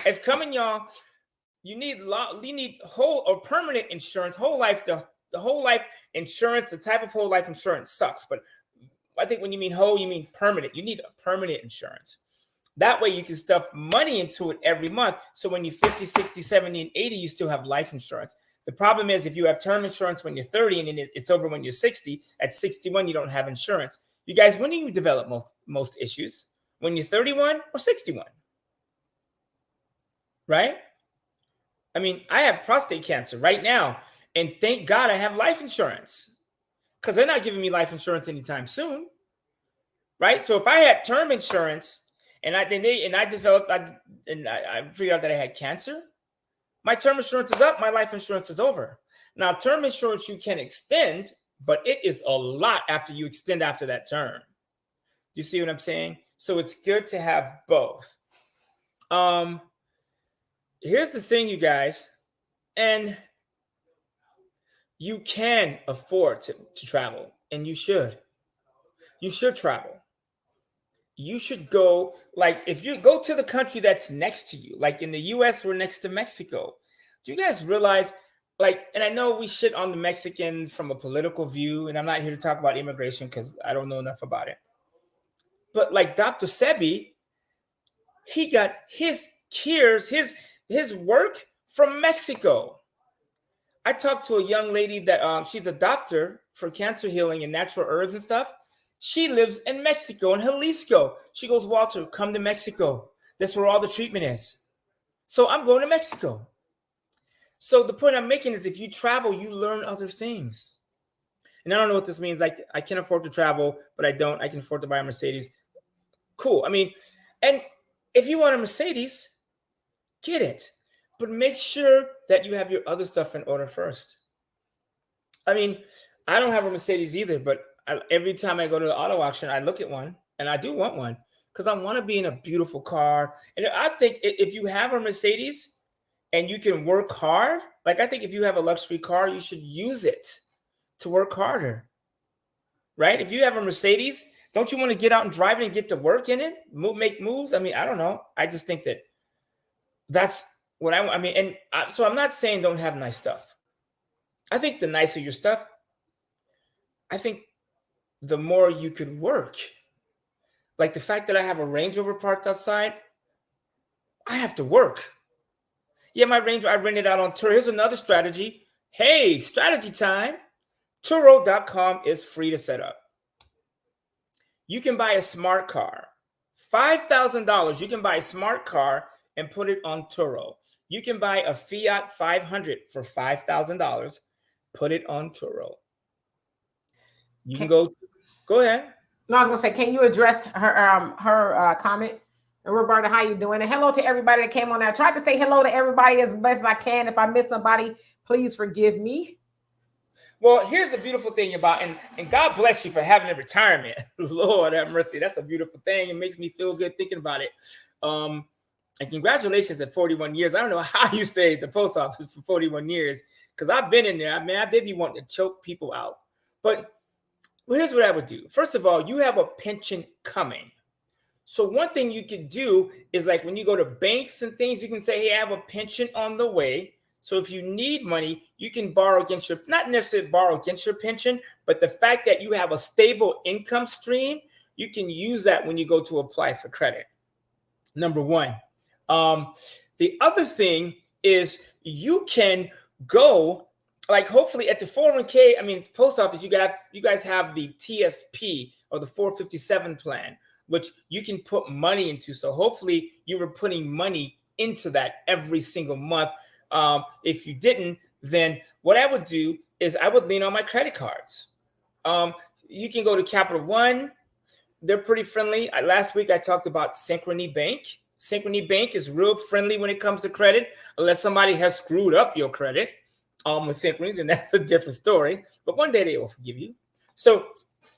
it's coming, y'all. You need whole or permanent insurance, whole life. The whole life insurance, the type of whole life insurance sucks, but I think when you mean whole, you mean permanent. You need a permanent insurance. That way you can stuff money into it every month. So when you're 50, 60, 70, and 80, you still have life insurance. The problem is if you have term insurance when you're 30 and then it's over when you're 60, at 61, you don't have insurance. You guys, when do you develop most issues? When you're 31 or 61? Right? I mean, I have prostate cancer right now, and thank God I have life insurance because they're not giving me life insurance anytime soon. Right? So if I had term insurance and I figured out that I had cancer, my term insurance is up, my life insurance is over. Now, term insurance you can extend, but it is a lot after you extend after that term. Do you see what I'm saying? So it's good to have both. Here's the thing, you guys, and you can afford to travel, and you should. You should travel. You should go, like, if you go to the country that's next to you, like in the US, we're next to Mexico. Do you guys realize, like, and I know we shit on the Mexicans from a political view, and I'm not here to talk about immigration because I don't know enough about it. But like Dr. Sebi, he got his cures, his work from Mexico. I talked to a young lady that she's a doctor for cancer healing and natural herbs and stuff. She lives in Mexico, in Jalisco. She goes, Walter, come to Mexico. That's where all the treatment is. So I'm going to Mexico. So the point I'm making is if you travel, you learn other things. And I don't know what this means. Like, I can afford to travel, but I don't. I can afford to buy a Mercedes. Cool. I mean, and if you want a Mercedes, get it. But make sure that you have your other stuff in order first. I mean, I don't have a Mercedes either, but every time I go to the auto auction, I look at one, and I do want one because I want to be in a beautiful car. And I think if you have a Mercedes and you can work hard, like I think if you have a luxury car, you should use it to work harder, right? If you have a Mercedes, don't you want to get out and drive it and get to work in it, make moves? I mean, I don't know. I just think that's what I mean. And so I'm not saying don't have nice stuff. I think the nicer your stuff, I think the more you could work. Like the fact that I have a Range Rover parked outside, I have to work. Yeah, my Range Rover, I rented out on Turo. Here's another strategy. Hey, strategy time. Turo.com is free to set up. You can buy a smart car. $5,000. You can buy a smart car and put it on Turo. You can buy a Fiat 500 for $5,000. Put it on Turo. You can go ahead. No, I was gonna say, can you address her comment? And Roberta, how you doing? And hello to everybody that came on. I tried to say hello to everybody as best as I can. If I miss somebody, please forgive me. Well, here's the beautiful thing about, and God bless you for having a retirement. Lord have mercy. That's a beautiful thing. It makes me feel good thinking about it. And congratulations at 41 years. I don't know how you stayed at the post office for 41 years, because I've been in there. I mean, I did be wanting to choke people out. But here's what I would do. First of all, you have a pension coming. So one thing you could do is, like, when you go to banks and things, you can say, hey, I have a pension on the way. So if you need money, you can borrow against your, not necessarily borrow against your pension, but the fact that you have a stable income stream, you can use that when you go to apply for credit. Number one. The other thing is you can go, like, hopefully at the 401k, I mean, post office, you guys have the TSP, or the 457 plan, which you can put money into. So hopefully you were putting money into that every single month. If you didn't, then what I would do is I would lean on my credit cards. You can go to Capital One. They're pretty friendly. Last week I talked about Synchrony Bank. Synchrony Bank is real friendly when it comes to credit, unless somebody has screwed up your credit with Synchrony, then that's a different story. But one day they will forgive you. So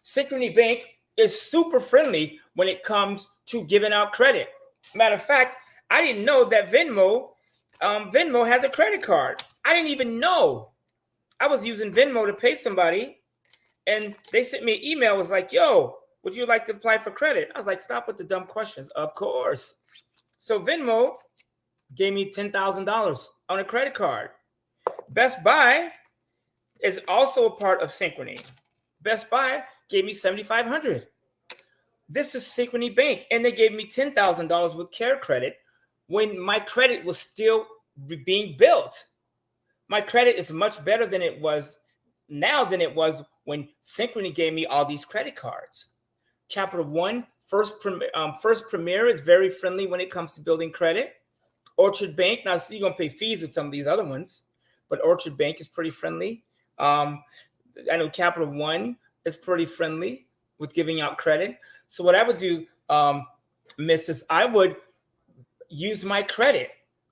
Synchrony Bank is super friendly when it comes to giving out credit. Matter of fact, I didn't know that Venmo has a credit card. I didn't even know. I was using Venmo to pay somebody, and they sent me an email. It was like, yo, would you like to apply for credit? I was like, stop with the dumb questions. Of course. So Venmo gave me $10,000 on a credit card. Best Buy is also a part of Synchrony. Best Buy gave me $7,500. This is Synchrony Bank, and they gave me $10,000 with Care Credit when my credit was still being built. My credit is much better than it was now than it was when Synchrony gave me all these credit cards. Capital One, First Premier is very friendly when it comes to building credit. Orchard Bank, now so you're going to pay fees with some of these other ones, but Orchard Bank is pretty friendly. I know Capital One is pretty friendly with giving out credit. So what I would do, Mrs., I would use my credit.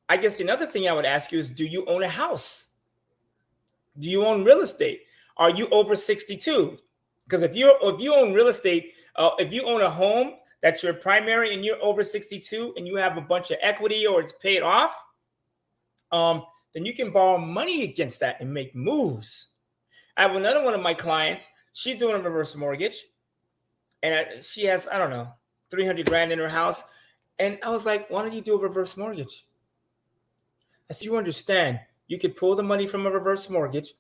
I guess another thing I would ask you is, do you own a house? Do you own real estate? Are you over 62? Because if you own real estate, if you own a home that's your primary and you're over 62 and you have a bunch of equity or it's paid off, then you can borrow money against that and make moves. I have another one of my clients. She's doing a reverse mortgage, and she has, I don't know, 300 grand in her house. And I was like, why don't you do a reverse mortgage? I said, you understand, you could pull the money from a reverse mortgage,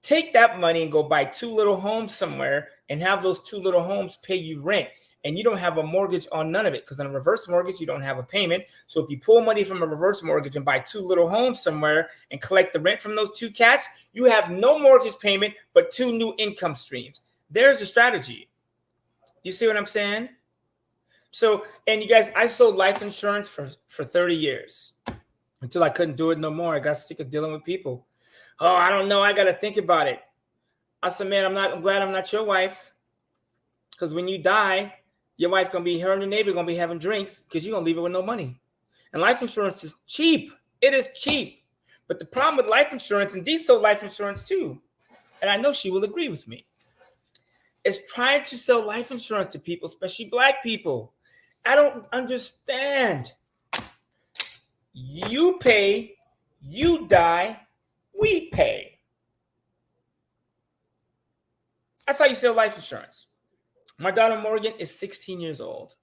take that money and go buy 2 little homes somewhere and have those 2 little homes pay you rent. And you don't have a mortgage on none of it, because on a reverse mortgage, you don't have a payment. So if you pull money from a reverse mortgage and buy 2 little homes somewhere and collect the rent from those 2 cats, you have no mortgage payment, but 2 new income streams. There's a strategy. You see what I'm saying? So, and you guys, I sold life insurance for 30 years until I couldn't do it no more. I got sick of dealing with people. Oh, I don't know. I got to think about it. I said, man, I'm glad I'm not your wife. Because when you die, your wife going to be, her and the neighbor going to be having drinks because you're going to leave her with no money. And life insurance is cheap. It is cheap. But the problem with life insurance, and Dee sold life insurance too, and I know she will agree with me, is trying to sell life insurance to people, especially Black people. I don't understand. You pay, you die, we pay. That's how you sell life insurance. My daughter Morgan is 16 years old.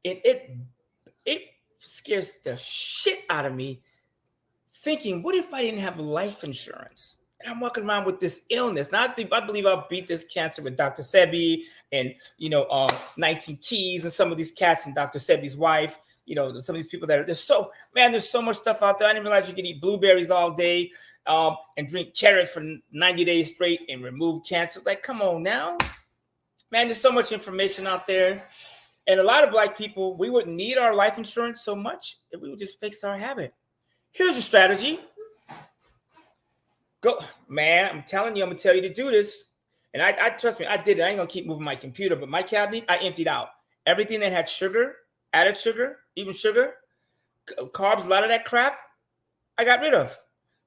And it scares the shit out of me thinking, what if I didn't have life insurance? And I'm walking around with this illness. Now I believe I'll beat this cancer with Dr. Sebi and 19 Keys and some of these cats and Dr. Sebi's wife. some of these people that are, there's so much stuff out there. I didn't realize you can eat blueberries all day and drink carrots for 90 days straight and remove cancer. Like, come on now. Man, there's so much information out there. And a lot of Black people, we wouldn't need our life insurance so much if we would just fix our habit. Here's a strategy. Go, man, I'm telling you, I'm going to tell you to do this. And I trust me, I did it. I ain't going to keep moving my computer, but my cabinet, I emptied out. Everything that had sugar, added sugar, even sugar, carbs, a lot of that crap, I got rid of.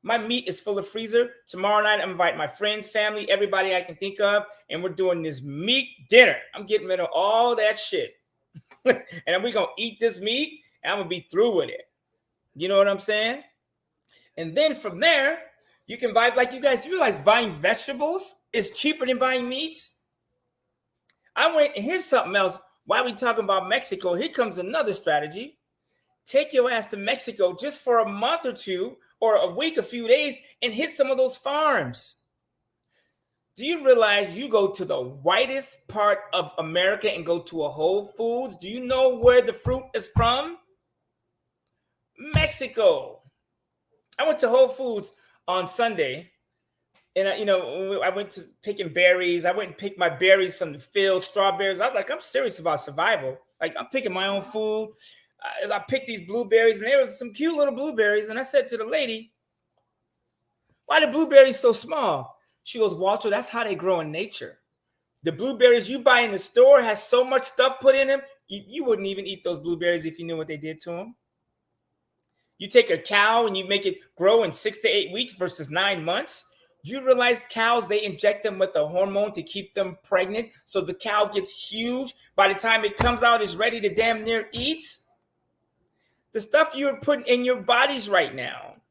My meat is full of freezer. Tomorrow night, I'm inviting my friends, family, everybody I can think of, and we're doing this meat dinner. I'm getting rid of all that shit. And we're going to eat this meat, and I'm going to be through with it. You know what I'm saying? And then from there, you can buy, like, you guys realize buying vegetables is cheaper than buying meats? I went, and here's something else. While we talking about Mexico, here comes another strategy. Take your ass to Mexico just for a month or two, or a week, a few days, and hit some of those farms. Do you realize you go to the whitest part of America and go to a Whole Foods? Do you know where the fruit is from? Mexico. I went to Whole Foods on Sunday, and I went to picking berries. I went and picked my berries from the field, strawberries. I'm serious about survival. Like, I'm picking my own food. I picked these blueberries, and there were some cute little blueberries. And I said to the lady, "Why are the blueberries so small?" She goes, "Walter, that's how they grow in nature. The blueberries you buy in the store has so much stuff put in them, you wouldn't even eat those blueberries if you knew what they did to them. You take a cow and you make it grow in 6 to 8 weeks versus 9 months. Do you realize cows, they inject them with a hormone to keep them pregnant, so the cow gets huge. By the time it comes out, it's ready to damn near eat? The stuff you're putting in your bodies right now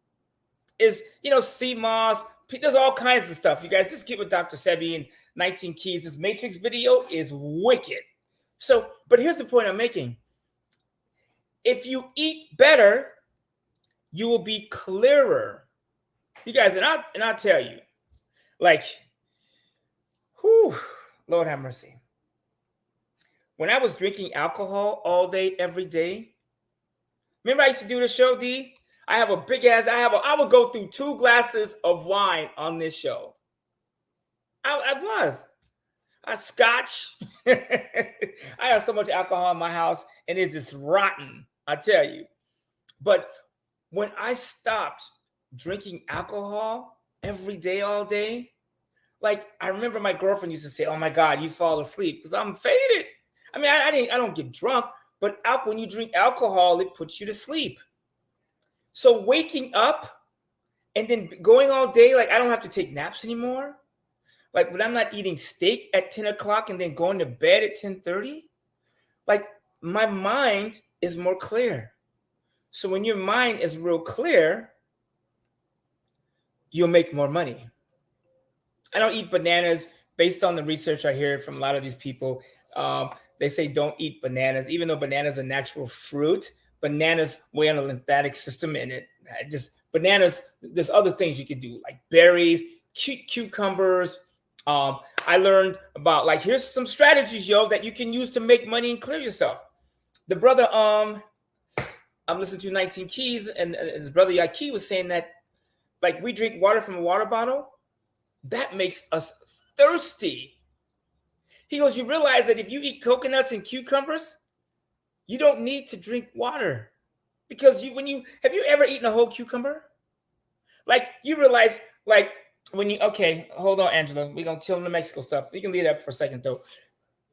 is, sea moss. There's all kinds of stuff. You guys just get with Dr. Sebi and 19 Keys. This Matrix video is wicked. So, but here's the point I'm making. If you eat better, you will be clearer. You guys, and I'll tell you, like, whew, Lord have mercy. When I was drinking alcohol all day, every day, remember I used to do this show, D? I have a big ass, I would go through 2 glasses of wine on this show. I scotch. I have so much alcohol in my house, and it's just rotten, I tell you. But when I stopped drinking alcohol every day, all day, like, I remember my girlfriend used to say, "Oh my God, you fall asleep," because I'm faded. I mean, I don't get drunk, but when you drink alcohol, it puts you to sleep. So waking up and then going all day, like, I don't have to take naps anymore. Like, when I'm not eating steak at 10 o'clock and then going to bed at 10:30, like, my mind is more clear. So when your mind is real clear, you'll make more money. I don't eat bananas. Based on the research I hear from a lot of these people, they say don't eat bananas, even though bananas are natural fruit. Bananas weigh on the lymphatic system, and bananas. There's other things you could do, like berries, cucumbers. I learned about, like, here's some strategies, that you can use to make money and clear yourself. The brother, I'm listening to 19 Keys, and his brother Yaki was saying that, like, we drink water from a water bottle, that makes us thirsty. He goes, you realize that if you eat coconuts and cucumbers, you don't need to drink water, because have you ever eaten a whole cucumber? Like, you realize, like, okay, hold on, Angela, we're gonna chill in the Mexico stuff. We can leave that for a second though.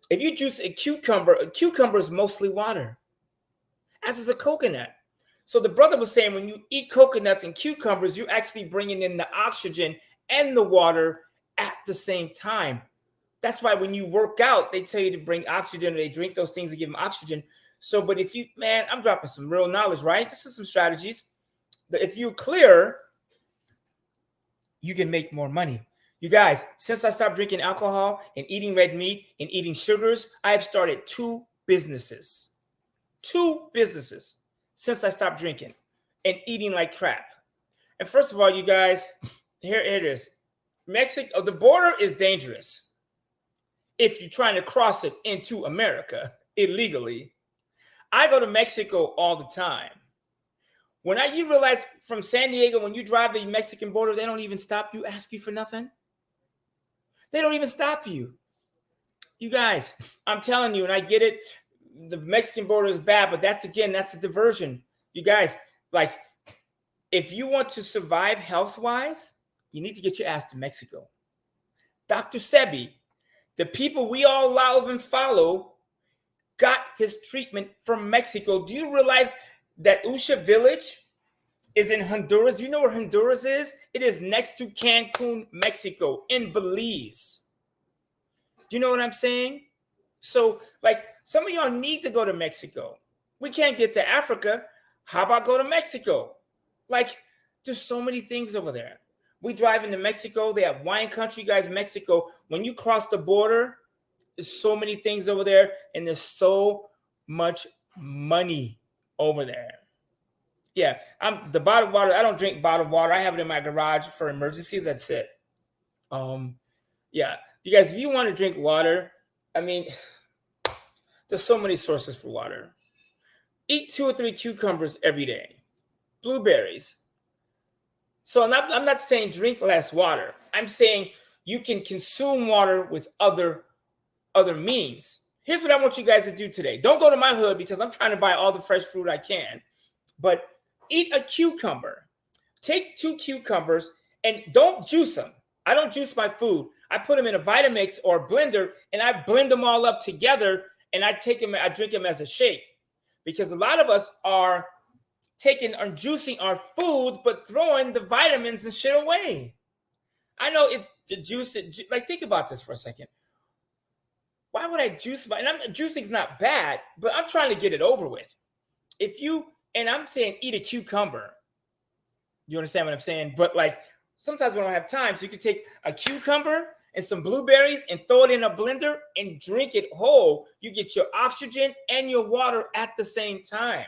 If you juice a cucumber is mostly water, as is a coconut. So the brother was saying, when you eat coconuts and cucumbers, you're actually bringing in the oxygen and the water at the same time. That's why when you work out, they tell you to bring oxygen, or they drink those things to give them oxygen. So, but if you, man, I'm dropping some real knowledge, right? This is some strategies that if you're clear, you can make more money. You guys, since I stopped drinking alcohol and eating red meat and eating sugars, I have started 2 businesses. 2 businesses since I stopped drinking and eating like crap. And first of all, you guys, here it is. Mexico, the border is dangerous if you're trying to cross it into America illegally. I go to Mexico all the time. You realize from San Diego, when you drive the Mexican border, they don't even stop you, ask you for nothing. They don't even stop you. You guys, I'm telling you, and I get it. The Mexican border is bad, but that's a diversion. You guys, like, if you want to survive health-wise, you need to get your ass to Mexico. Dr. Sebi, the people we all love and follow, got his treatment from Mexico. Do you realize that Usha Village is in Honduras? Do you know where Honduras is? It is next to Cancun, Mexico, in Belize. Do you know what I'm saying? So, like, some of y'all need to go to Mexico. We can't get to Africa. How about go to Mexico? Like, there's so many things over there. We drive into Mexico. They have wine country, guys. Mexico. When you cross the border, there's so many things over there, and there's so much money over there. Yeah, the bottled water. I don't drink bottled water. I have it in my garage for emergencies. That's it. Yeah, you guys, if you want to drink water, I mean, there's so many sources for water. Eat 2 or 3 cucumbers every day. Blueberries. So I'm not saying drink less water. I'm saying you can consume water with other means. Here's what I want you guys to do today. Don't go to my hood because I'm trying to buy all the fresh fruit I can. But eat a cucumber. Take 2 cucumbers and don't juice them. I don't juice my food. I put them in a Vitamix or blender and I blend them all up together and I drink them as a shake. Because a lot of us are juicing our foods, but throwing the vitamins and shit away. I know it's the juice. Like, think about this for a second. Why would I juice juicing's not bad, but I'm trying to get it over with. And I'm saying eat a cucumber. You understand what I'm saying? But like, sometimes we don't have time. So you could take a cucumber and some blueberries and throw it in a blender and drink it whole. You get your oxygen and your water at the same time.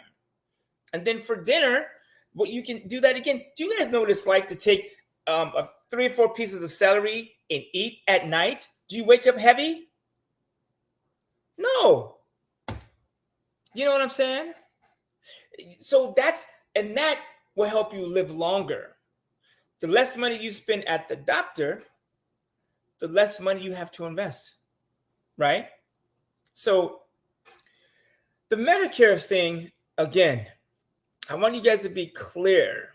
And then for dinner, you can do that again. Do you guys know what it's like to take 3 or 4 pieces of celery and eat at night? Do you wake up heavy? No. You know what I'm saying? So that will help you live longer. The less money you spend at the doctor, the less money you have to invest, right? So the Medicare thing, again, I want you guys to be clear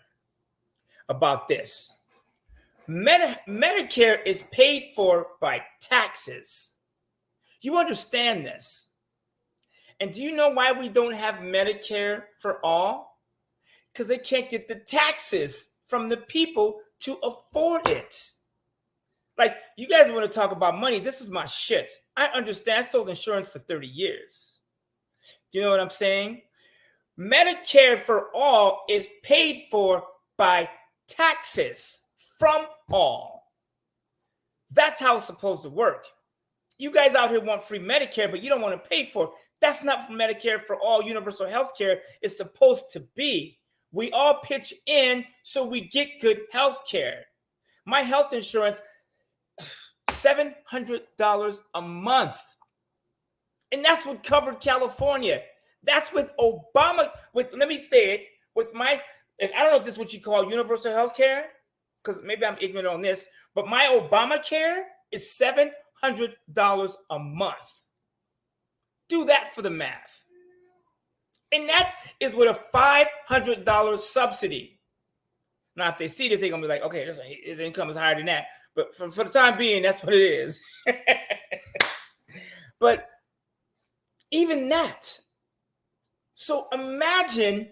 about this. Medicare is paid for by taxes. You understand this? And do you know why we don't have Medicare for all? Because they can't get the taxes from the people to afford it. Like, you guys want to talk about money. This is my shit. I understand. I sold insurance for 30 years. Do you know what I'm saying? Medicare for all is paid for by taxes from all. That's how it's supposed to work. You guys out here want free Medicare, but you don't want to pay for it. That's not for Medicare for all. Universal health care is supposed to be. We all pitch in so we get good health care. My health insurance, $700 a month. And that's what covered California. That's with Obama, let me say it, and I don't know if this is what you call universal health care, because maybe I'm ignorant on this, but my Obamacare is $700 a month. Do that for the math. And that is with a $500 subsidy. Now, if they see this, they're going to be like, okay, his income is higher than that. But for the time being, that's what it is. But even that. So imagine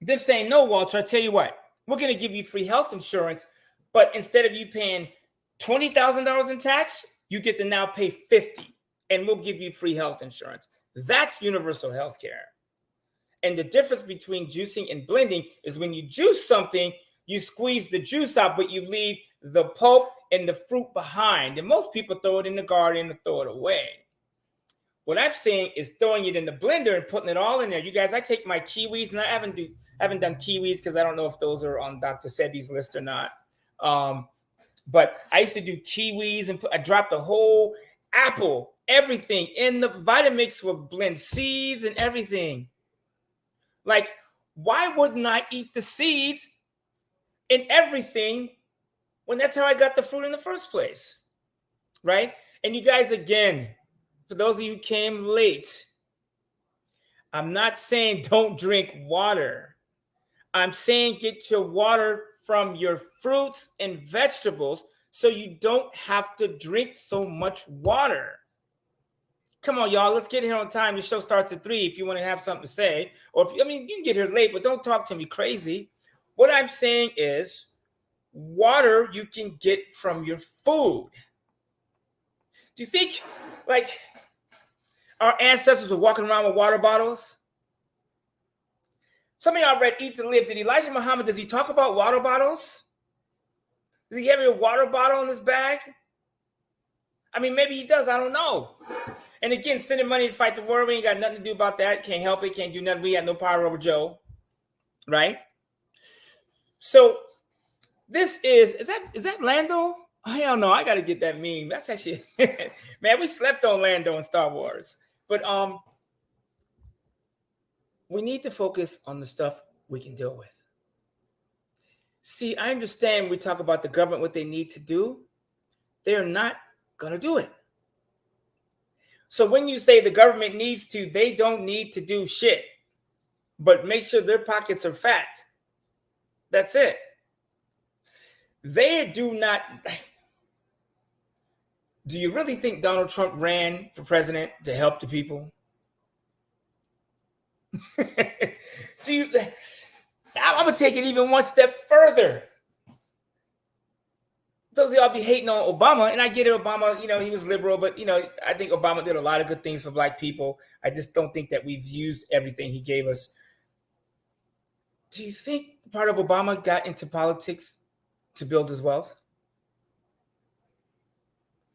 them saying, no, Walter, I tell you what, we're going to give you free health insurance, but instead of you paying $20,000 in tax, you get to now pay $50,000, and we'll give you free health insurance. That's universal health care. And the difference between juicing and blending is when you juice something, you squeeze the juice out, but you leave the pulp and the fruit behind. And most people throw it in the garden and throw it away. What I'm saying is throwing it in the blender and putting it all in there. You guys, I take my kiwis, and I haven't done kiwis because I don't know if those are on Dr. Sebi's list or not. But I used to do kiwis, and I dropped the whole apple everything. In the Vitamix will blend seeds and everything. Like, why wouldn't I eat the seeds in everything when that's how I got the fruit in the first place? Right? And you guys, again, for those of you who came late, I'm not saying don't drink water. I'm saying get your water from your fruits and vegetables so you don't have to drink so much water. Come on, y'all. Let's get here on time. The show starts at 3 if you want to have something to say. Or, you can get here late, but don't talk to me crazy. What I'm saying is water you can get from your food. Do you think, like, our ancestors were walking around with water bottles? Some of y'all read Eat to Live. Did Elijah Muhammad, does he talk about water bottles? Does he have a water bottle in his bag? I mean, maybe he does. I don't know. And again, sending money to fight the war, we ain't got nothing to do about that. Can't help it. Can't do nothing. We got no power over Joe. Right? So this is that Lando? Hell no, I got to get that meme. That's actually, man, we slept on Lando in Star Wars. But we need to focus on the stuff we can deal with. See, I understand we talk about the government, what they need to do. They're not going to do it. So when you say the government needs to, they don't need to do shit, but make sure their pockets are fat. That's it. They do not. Do you really think Donald Trump ran for president to help the people? Do you? I'm going to take it even one step further. Those of y'all be hating on Obama, and I get it, Obama, he was liberal, but, I think Obama did a lot of good things for Black people. I just don't think that we've used everything he gave us. Do you think part of Obama got into politics to build his wealth?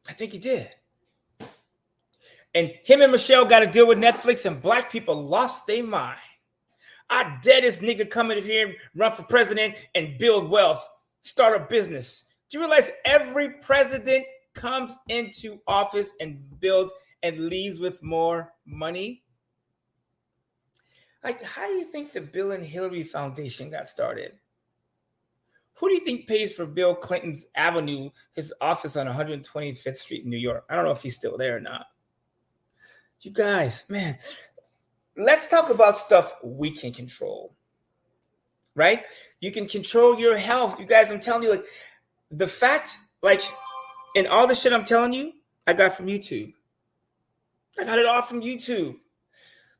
I think he did. And him and Michelle got to deal with Netflix, and Black people lost their mind. I dare this nigga come in here and run for president and build wealth, start a business. Do you realize every president comes into office and builds and leaves with more money? Like, how do you think the Bill and Hillary Foundation got started? Who do you think pays for Bill Clinton's Avenue, his office on 125th Street in New York? I don't know if he's still there or not. You guys, man, let's talk about stuff we can control, right? You can control your health. You guys, I'm telling you, like, the fact, like, in all the shit I'm telling you, I got from YouTube. I got it all from YouTube.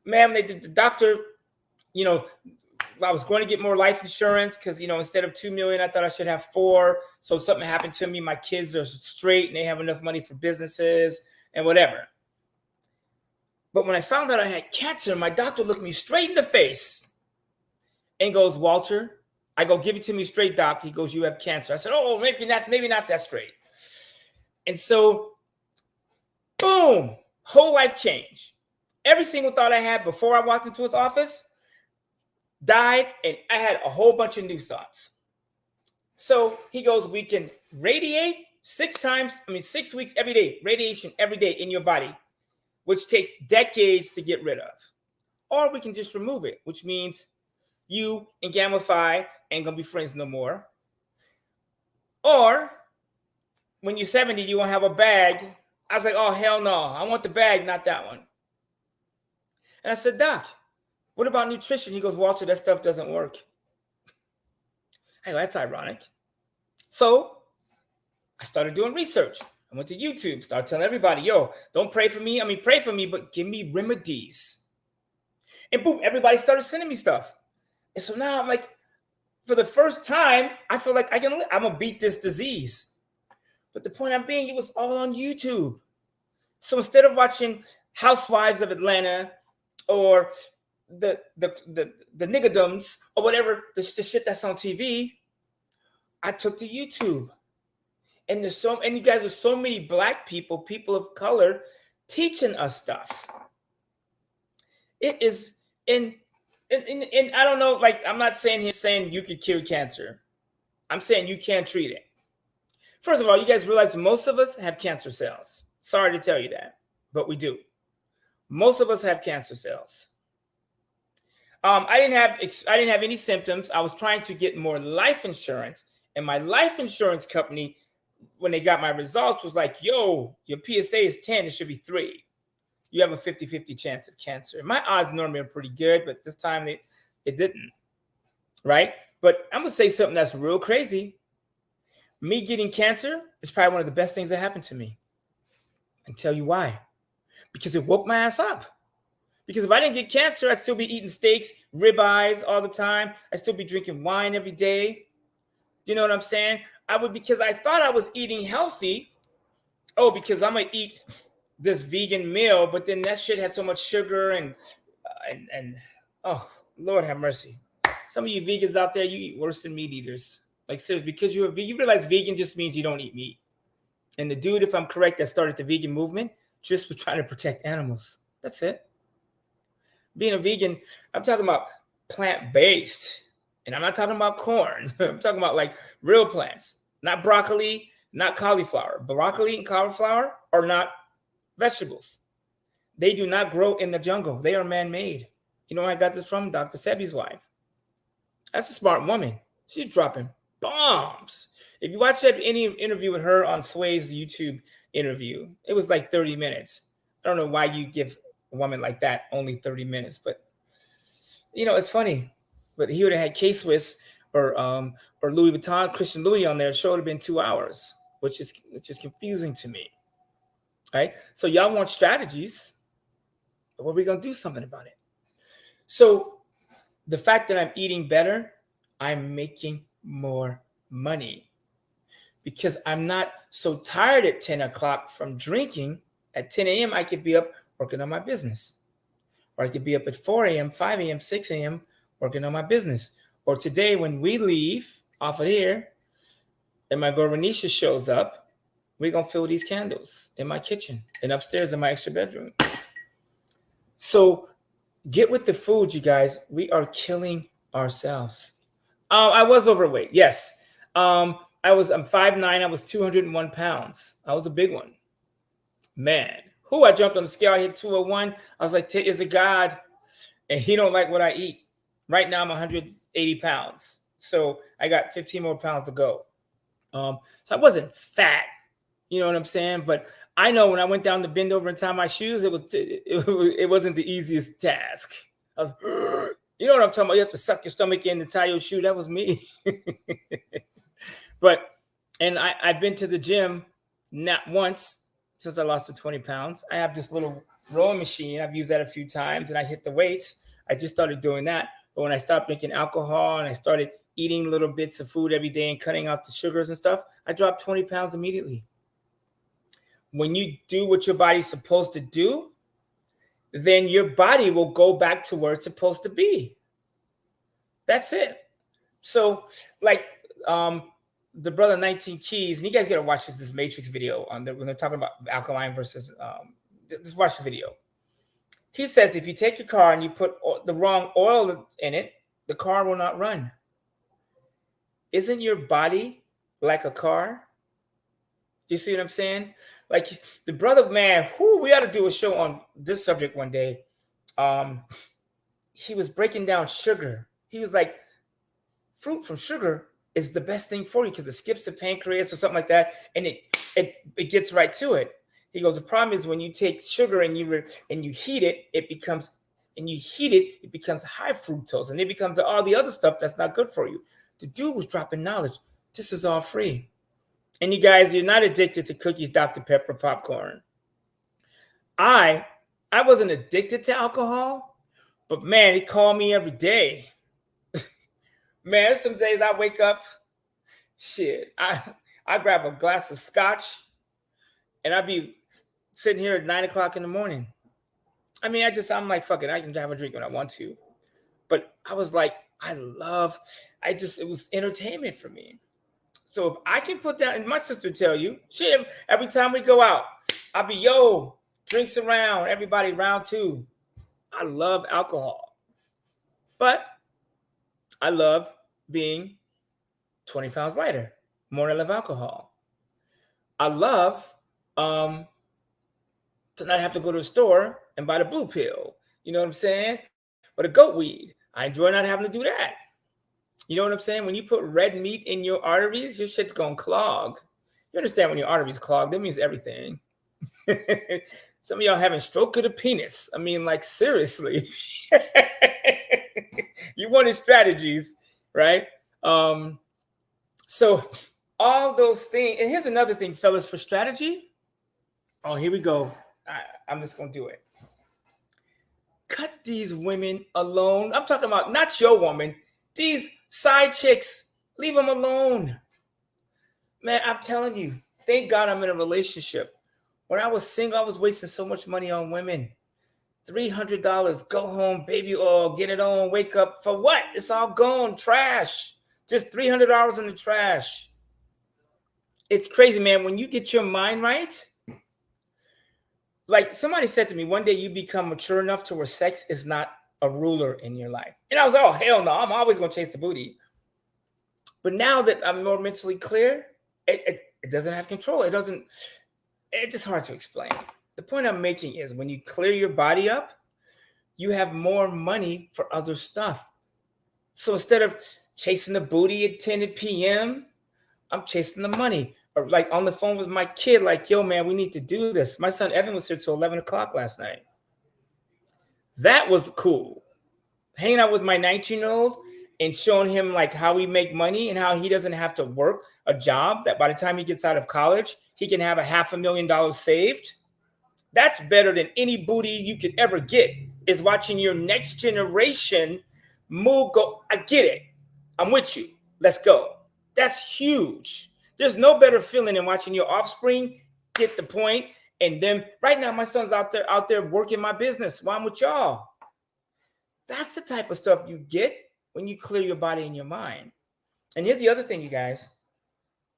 Man, they did the doctor, I was going to get more life insurance because, instead of $2 million, I thought I should have $4 million. So if something happened to me, my kids are straight and they have enough money for businesses and whatever. But when I found out I had cancer, my doctor looked me straight in the face and goes, Walter, I go, give it to me straight, doc. He goes, you have cancer. I said, oh, maybe not that straight. And so, boom, whole life change. Every single thought I had before I walked into his office died, and I had a whole bunch of new thoughts. So he goes, we can radiate 6 weeks every day, radiation every day in your body, which takes decades to get rid of. Or we can just remove it, which means you and Gamma Phi ain't gonna be friends no more. Or when you're 70, you won't have a bag. I was like, oh, hell no. I want the bag, not that one. And I said, Doc, what about nutrition? He goes, Walter, that stuff doesn't work. I go, that's ironic. So I started doing research. I went to YouTube, started telling everybody, yo, don't pray for me. Pray for me, but give me remedies. And boom, everybody started sending me stuff. And so now I'm like, for the first time, I feel like I'm going to beat this disease. But the point I'm being, it was all on YouTube. So instead of watching Housewives of Atlanta or the niggadoms or whatever, the shit that's on TV, I took to YouTube. And you guys, there's so many Black people of color teaching us stuff. It is and I don't know, like, I'm not saying you could cure cancer. I'm saying you can't treat it. First of all, you guys realize most of us have cancer cells. Sorry to tell you that. but we do. Most of us have cancer cells. I didn't have any symptoms. I was trying to get more life insurance, and my life insurance company, when they got my results, was like, "Yo, your PSA is 10. It should be 3. You have a 50-50 chance of cancer." And my odds normally are pretty good, but this time it didn't. Right? But I'm gonna say something that's real crazy. Me getting cancer is probably one of the best things that happened to me. And tell you why. Because it woke my ass up. Because if I didn't get cancer, I'd still be eating steaks, ribeyes all the time. I'd still be drinking wine every day. You know what I'm saying? Because I thought I was eating healthy. Oh, because I'm gonna eat this vegan meal, but then that shit had so much sugar and oh, Lord have mercy. Some of you vegans out there, you eat worse than meat eaters. Like seriously, because you're a vegan, you realize vegan just means you don't eat meat. And the dude, if I'm correct, that started the vegan movement just was trying to protect animals. That's it. Being a vegan, I'm talking about plant-based. And I'm not talking about corn. I'm talking about like real plants, not broccoli, not cauliflower. Broccoli and cauliflower are not vegetables. They do not grow in the jungle. They are man-made. You know where I got this from? Dr. Sebi's wife. That's a smart woman. She's dropping bombs. If you watch that any interview with her on Sway's YouTube interview, it was like 30 minutes. I don't know why you give a woman like that only 30 minutes, but you know, it's funny. But he would have had K-Swiss or Louis Vuitton, Christian Louis on there. The show would have been 2 hours, which is confusing to me. Right? So y'all want strategies, but what are we gonna do something about it? So the fact that I'm eating better, I'm making more money because I'm not so tired at 10 o'clock from drinking. At 10 a.m., I could be up working on my business. Or I could be up at 4 a.m., 5 a.m., 6 a.m. working on my business. Or today when we leave off of here and my girl Renisha shows up, we're going to fill these candles in my kitchen and upstairs in my extra bedroom. So get with the food, you guys. We are killing ourselves. I was overweight. Yes. I'm 5'9". I was 201 pounds. I was a big one. Man. I jumped on the scale. I hit 201. I was like, is it God? And he don't like what I eat. Right now, I'm 180 pounds. So I got 15 more pounds to go. So I wasn't fat. You know what I'm saying? But I know when I went down to bend over and tie my shoes, it wasn't the easiest task. I was, you know what I'm talking about? You have to suck your stomach in to tie your shoe. That was me. And I've been to the gym not once since I lost the 20 pounds. I have this little rowing machine. I've used that a few times and I hit the weights. I just started doing that. But when I stopped drinking alcohol and I started eating little bits of food every day and cutting out the sugars and stuff, I dropped 20 pounds immediately. When you do what your body's supposed to do, then your body will go back to where it's supposed to be. That's it. So like, the brother 19 Keys, and you guys got to watch this Matrix video when they're talking about alkaline versus, just watch the video. He says, if you take your car and you put the wrong oil in it, the car will not run. Isn't your body like a car? You see what I'm saying? Like the brother, man, we ought to do a show on this subject one day. He was breaking down sugar. He was like, fruit from sugar is the best thing for you because it skips the pancreas or something like that, and it gets right to it. He goes, the problem is when you take sugar and you heat it, it becomes high fructose, and it becomes all the other stuff that's not good for you. The dude was dropping knowledge. This is all free. And you guys, you're not addicted to cookies, Dr. Pepper, popcorn. I wasn't addicted to alcohol, but man, it called me every day. Man, there's some days I wake up, shit, I grab a glass of scotch and I'd be sitting here at 9 o'clock in the morning. I mean, I'm like, fuck it, I can have a drink when I want to. But I was like, it was entertainment for me. So if I can put that, and my sister tell you, shit, every time we go out, I'll be, drinks around, everybody round 2. I love alcohol. But I love being 20 pounds lighter, more than I love alcohol. I love to not have to go to the store and buy the blue pill. You know what I'm saying? Or the goat weed. I enjoy not having to do that. You know what I'm saying? When you put red meat in your arteries, your shit's gonna clog. You understand when your arteries clog, that means everything. Some of y'all having stroke of the penis. I mean, like seriously. You wanted strategies, right? So all those things, and here's another thing, fellas, for strategy. Oh, here we go. I'm just gonna do it. Cut these women alone. I'm talking about not your woman, these side chicks. Leave them alone. Man, I'm telling you, thank God I'm in a relationship. When I was single, I was wasting so much money on women. $300, go home, baby oil, get it on, wake up. For what? It's all gone, trash. Just $300 in the trash. It's crazy, man. When you get your mind right, like somebody said to me, one day you become mature enough to where sex is not a ruler in your life. And I was, oh, hell no, I'm always going to chase the booty. But now that I'm more mentally clear, it doesn't have control. It's just hard to explain. The point I'm making is when you clear your body up, you have more money for other stuff. So instead of chasing the booty at 10 p.m., I'm chasing the money. Or like on the phone with my kid, like, yo, man, we need to do this. My son Evan was here till 11 o'clock last night. That was cool. Hanging out with my 19-year-old and showing him like how we make money and how he doesn't have to work a job that by the time he gets out of college, he can have $500,000 saved. That's better than any booty you could ever get, is watching your next generation move, go, I get it. I'm with you. Let's go. That's huge. There's no better feeling than watching your offspring get the point. And then right now, my son's out there working my business while I'm with y'all. That's the type of stuff you get when you clear your body and your mind. And here's the other thing, you guys.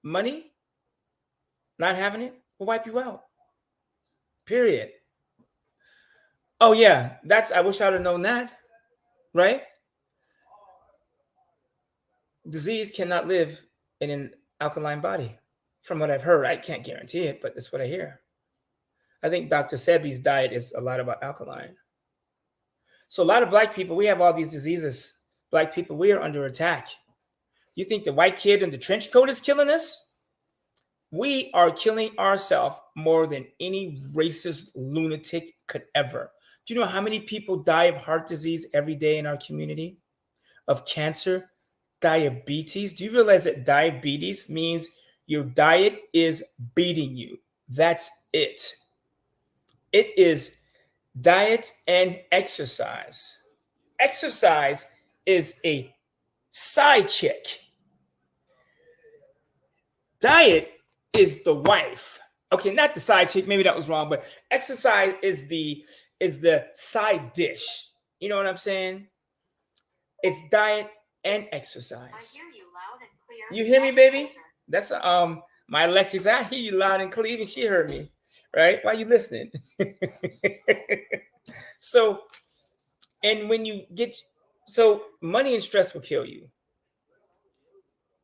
Money, not having it, will wipe you out. Period. Oh, yeah, I wish I'd have known that, right? Disease cannot live in an alkaline body. From what I've heard, I can't guarantee it, but that's what I hear. I think Dr. Sebi's diet is a lot about alkaline. So a lot of Black people, we have all these diseases. Black people, we are under attack. You think the white kid in the trench coat is killing us? We are killing ourselves more than any racist lunatic could ever. Do you know how many people die of heart disease every day in our community? Of cancer, diabetes? Do you realize that diabetes means your diet is beating you? That's it. It is diet and exercise. Exercise is a side chick. Diet is the wife. Okay, not the side chick. Maybe that was wrong, but exercise is the side dish. You know what I'm saying? It's diet and exercise. I hear you loud and clear. You hear me, baby? That's my Alexia said, I hear you loud and clear, and she heard me. Right? Why are you listening? So, and when you get, so money and stress will kill you.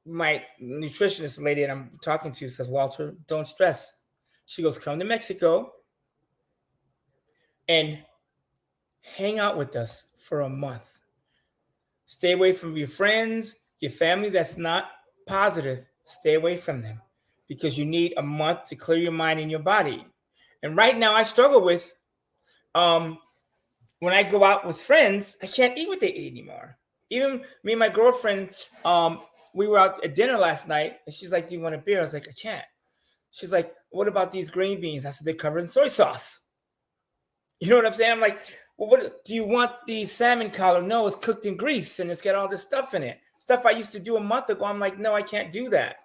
My nutritionist lady that I'm talking to says, Walter, don't stress. She goes, come to Mexico and hang out with us for a month. Stay away from your friends, your family that's not positive. Stay away from them because you need a month to clear your mind and your body. And right now I struggle with, when I go out with friends, I can't eat what they eat anymore. Even me and my girlfriend, we were out at dinner last night and she's like, do you want a beer? I was like, I can't. She's like, what about these green beans? I said, they're covered in soy sauce. You know what I'm saying? I'm like, well, what do you want the salmon collar? No, it's cooked in grease and it's got all this stuff in it. Stuff I used to do a month ago. I'm like, no, I can't do that.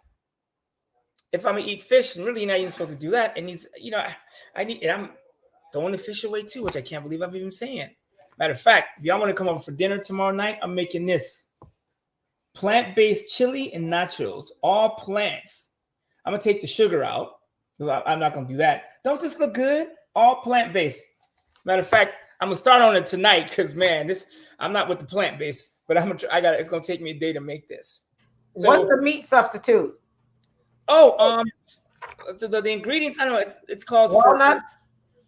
If I'm gonna eat fish, and really you're not even supposed to do that. And he's, and I'm throwing the fish away too, which I can't believe I'm even saying. Matter of fact, if y'all want to come over for dinner tomorrow night, I'm making this plant-based chili and nachos, all plants. I'm gonna take the sugar out because I'm not gonna do that. Don't this look good? All plant-based. Matter of fact, I'm gonna start on it tonight because man, I'm not with the plant-based, but it's gonna take me a day to make this. So, what's the meat substitute? Oh, the ingredients, I don't know, it's called walnuts.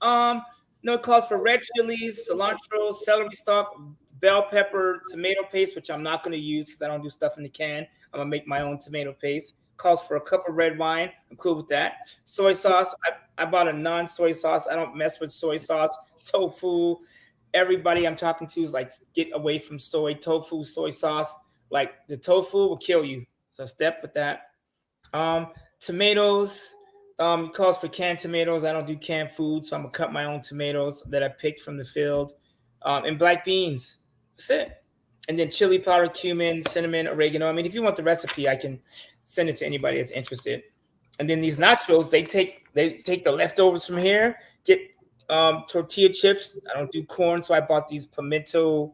No, it calls for red chilies, cilantro, celery stalk, bell pepper, tomato paste, which I'm not going to use because I don't do stuff in the can. I'm gonna make my own tomato paste. Calls for a cup of red wine. I'm cool with that. Soy sauce. I bought a non-soy sauce. I don't mess with soy sauce. Tofu. Everybody I'm talking to is like, get away from soy. Tofu, soy sauce. Like the tofu will kill you. So step with that. Um, Tomatoes. Calls for canned tomatoes. I don't do canned food, so I'm gonna cut my own tomatoes that I picked from the field. And black beans. That's it. And then chili powder, cumin, cinnamon, oregano. I mean, if you want the recipe, I can send it to anybody that's interested. And then these nachos, they take the leftovers from here, get tortilla chips. I don't do corn, so I bought these pimento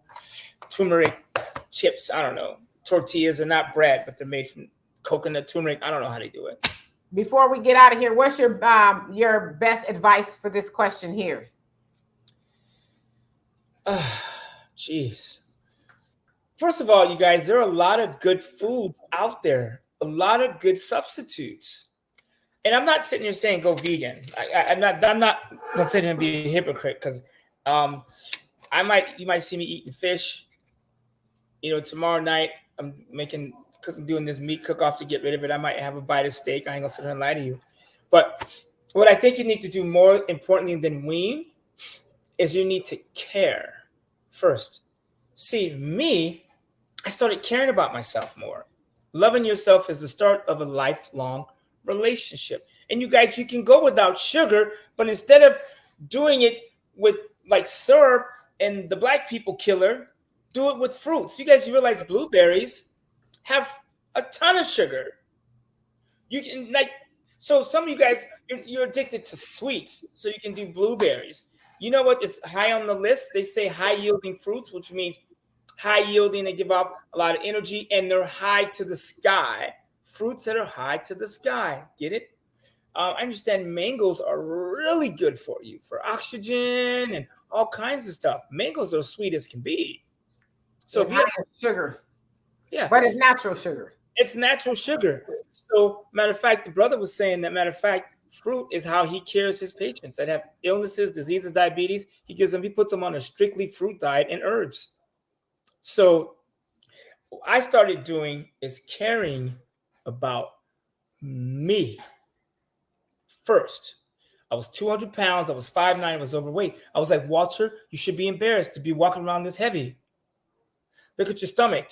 turmeric chips. I don't know. Tortillas are not bread, but they're made from coconut turmeric. I don't know how they do it. Before we get out of here, what's your best advice for this question here? Jeez. First of all, you guys, there are a lot of good foods out there, a lot of good substitutes. And I'm not sitting here saying go vegan. I'm not gonna sit here and be a hypocrite because um, you might see me eating fish. Tomorrow night I'm doing this meat cook off to get rid of it. I might have a bite of steak. I ain't gonna sit here and lie to you. But what I think you need to do more importantly than wean is you need to care first. See, me, I started caring about myself more. Loving yourself is the start of a lifelong relationship. And you guys, you can go without sugar, but instead of doing it with like syrup and the black people killer, do it with fruits. You realize blueberries have a ton of sugar. You can like so some of you guys you're addicted to sweets, so you can do blueberries. You know what is high on the list? They say high yielding fruits, which means high yielding, they give off a lot of energy, and they're high to the sky. Fruits that are high to the sky. Get it? I understand mangoes are really good for you, for oxygen and all kinds of stuff. Mangoes are sweet as can be. So It's if you high have, in sugar, yeah, but it's natural sugar. it's natural sugar. So matter of fact, the brother was saying that matter of fact, fruit is how he cares his patients that have illnesses, diseases, diabetes. He puts them on a strictly fruit diet and herbs. So what I started doing is caring about me first. I was 200 pounds. I was 5'9". I was overweight. I was like, Walter, you should be embarrassed to be walking around this heavy. Look at your stomach.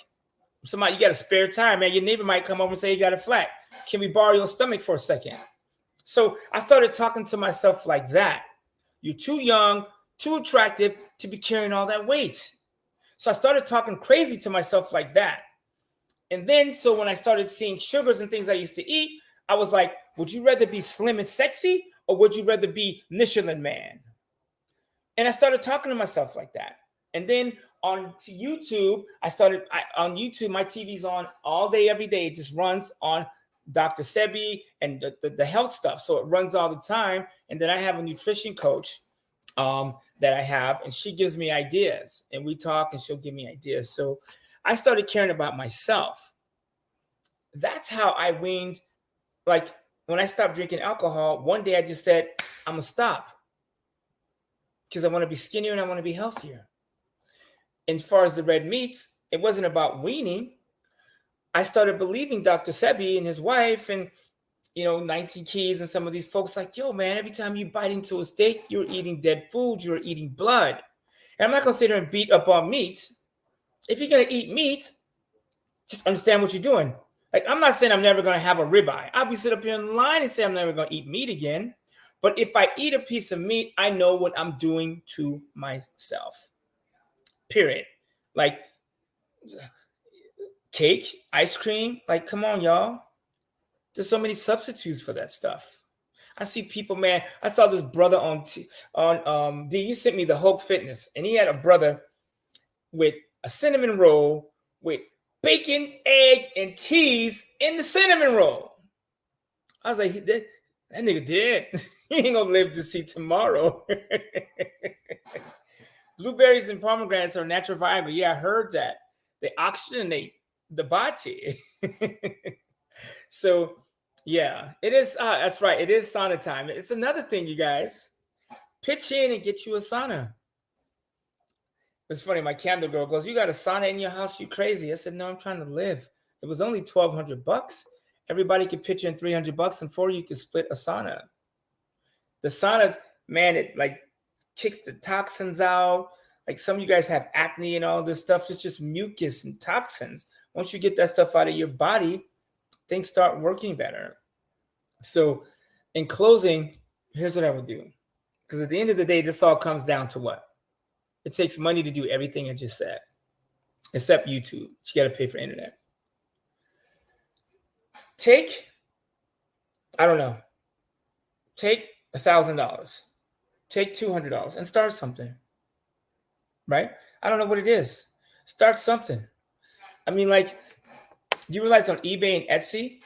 Somebody, you got a spare tire, man. Your neighbor might come over and say you got a flat. Can we borrow your stomach for a second? So I started talking to myself like that. You're too young, too attractive to be carrying all that weight. So I started talking crazy to myself like that. And then, so when I started seeing sugars and things I used to eat, I was like, would you rather be slim and sexy or would you rather be Michelin man? And I started talking to myself like that. And then on to YouTube, on YouTube, my TV's on all day, every day. It just runs on Dr. Sebi and the health stuff. So it runs all the time. And then I have a nutrition coach that I have, and she gives me ideas. And we talk and she'll give me ideas. So I started caring about myself. That's how I weaned. Like when I stopped drinking alcohol, one day I just said, I'm going to stop because I want to be skinnier and I want to be healthier. And as far as the red meats, it wasn't about weaning. I started believing Dr. Sebi and his wife and, 19 Keys and some of these folks like, yo, man, every time you bite into a steak, you're eating dead food, you're eating blood. And I'm not going to sit there and beat up on meat. If you're going to eat meat, just understand what you're doing. Like, I'm not saying I'm never going to have a ribeye. I'll be sitting up here in line and say I'm never going to eat meat again. But if I eat a piece of meat, I know what I'm doing to myself. Period. Like cake, ice cream. Like, come on, y'all. There's so many substitutes for that stuff. I see people, man. I saw this brother you sent me the Hope Fitness, and he had a brother with a cinnamon roll with bacon, egg, and cheese in the cinnamon roll. I was like, that nigga dead. He ain't gonna live to see tomorrow. Blueberries and pomegranates are natural fiber. Yeah, I heard that. They oxygenate the body. So, yeah, it is. That's right. It is sauna time. It's another thing, you guys. Pitch in and get you a sauna. It's funny. My candle girl goes, "You got a sauna in your house? You crazy?" I said, "No, I'm trying to live." It was only $1,200. Everybody could pitch in $300, and 4 you could split a sauna. The sauna, man, it like kicks the toxins out. Like some of you guys have acne and all this stuff. It's just mucus and toxins. Once you get that stuff out of your body, things start working better. So, in closing, here's what I would do. Because at the end of the day, this all comes down to what? It takes money to do everything I just said, except YouTube. You got to pay for internet. Take $1,000, take $200 and start something, right? I don't know what it is. Start something. I mean, like, you realize on eBay and Etsy,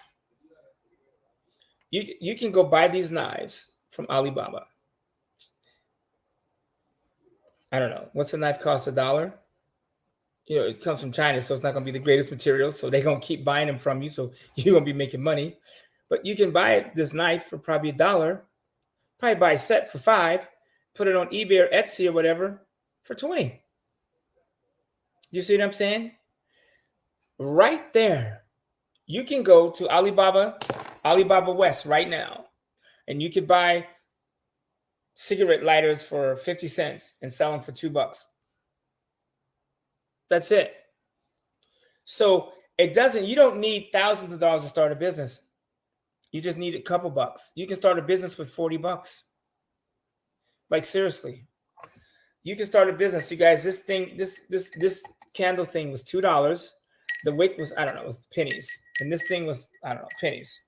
you can go buy these knives from Alibaba. I don't know. What's the knife cost? $1? It comes from China, so it's not going to be the greatest material. So they're going to keep buying them from you. So you're going to be making money. But you can buy this knife for probably $1. Probably buy a set for $5. Put it on eBay or Etsy or whatever for $20. You see what I'm saying? Right there. You can go to Alibaba West right now, and you could buy cigarette lighters for 50 cents and sell them for $2. That's it. So you don't need thousands of dollars to start a business. You just need a couple bucks. You can start a business with $40. Like, seriously. You can start a business. You guys, this candle thing was $2. The wick was, I don't know, it was pennies. And this thing was, I don't know, pennies.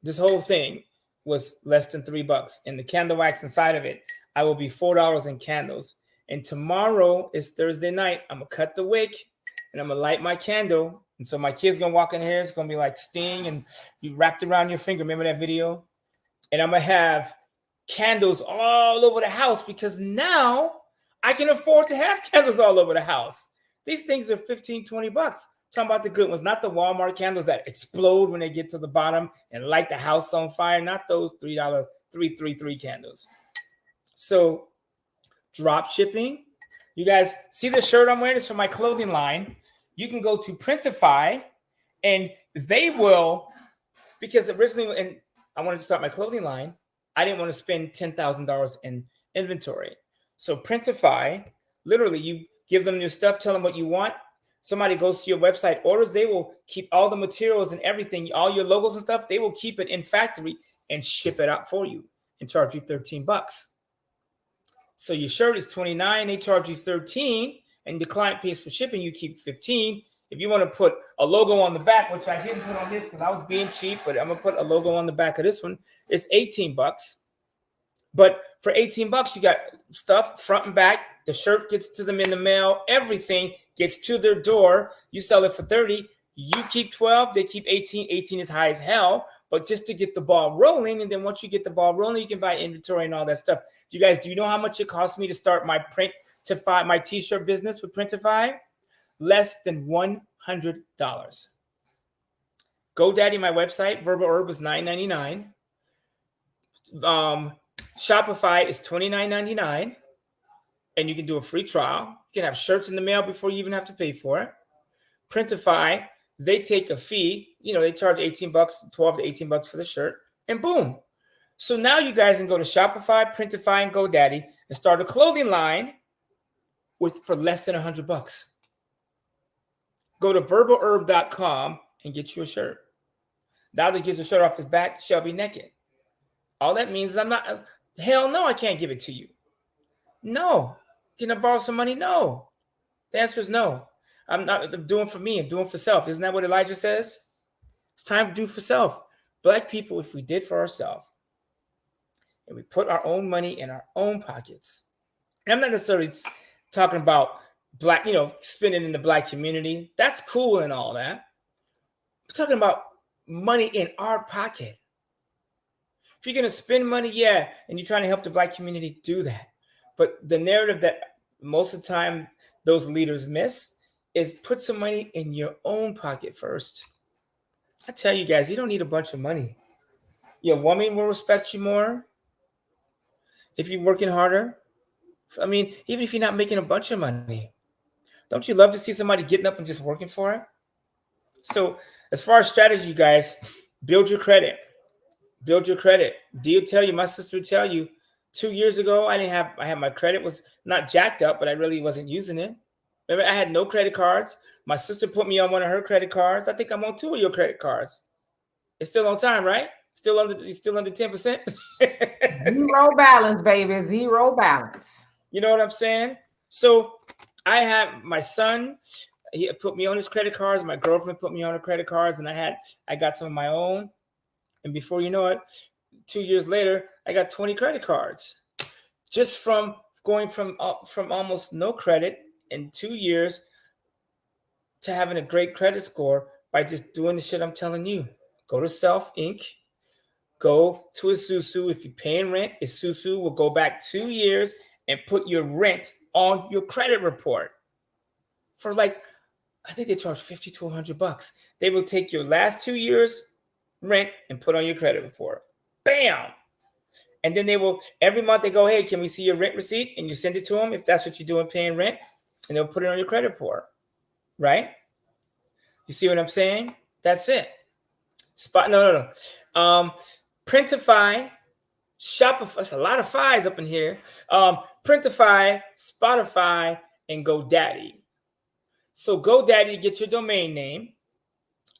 This whole thing was less than $3. And the candle wax inside of it, I will be $4 in candles. And tomorrow is Thursday night. I'm going to cut the wick and I'm going to light my candle. And so my kid's going to walk in here. It's going to be like Sting and you wrapped around your finger. Remember that video? And I'm going to have candles all over the house because now I can afford to have candles all over the house. These things are $15, $20. Talking about the good ones, not the Walmart candles that explode when they get to the bottom and light the house on fire. Not those $3, 333 candles. So drop shipping. You guys see the shirt I'm wearing? It's from my clothing line. You can go to Printify and they will, because originally when I wanted to start my clothing line, I didn't want to spend $10,000 in inventory. So Printify, literally you give them your stuff, tell them what you want. Somebody goes to your website, orders, they will keep all the materials and everything, all your logos and stuff, they will keep it in factory and ship it out for you and charge you $13. So your shirt is $29, they charge you $13, and the client pays for shipping, you keep $15. If you want to put a logo on the back, which I didn't put on this because I was being cheap, but I'm gonna put a logo on the back of this one, it's $18. But for $18, you got stuff front and back. The shirt gets to them in the mail. Everything gets to their door. You sell it for $30. You keep $12. They keep $18. $18 is high as hell. But just to get the ball rolling, and then once you get the ball rolling, you can buy inventory and all that stuff. You guys, do you know how much it cost me to start my my t-shirt business with Printify? Less than $100. GoDaddy, my website, Verbal Herb, was $9.99. Shopify is $29.99, and you can do a free trial. You can have shirts in the mail before you even have to pay for it. Printify, they take a fee. They charge $18, $12 to $18 for the shirt, and boom. So now you guys can go to Shopify, Printify, and GoDaddy and start a clothing line for less than $100. Go to verbalherb.com and get you a shirt. Now that gets the shirt off his back, shall be naked. All that means is hell no, I can't give it to you. No. Can I borrow some money? No. The answer is no. I'm doing for me and doing for self. Isn't that what Elijah says? It's time to do for self. Black people, if we did for ourselves and we put our own money in our own pockets, and I'm not necessarily talking about black, spending in the black community. That's cool and all that. I'm talking about money in our pocket. If you're going to spend money, yeah, and you're trying to help the black community, do that. But the narrative that most of the time those leaders miss is put some money in your own pocket first. I tell you guys, you don't need a bunch of money. Your woman will respect you more. if you're working harder. I mean, even if you're not making a bunch of money, don't you love to see somebody getting up and just working for it? So, as far as strategy, guys, build your credit. Build your credit. Deal tell you, my sister would tell you, 2 years ago, I had my credit was not jacked up, but I really wasn't using it. Remember, I had no credit cards. My sister put me on one of her credit cards. I think I'm on two of your credit cards. It's still on time, right? Still under 10%. Zero balance, baby. Zero balance. You know what I'm saying? So I have my son, he put me on his credit cards, my girlfriend put me on her credit cards, and I got some of my own. And before you know it, 2 years later, I got 20 credit cards. Just from going from almost no credit in 2 years to having a great credit score by just doing the shit I'm telling you. Go to Self Inc. Go to Isuzu. If you're paying rent, Isuzu will go back 2 years and put your rent on your credit report for like, I think they charge $50 to $100. They will take your last 2 years rent and put on your credit report. Bam! And then they will, every month they go, hey, can we see your rent receipt? And you send it to them if that's what you're doing, paying rent, and they'll put it on your credit report, right? You see what I'm saying? That's it. No. Printify, Shopify, that's a lot of fives up in here. Printify, Spotify, and GoDaddy. So GoDaddy, get your domain name,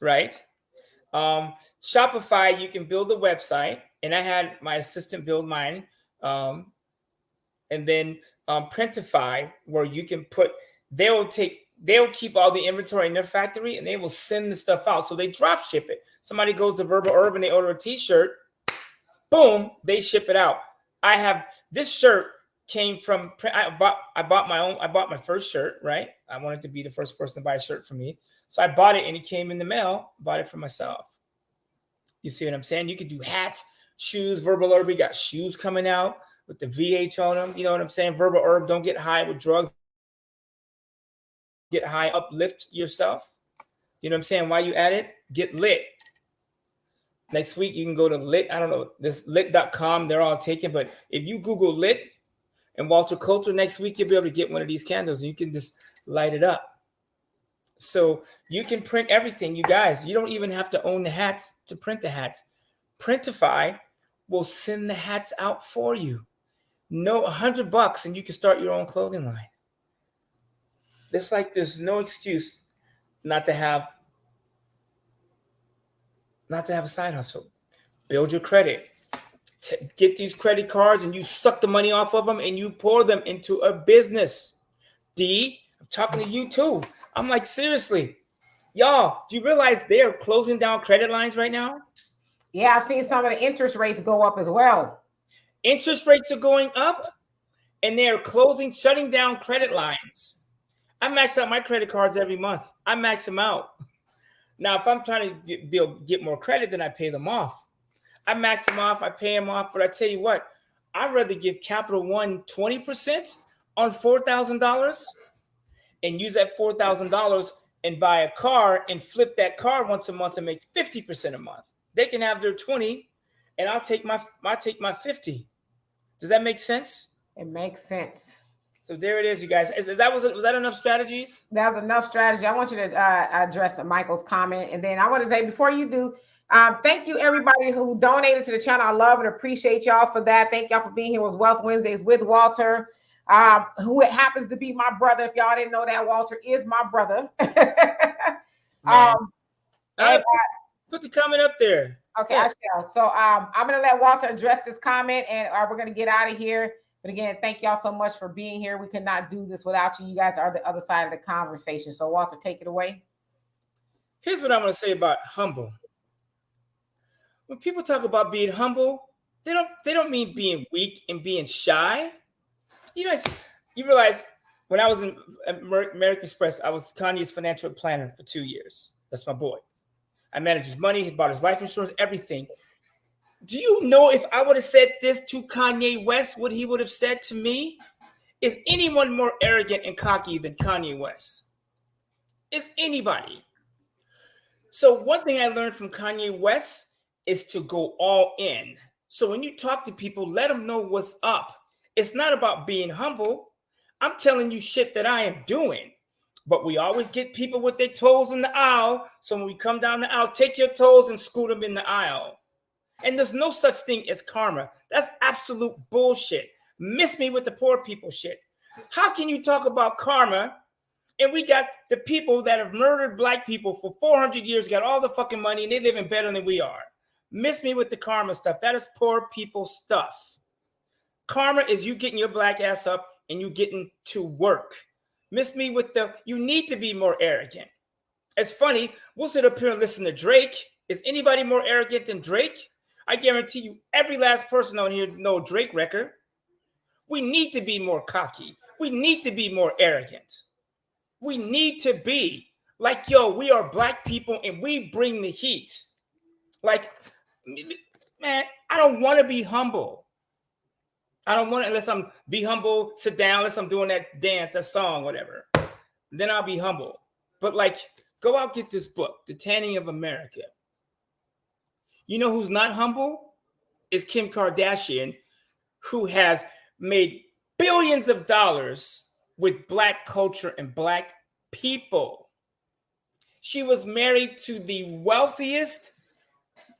right? Shopify, you can build a website, and I had my assistant build mine. And then Printify, where you can put, they'll keep all the inventory in their factory, and they will send the stuff out. So they drop ship it. Somebody goes to Verbal Herb and they order a t-shirt, boom, they ship it out. I have this shirt came from, I bought my first shirt, right? I wanted to be the first person to buy a shirt for me. So I bought it and it came in the mail, bought it for myself. You see what I'm saying? You could do hats, shoes. Verbal Herb, we got shoes coming out with the VH on them. You know what I'm saying? Verbal Herb, don't get high with drugs. Get high, uplift yourself. You know what I'm saying? While you at it, get lit. Next week, you can go to lit. I don't know, this lit.com. They're all taken. But if you Google lit and Walter Coulter next week, you'll be able to get one of these candles. You can just light it up. So you can print everything, you guys. You don't even have to own the hats to print the hats. Printify will send the hats out for you. No, $100 and you can start your own clothing line. It's like there's no excuse not to have a side hustle. Build your credit. Get these credit cards and you suck the money off of them and you pour them into a business. D, I'm talking to you too. I'm like, seriously, y'all, do you realize they're closing down credit lines right now? Yeah, I've seen some of the interest rates go up as well. Interest rates are going up and they're shutting down credit lines. I max out my credit cards every month. I max them out. Now, if I'm trying to get more credit, then I pay them off. I max them off, I pay them off. But I tell you what, I'd rather give Capital One 20% on $4,000 and use that $4,000 and buy a car and flip that car once a month and make 50% a month. They can have their 20 and I'll take my 50. Does that make sense? It makes sense. So there it is, you guys. Was that enough strategies? That was enough strategy. I want you to address Michael's comment. And then I want to say, before you do, thank you, everybody who donated to the channel. I love and appreciate y'all for that. Thank y'all for being here with Wealth Wednesdays with Walter, who happens to be my brother. If y'all didn't know that, Walter is my brother. Put the comment up there. Okay, yeah. I shall. So I'm going to let Walter address this comment, and we're going to get out of here. But again, thank y'all so much for being here. We could not do this without you. You guys are the other side of the conversation. So Walter, take it away. Here's what I'm going to say about humble. When people talk about being humble, they don't mean being weak and being shy. You realize when I was in American Express, I was Kanye's financial planner for 2 years. That's my boy. I managed his money, he bought his life insurance, everything. Do you know if I would have said this to Kanye West, what he would have said to me? Is anyone more arrogant and cocky than Kanye West? Is anybody? So one thing I learned from Kanye West is to go all in. So when you talk to people, let them know what's up. It's not about being humble. I'm telling you shit that I am doing. But we always get people with their toes in the aisle. So when we come down the aisle, take your toes and scoot them in the aisle. And there's no such thing as karma. That's absolute bullshit. Miss me with the poor people shit. How can you talk about karma? And we got the people that have murdered black people for 400 years, got all the fucking money, and they living better than we are. Miss me with the karma stuff. That is poor people stuff. Karma is you getting your black ass up and you getting to work. Miss me with the, you need to be more arrogant. It's funny, we'll sit up here and listen to Drake. Is anybody more arrogant than Drake? I guarantee you every last person on here know Drake record. We need to be more cocky. We need to be more arrogant. We need to be like, yo, we are black people and we bring the heat. Like, man, I don't want to be humble. I don't want to, unless I'm be humble, sit down, unless I'm doing that dance, that song, whatever. Then I'll be humble. But like, go out, get this book, The Tanning of America. You know who's not humble? Is Kim Kardashian, who has made billions of dollars with black culture and black people. She was married to the wealthiest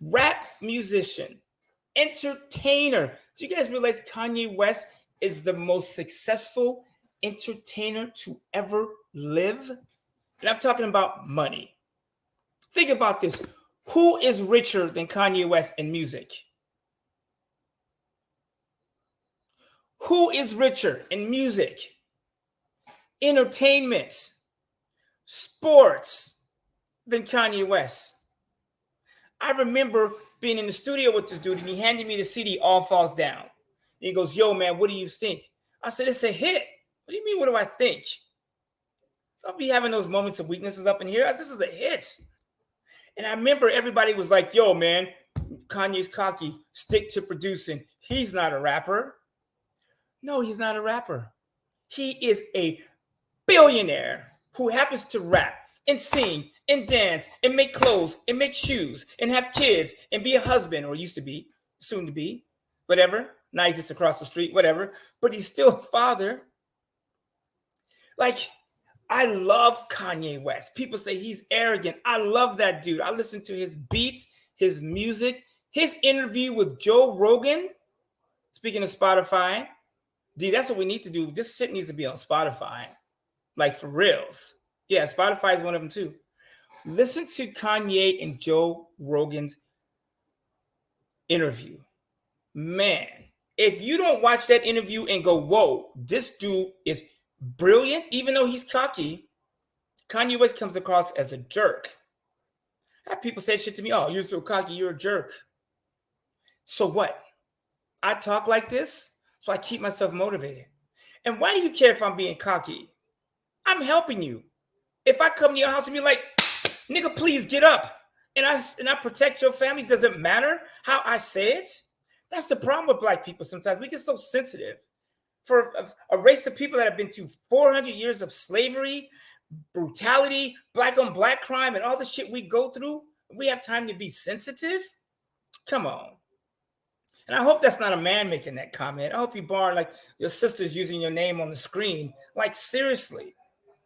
rap musician, entertainer. Do you guys realize Kanye West is the most successful entertainer to ever live? And I'm talking about money. Think about this. Who is richer than Kanye West in music? Who is richer in music, entertainment, sports than Kanye West? I remember being in the studio with this dude and he handed me the CD, All Falls Down. And he goes, yo, man, what do you think? I said, it's a hit. What do you mean, what do I think? So I'll be having those moments of weaknesses up in here. This is a hit. And I remember everybody was like, yo, man, Kanye's cocky. Stick to producing. He's not a rapper. No, he's not a rapper. He is a billionaire who happens to rap and sing and dance and make clothes and make shoes and have kids and be a husband, or used to be, soon to be, whatever. Now he's just across the street, whatever. But he's still a father. Like, I love Kanye West. People say he's arrogant. I love that dude. I listen to his beats, his music, his interview with Joe Rogan. Speaking of Spotify, D, that's what we need to do. This shit needs to be on Spotify. Like, for reals. Yeah, Spotify is one of them too. Listen to Kanye and Joe Rogan's interview. Man, if you don't watch that interview and go, whoa, this dude is brilliant, even though he's cocky, Kanye West comes across as a jerk. I have people say shit to me, oh, you're so cocky, you're a jerk. So what? I talk like this, so I keep myself motivated. And why do you care if I'm being cocky? I'm helping you. If I come to your house and be like, nigga, please get up, and I protect your family, does it matter how I say it? That's the problem with black people sometimes. We get so sensitive. For a race of people that have been through 400 years of slavery, brutality, black on black crime, and all the shit we go through, we have time to be sensitive? Come on. And I hope that's not a man making that comment. I hope you bar like your sister's using your name on the screen. Like, seriously.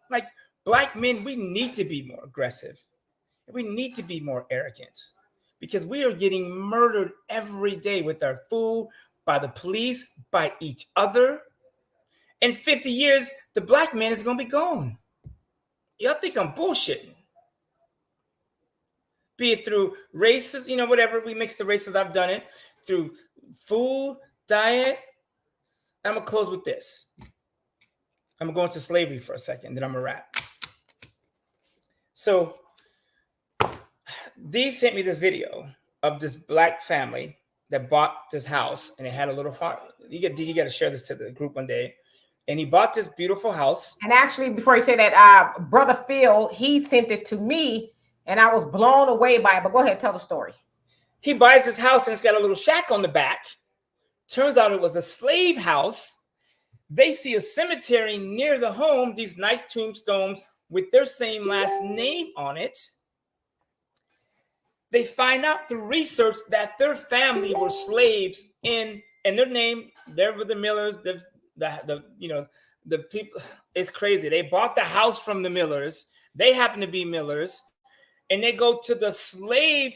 Like, black men, we need to be more aggressive. We need to be more arrogant because we are getting murdered every day with our food, by the police, by each other. In 50 years, the black man is going to be gone. Y'all think I'm bullshitting. Be it through races, whatever, we mix the races, I've done it. Through food, diet. I'm going to close with this. I'm going to go into slavery for a second, then I'm going to wrap. So, Dee sent me this video of this black family that bought this house, and it had a little farm. You got to share this to the group one day. And he bought this beautiful house. And actually, before you say that, Brother Phil, he sent it to me, and I was blown away by it. But go ahead, tell the story. He buys this house, and it's got a little shack on the back. Turns out it was a slave house. They see a cemetery near the home, these nice tombstones with their same last name on it. They find out through research that their family were slaves in and their name, they're with the Millers. The the people. It's crazy. They bought the house from the Millers. They happen to be Millers, and they go to the slave.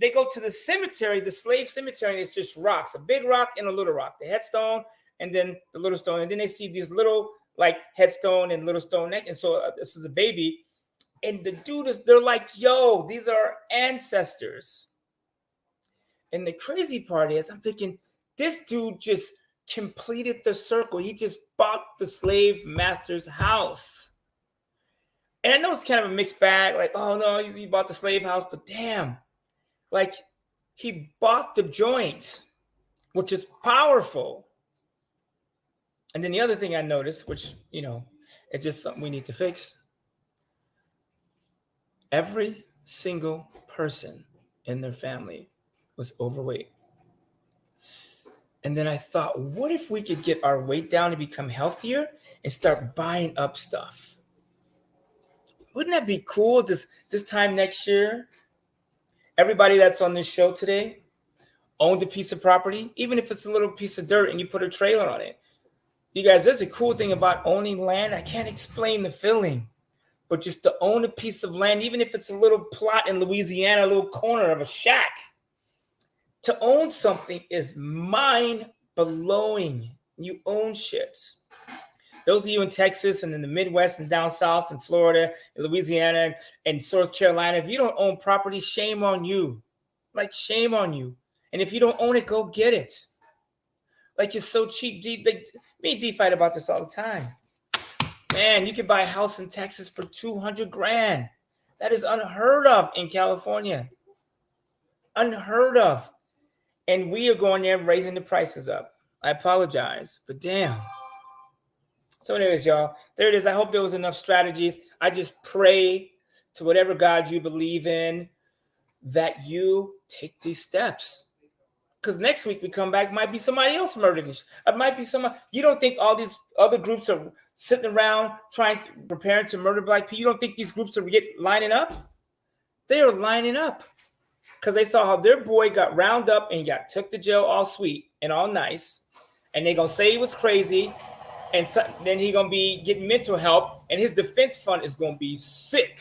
They go to the cemetery, the slave cemetery, and it's just rocks, a big rock and a little rock, the headstone, and then the little stone, and then they see these little like headstone and little stone neck, and so this is a baby, and the dude is, they're like, yo, these are our ancestors. And the crazy part is, I'm thinking, this dude just completed the circle. He just bought the slave master's house. And I know it's kind of a mixed bag, like, oh no, he bought the slave house, but damn, like he bought the joint, which is powerful. And then the other thing I noticed, which, it's just something we need to fix. Every single person in their family was overweight. And then I thought, what if we could get our weight down and become healthier and start buying up stuff? Wouldn't that be cool this time next year? Everybody that's on this show today owned a piece of property, even if it's a little piece of dirt and you put a trailer on it. You guys, there's a cool thing about owning land. I can't explain the feeling, but just to own a piece of land, even if it's a little plot in Louisiana, a little corner of a shack, to own something is mind-blowing. You own shit. Those of you in Texas and in the Midwest and down south in Florida, and Louisiana and South Carolina, if you don't own property, shame on you. Like, shame on you. And if you don't own it, go get it. Like, it's so cheap. Me and D fight about this all the time. Man, you could buy a house in Texas for $200,000. That is unheard of in California. Unheard of. And we are going there raising the prices up. I apologize, but damn. So anyways, y'all, there it is. I hope there was enough strategies. I just pray to whatever God you believe in that you take these steps. Because next week we come back, might be somebody else murdered. It might be somebody. You don't think all these other groups are sitting around preparing to murder black people? You don't think these groups are lining up? They are lining up because they saw how their boy got round up and got took to jail all sweet and all nice, and they gonna say he was crazy, and then he gonna be getting mental help, and his defense fund is gonna be sick.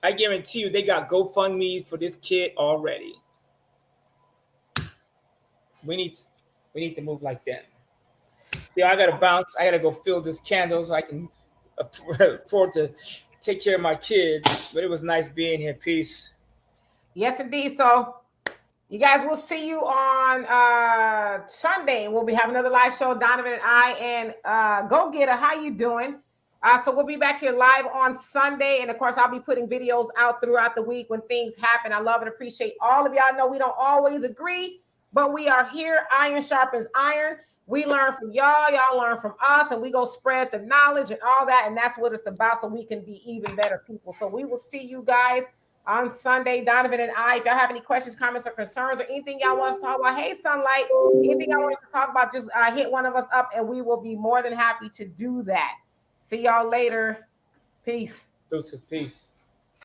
I guarantee you, they got GoFundMe for this kid already. We need to move like that. See, I gotta bounce. I gotta go fill this candle so I can afford to take care of my kids. But it was nice being here. Peace. Yes, indeed. So you guys, will see you on Sunday. We'll be having another live show, Donovan and I, and Go Getter. How you doing? So we'll be back here live on Sunday. And of course, I'll be putting videos out throughout the week when things happen. I love and appreciate all of y'all. I know we don't always agree, but we are here. Iron sharpens iron. We learn from y'all. Y'all learn from us, and we go spread the knowledge and all that. And that's what it's about, so we can be even better people. So we will see you guys on Sunday, Donovan and I. If y'all have any questions, comments, or concerns, or anything y'all want us to talk about, hey, Sunlight, anything y'all want us to talk about, just hit one of us up, and we will be more than happy to do that. See y'all later. Peace. Deuces. Peace.